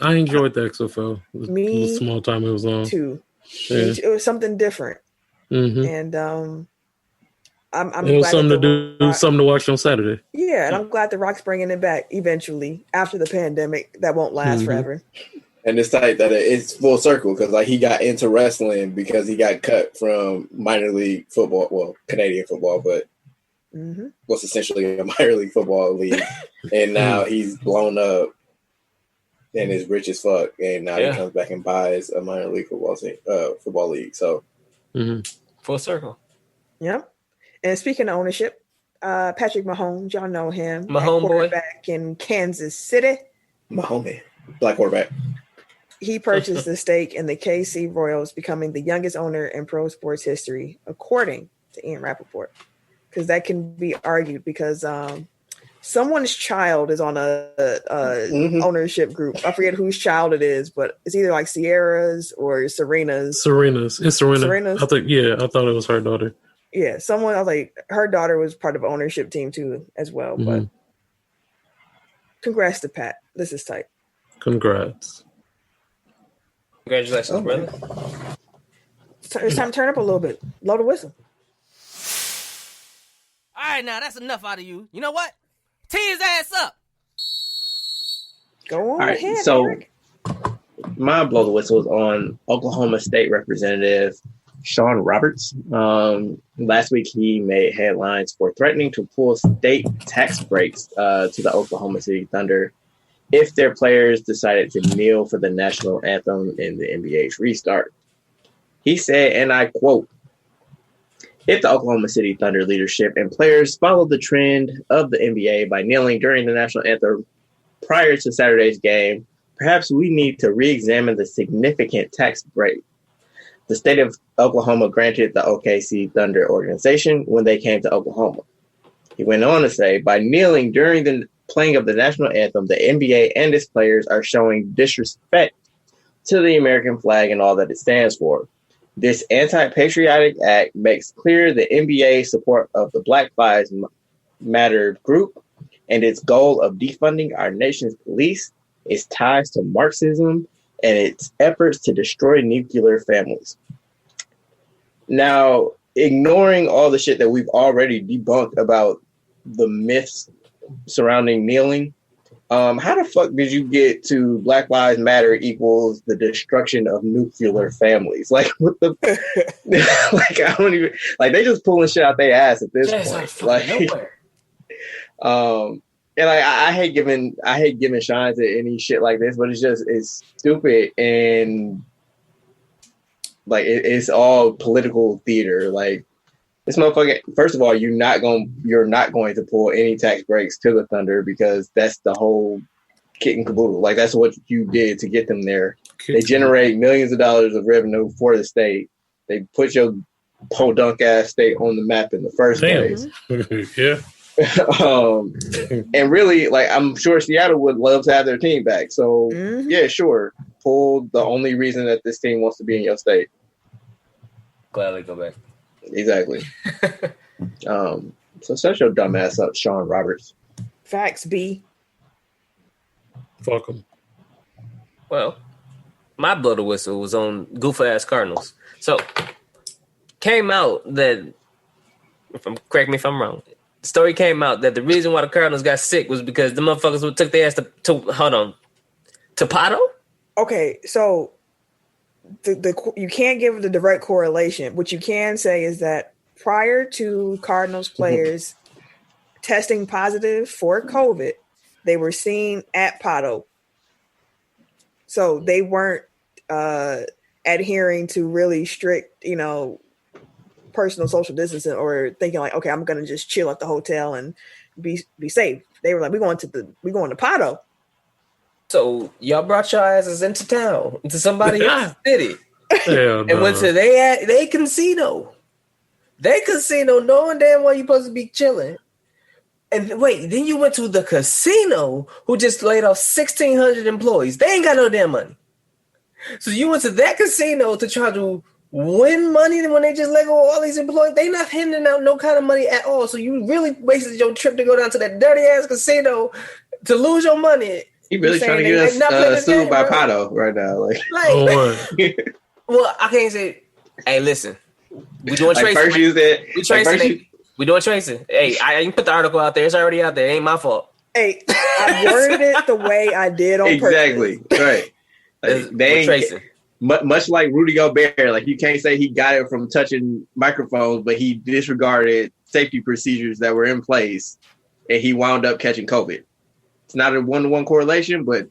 Speaker 3: I enjoyed the XFL.
Speaker 2: The
Speaker 3: small time it was on.
Speaker 2: Too.
Speaker 3: Yeah.
Speaker 2: It was something different. And I'm
Speaker 3: it was
Speaker 2: glad
Speaker 3: something
Speaker 2: that
Speaker 3: to do, something to watch on Saturday.
Speaker 2: Yeah, and I'm glad the Rock's bringing it back eventually after the pandemic. That won't last forever.
Speaker 5: And it's tight that it's full circle because like he got into wrestling because he got cut from minor league football, well, Canadian football, but what's essentially a minor league football league, and now he's blown up and is rich as fuck, and now he comes back and buys a minor league football league. So
Speaker 1: full circle.
Speaker 2: Yep. And speaking of ownership, Patrick Mahomes, y'all know him.
Speaker 1: Mahomes
Speaker 2: quarterback in Kansas City.
Speaker 5: Mahomes, black quarterback.
Speaker 2: He purchased a stake in the KC Royals, becoming the youngest owner in pro sports history, according to Ian Rappaport. Because that can be argued because someone's child is on a ownership group. I forget whose child it is, but it's either like Sierra's or Serena's.
Speaker 3: It's Serena.
Speaker 2: Serena's?
Speaker 3: I thought it was her daughter.
Speaker 2: Yeah, someone, I was like, her daughter was part of ownership team too, as well. But congrats to Pat. This is tight.
Speaker 3: Congrats.
Speaker 1: Congratulations, brother.
Speaker 2: It's time to turn up a little bit. Blow the whistle.
Speaker 9: All right, now that's enough out of you. You know what? Tee his ass up.
Speaker 2: Go on ahead,
Speaker 5: so
Speaker 2: Eric.
Speaker 5: my blow the whistle is on Oklahoma State Representative Sean Roberts. Last week, he made headlines for threatening to pull state tax breaks to the Oklahoma City Thunder if their players decided to kneel for the national anthem in the NBA's restart. He said, and I quote, "If the Oklahoma City Thunder leadership and players follow the trend of the NBA by kneeling during the national anthem prior to Saturday's game, perhaps we need to re-examine the significant tax break the state of Oklahoma granted the OKC Thunder organization when they came to Oklahoma." He went on to say, by kneeling during the playing of the national anthem, the NBA and its players are showing disrespect to the American flag and all that it stands for. This anti-patriotic act makes clear the NBA's support of the Black Lives Matter group and its goal of defunding our nation's police, its ties to Marxism, and its efforts to destroy nuclear families. Now, ignoring all the shit that we've already debunked about the myths surrounding kneeling, how the fuck did you get to Black Lives Matter equals the destruction of nuclear families? Like, what the? Like, I don't even like. They just pulling shit out their ass at this point. Like, and I hate giving shine to any shit like this, but it's stupid and like it's all political theater. Like, this motherfucker. First of all, you're not going to pull any tax breaks to the Thunder because that's the whole kit and caboodle. Like, that's what you did to get them there. They generate millions of dollars of revenue for the state. They put your podunk ass state on the map in the first place.
Speaker 3: Yeah.
Speaker 5: And really, like, I'm sure Seattle would love to have their team back. So yeah, sure. Pull the only reason that this team wants to be in your state.
Speaker 1: Gladly go back.
Speaker 5: Exactly. So shut your dumb ass up, Sean Roberts.
Speaker 2: Facts, B.
Speaker 3: Fuck them.
Speaker 1: Well, my blow the whistle was on goof ass Cardinals. So came out that, correct me if I'm wrong, the story came out that the reason why the Cardinals got sick was because the motherfuckers took their ass to Pato?
Speaker 2: Okay, so you can't give the direct correlation. What you can say is that prior to Cardinals players testing positive for COVID, they were seen at Pato. So they weren't adhering to really strict, personal social distancing or thinking like, okay, I'm going to just chill at the hotel and be safe. They were like, we're going to Pato.
Speaker 1: So y'all brought your asses into town, into somebody else's city,
Speaker 3: and
Speaker 1: went to they casino. They casino, knowing damn well you're supposed to be chilling. And wait, then you went to the casino who just laid off 1,600 employees. They ain't got no damn money. So you went to that casino to try to win money when they just let go of all these employees. They not handing out no kind of money at all. So you really wasted your trip to go down to that dirty ass casino to lose your money.
Speaker 5: He really trying to get us sued by Pato right now.
Speaker 1: Well, I can't say. Hey, listen, we doing
Speaker 5: like
Speaker 1: tracing.
Speaker 5: First
Speaker 1: We doing tracing. Hey, I can put the article out there. It's already out there. It ain't my fault.
Speaker 2: Hey, I worded it the way I did on
Speaker 5: exactly.
Speaker 2: purpose.
Speaker 5: Right. Like, they ain't
Speaker 1: tracing.
Speaker 5: Much like Rudy Gobert, like you can't say he got it from touching microphones, but he disregarded safety procedures that were in place, and he wound up catching COVID. It's not a 1-to-1 correlation, but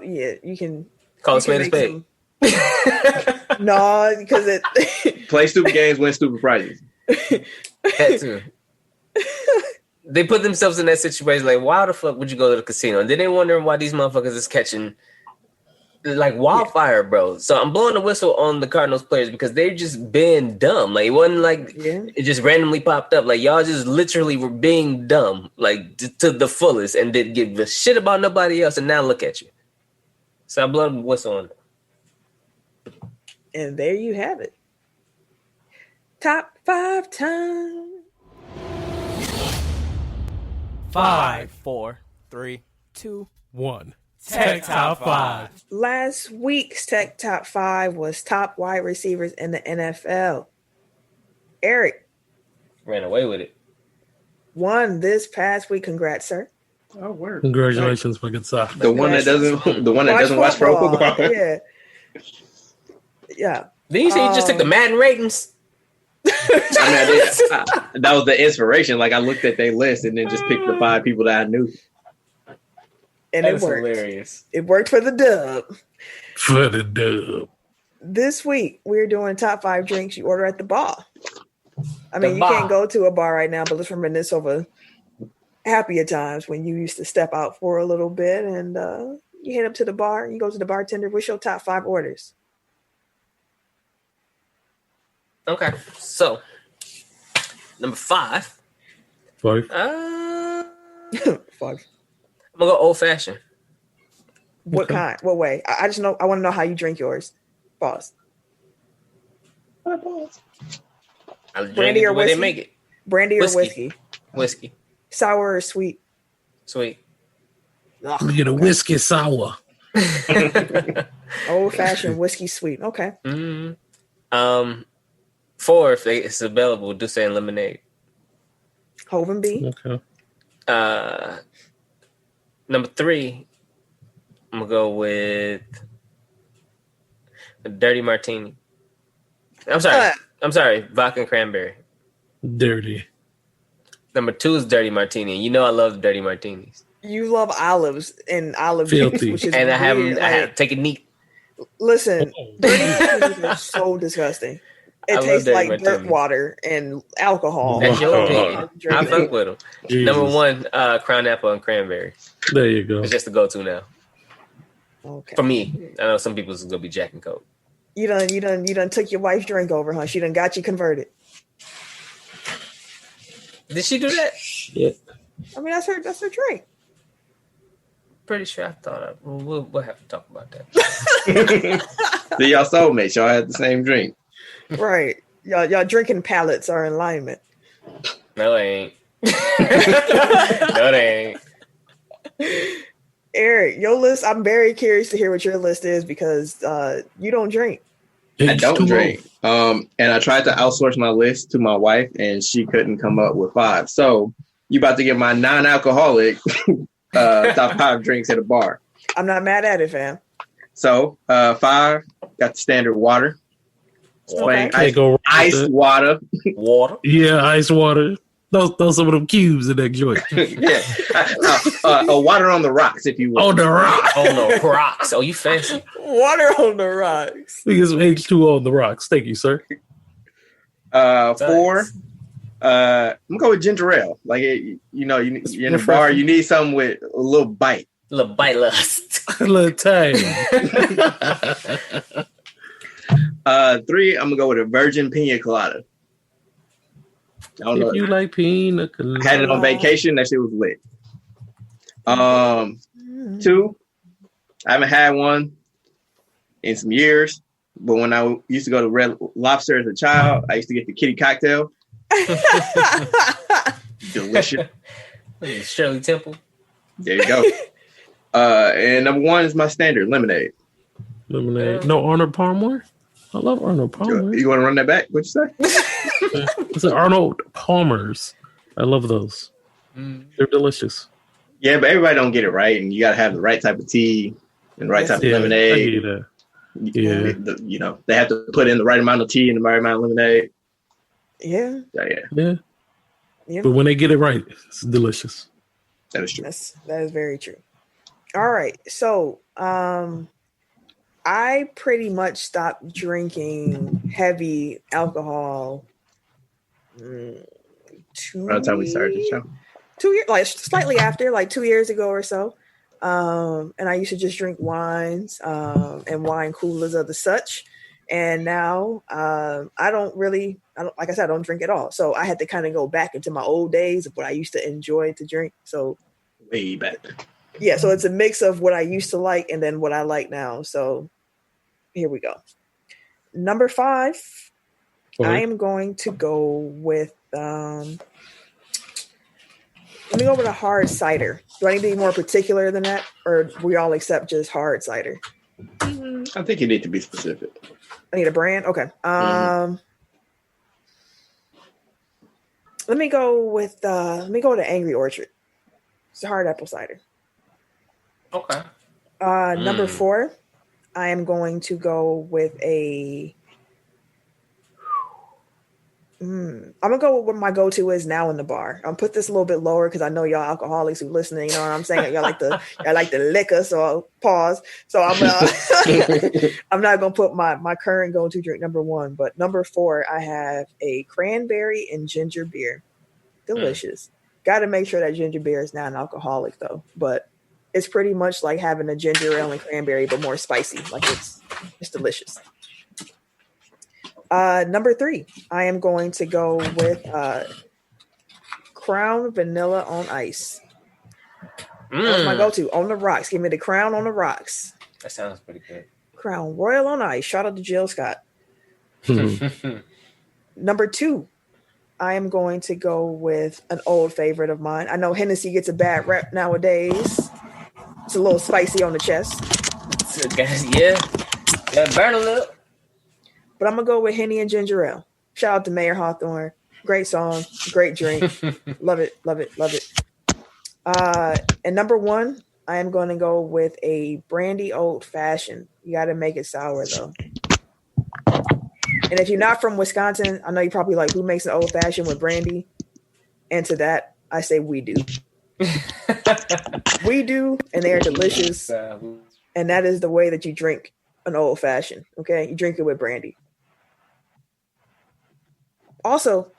Speaker 2: you can
Speaker 1: call it spade a spade.
Speaker 2: No, because it
Speaker 5: play stupid games, win stupid prizes.
Speaker 1: That too. They put themselves in that situation. Like, why the fuck would you go to the casino? And then they wondering why these motherfuckers is catching like wildfire, bro. So I'm blowing the whistle on the Cardinals players because they've just been dumb. Like, it wasn't like it just randomly popped up. Like, y'all just literally were being dumb, like to the fullest, and didn't give a shit about nobody else. And now look at you. So I'm blowing the whistle on them.
Speaker 2: And there you have it. Top 5 time.
Speaker 9: 5, 4, 3, 2,
Speaker 6: 1. Tech Top 5.
Speaker 2: Last week's Tech Top 5 was top wide receivers in the NFL. Eric
Speaker 1: ran away with it.
Speaker 2: Won this past week. Congrats, sir.
Speaker 5: Oh, word!
Speaker 3: Congratulations, my good sir.
Speaker 5: The one that doesn't watch pro football.
Speaker 2: Yeah.
Speaker 1: Then you say you just took the Madden ratings.
Speaker 5: That was the inspiration. Like I looked at their list and then just picked the 5 people that I knew.
Speaker 2: And it worked. Hilarious. It worked for the dub.
Speaker 3: For the dub.
Speaker 2: This week we're doing top 5 drinks you order at the bar. I mean, you can't go to a bar right now, but let's reminisce over happier times when you used to step out for a little bit and you head up to the bar. You go to the bartender. What's your top 5 orders?
Speaker 1: Okay, so number 5.
Speaker 3: 5.
Speaker 2: 5.
Speaker 1: I'm gonna go old fashioned.
Speaker 2: What kind? What way? I just know. I want to know how you drink yours. Pause. Brandy or whiskey?
Speaker 1: They make it.
Speaker 2: Brandy or whiskey?
Speaker 1: Whiskey.
Speaker 2: Sour or sweet?
Speaker 1: Sweet.
Speaker 3: We get a whiskey sour.
Speaker 2: Old fashioned whiskey sweet. Okay.
Speaker 1: Mm-hmm. 4 if it's available. Douce and lemonade.
Speaker 2: Hove and B.
Speaker 3: Okay.
Speaker 1: Number 3, I'm gonna go with a dirty martini. I'm sorry, vodka and cranberry.
Speaker 3: Dirty.
Speaker 1: Number 2 is dirty martini. You know I love the dirty martinis.
Speaker 2: You love olives and olive juice, which is
Speaker 1: and
Speaker 2: weird.
Speaker 1: I have to take it neat.
Speaker 2: Listen, dirty martinis are so disgusting. It tastes like dirt water and alcohol.
Speaker 1: That's your opinion. I fuck with them.
Speaker 3: Jesus.
Speaker 1: Number 1, crown apple and cranberry.
Speaker 3: There you go.
Speaker 1: It's just the go-to now.
Speaker 2: Okay.
Speaker 1: For me, I know some people's gonna be Jack and Coke.
Speaker 2: You done took your wife's drink over, huh? She done got you converted.
Speaker 1: Did she do that?
Speaker 3: Yeah.
Speaker 2: I mean, that's her drink.
Speaker 1: Pretty sure I thought we'll have to talk about that.
Speaker 5: So y'all soulmates. Y'all had the same drink.
Speaker 2: Right. Y'all drinking palates are in alignment.
Speaker 1: No, they ain't. No, they ain't.
Speaker 2: Eric, your list, I'm very curious to hear what your list is because you don't drink.
Speaker 5: I don't drink. And I tried to outsource my list to my wife and she couldn't come up with 5. So you about to get my non-alcoholic top 5 drinks at a bar.
Speaker 2: I'm not mad at it, fam.
Speaker 5: So 5, got the standard water.
Speaker 2: Okay.
Speaker 5: Ice water.
Speaker 1: Water?
Speaker 3: Yeah, ice water. Throw some of them cubes in that joint.
Speaker 5: Yeah. Water on the rocks, if you will.
Speaker 3: On the rocks.
Speaker 1: On the rocks. Oh, you fancy.
Speaker 2: Water on the rocks.
Speaker 3: We get some H2O on the rocks. Thank you, sir.
Speaker 5: 4, I'm going to go with ginger ale. Like, you're in a bar, you need something with a little bite.
Speaker 1: A little bite lust.
Speaker 3: A little time.
Speaker 5: 3, I'm going to go with a virgin pina colada. I don't know.
Speaker 3: If you like pina colada.
Speaker 5: Had it on vacation. That shit was lit. 2, I haven't had one in some years, but when I used to go to Red Lobster as a child, I used to get the kitty cocktail. Delicious.
Speaker 1: Shirley Temple.
Speaker 5: There you go. And number 1 is my standard lemonade.
Speaker 3: Lemonade. No Arnold Palmer? I love Arnold Palmer.
Speaker 5: You want to run that back? What'd you say?
Speaker 3: It's an Arnold Palmer's. I love those. They're delicious.
Speaker 5: Yeah, but everybody don't get it right, and you got to have the right type of tea and the right type of lemonade.
Speaker 3: I get that. Yeah,
Speaker 5: they have to put in the right amount of tea and the right amount of lemonade.
Speaker 2: Yeah.
Speaker 3: But when they get it right, it's delicious.
Speaker 5: That is true.
Speaker 2: That is very true. All right, so I pretty much stopped drinking heavy alcohol.
Speaker 5: By the time we started the show.
Speaker 2: 2 years, like slightly after, like 2 years ago or so. And I used to just drink wines and wine coolers of the such. And now I don't like I said, I don't drink at all. So I had to kind of go back into my old days of what I used to enjoy to drink. So
Speaker 5: way back.
Speaker 2: Yeah, so it's a mix of what I used to like and then what I like now. So here we go. Number 5, I am going to go with let me go with a hard cider. Do I need to be more particular than that? Or we all accept just hard cider?
Speaker 5: I think you need to be specific.
Speaker 2: I need a brand? Okay. Let me go with Angry Orchard. It's a hard apple cider.
Speaker 1: Okay.
Speaker 2: Number 4, I am going to go with a I'm gonna go with what my go-to is now in the bar. I'll put this a little bit lower because I know y'all alcoholics who listening, you know what I'm saying? Y'all like the liquor, so I'll pause. So I'm not gonna put my current go-to drink number 1, but number 4, I have a cranberry and ginger beer. Delicious. Gotta make sure that ginger beer is not an alcoholic though, but it's pretty much like having a ginger ale and cranberry, but more spicy. Like it's delicious. Number 3, I am going to go with Crown Vanilla on Ice. That's my go-to. On the rocks. Give me the Crown on the rocks.
Speaker 1: That sounds pretty good.
Speaker 2: Crown Royal on Ice. Shout out to Jill Scott. Number 2, I am going to go with an old favorite of mine. I know Hennessy gets a bad rep nowadays. It's a little spicy on the chest.
Speaker 1: Yeah. Burn a little.
Speaker 2: But I'm going to go with Henny and Ginger Ale. Shout out to Mayor Hawthorne. Great song. Great drink. Love it. Love it. Love it. And number 1, I am going to go with a brandy old fashioned. You got to make it sour, though. And if you're not from Wisconsin, I know you're probably like, who makes an old fashioned with brandy? And to that, I say we do. We do, and they are delicious. And that is the way that you drink an old fashioned. Okay? You drink it with brandy. Also,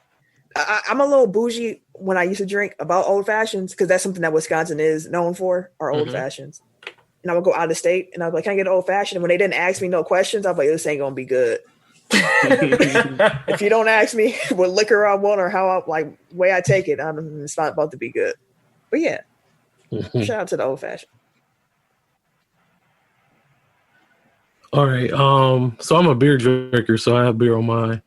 Speaker 2: I'm a little bougie when I used to drink about old fashions because that's something that Wisconsin is known for, are old fashions. And I would go out of state and I was like, can I get an old fashioned? And when they didn't ask me no questions, I was like, this ain't going to be good. If you don't ask me what liquor I want or how way I take it, it's not about to be good. But yeah, shout out to the old fashioned.
Speaker 3: All right. So I'm a beer drinker, so I have beer on mine.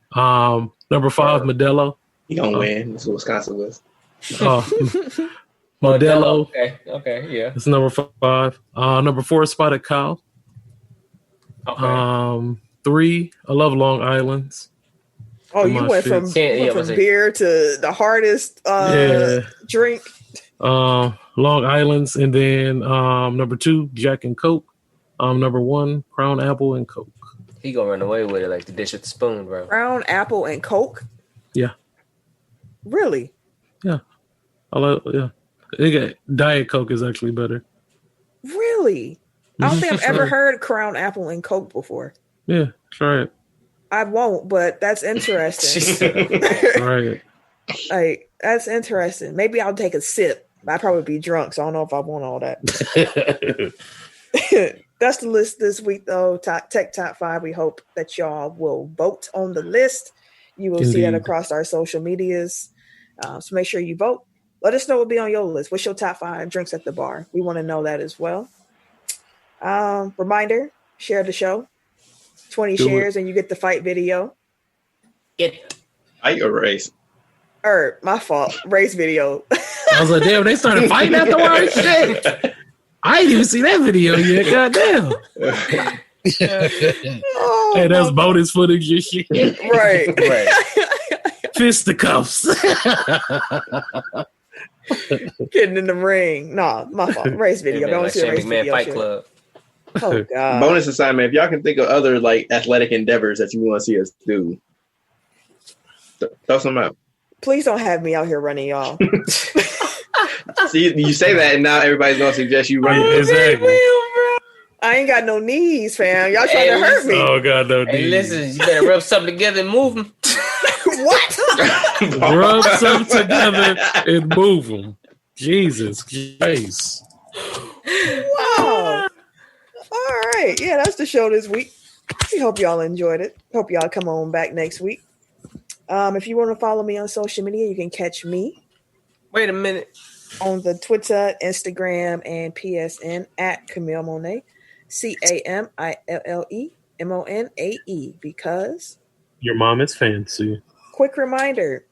Speaker 3: Number 5, Modelo.
Speaker 5: You gonna win. This is what Wisconsin was.
Speaker 3: Modelo.
Speaker 1: Okay, yeah.
Speaker 3: It's number 5. Number 4, Spotted Cow.
Speaker 1: Okay.
Speaker 3: 3, I love Long Island's.
Speaker 2: Oh, you went from beer to the hardest drink.
Speaker 3: Long Island's, and then number 2, Jack and Coke. Number 1, Crown Apple and Coke.
Speaker 1: He gonna run away with it like the dish with the spoon, bro.
Speaker 2: Crown Apple and Coke?
Speaker 3: Yeah.
Speaker 2: Really?
Speaker 3: Yeah. Diet Coke is actually better.
Speaker 2: Really? I don't think I've ever heard Crown Apple and Coke before.
Speaker 3: Yeah, try it.
Speaker 2: I won't, but that's interesting.
Speaker 3: Right.
Speaker 2: Like, that's interesting. Maybe I'll take a sip. I'd probably be drunk, so I don't know if I want all that. That's the list this week, though. Tech Top 5. We hope that y'all will vote on the list. You will see that across our social medias. So make sure you vote. Let us know what will be on your list. What's your top 5 drinks at the bar? We want to know that as well. Reminder, share the show. 20 shares and you get the fight video.
Speaker 5: Fight or race?
Speaker 2: My fault. Race video.
Speaker 3: I was like, damn, they started fighting afterwards? Shit. I didn't even see that video yet. Goddamn. Hey, that's bonus footage and shit.
Speaker 2: Right.
Speaker 3: Fisticuffs.
Speaker 2: Getting in the ring. Nah, my fault. Race video. Don't see a race video.
Speaker 1: Fight Club.
Speaker 2: Oh God.
Speaker 5: Bonus assignment. If y'all can think of other like athletic endeavors that you want to see us do, throw some out.
Speaker 2: Please don't have me out here running, y'all.
Speaker 5: See, you say that, and now everybody's gonna suggest you run.
Speaker 3: Exactly.
Speaker 2: I ain't got no knees, fam. Y'all trying to hurt me.
Speaker 3: Oh God, no
Speaker 1: Hey,
Speaker 3: knees.
Speaker 1: listen, you better rub something together and move them.
Speaker 2: What?
Speaker 3: Rub something together and move them. Jesus Christ.
Speaker 2: Wow. All right. Yeah, that's the show this week. We hope y'all enjoyed it. Hope y'all come on back next week. If you want to follow me on social media, you can catch me.
Speaker 1: Wait a minute.
Speaker 2: On the Twitter, Instagram, and PSN at Camille Monet. CAMILLEMONAE. Because
Speaker 3: your mom is fancy.
Speaker 2: Quick reminder,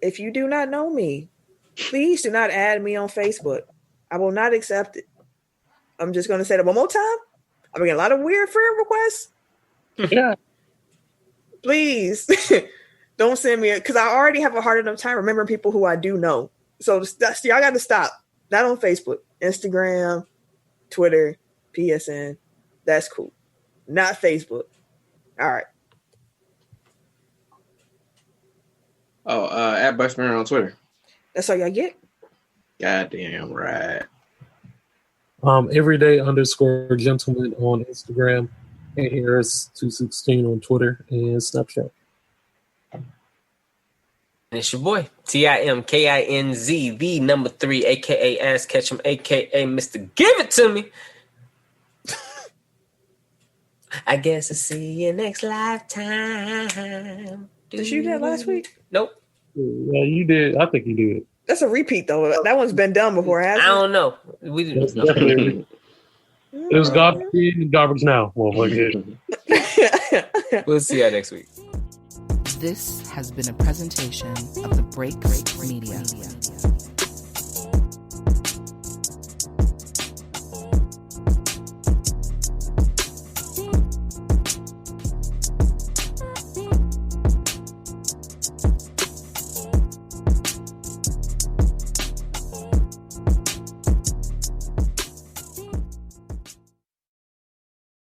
Speaker 2: if you do not know me, please do not add me on Facebook. I will not accept it. I'm just going to say that one more time. I'm getting a lot of weird friend requests.
Speaker 3: Yeah.
Speaker 2: Please don't send me because I already have a hard enough time remembering people who I do know. So y'all got to stop. Not on Facebook, Instagram, Twitter, PSN. That's cool. Not Facebook. All right.
Speaker 5: Oh, at Bushman on Twitter.
Speaker 2: That's all y'all get.
Speaker 5: Goddamn right.
Speaker 3: Everyday_gentleman on Instagram. And Harris 216 on Twitter and Snapchat.
Speaker 1: And it's your boy, TIMKINZ, the number 3, aka Ass Ketchum, aka Mr. Give It To Me. I guess I'll see you next lifetime.
Speaker 2: Did you do that last week?
Speaker 1: Nope.
Speaker 3: Yeah, you did. I think you did.
Speaker 2: That's a repeat, though. That one's been done before, hasn't it?
Speaker 1: I don't know. We didn't.
Speaker 3: It was garbage in, garbage now. Well,
Speaker 1: we'll see you next week.
Speaker 10: This has been a presentation of the Break Media.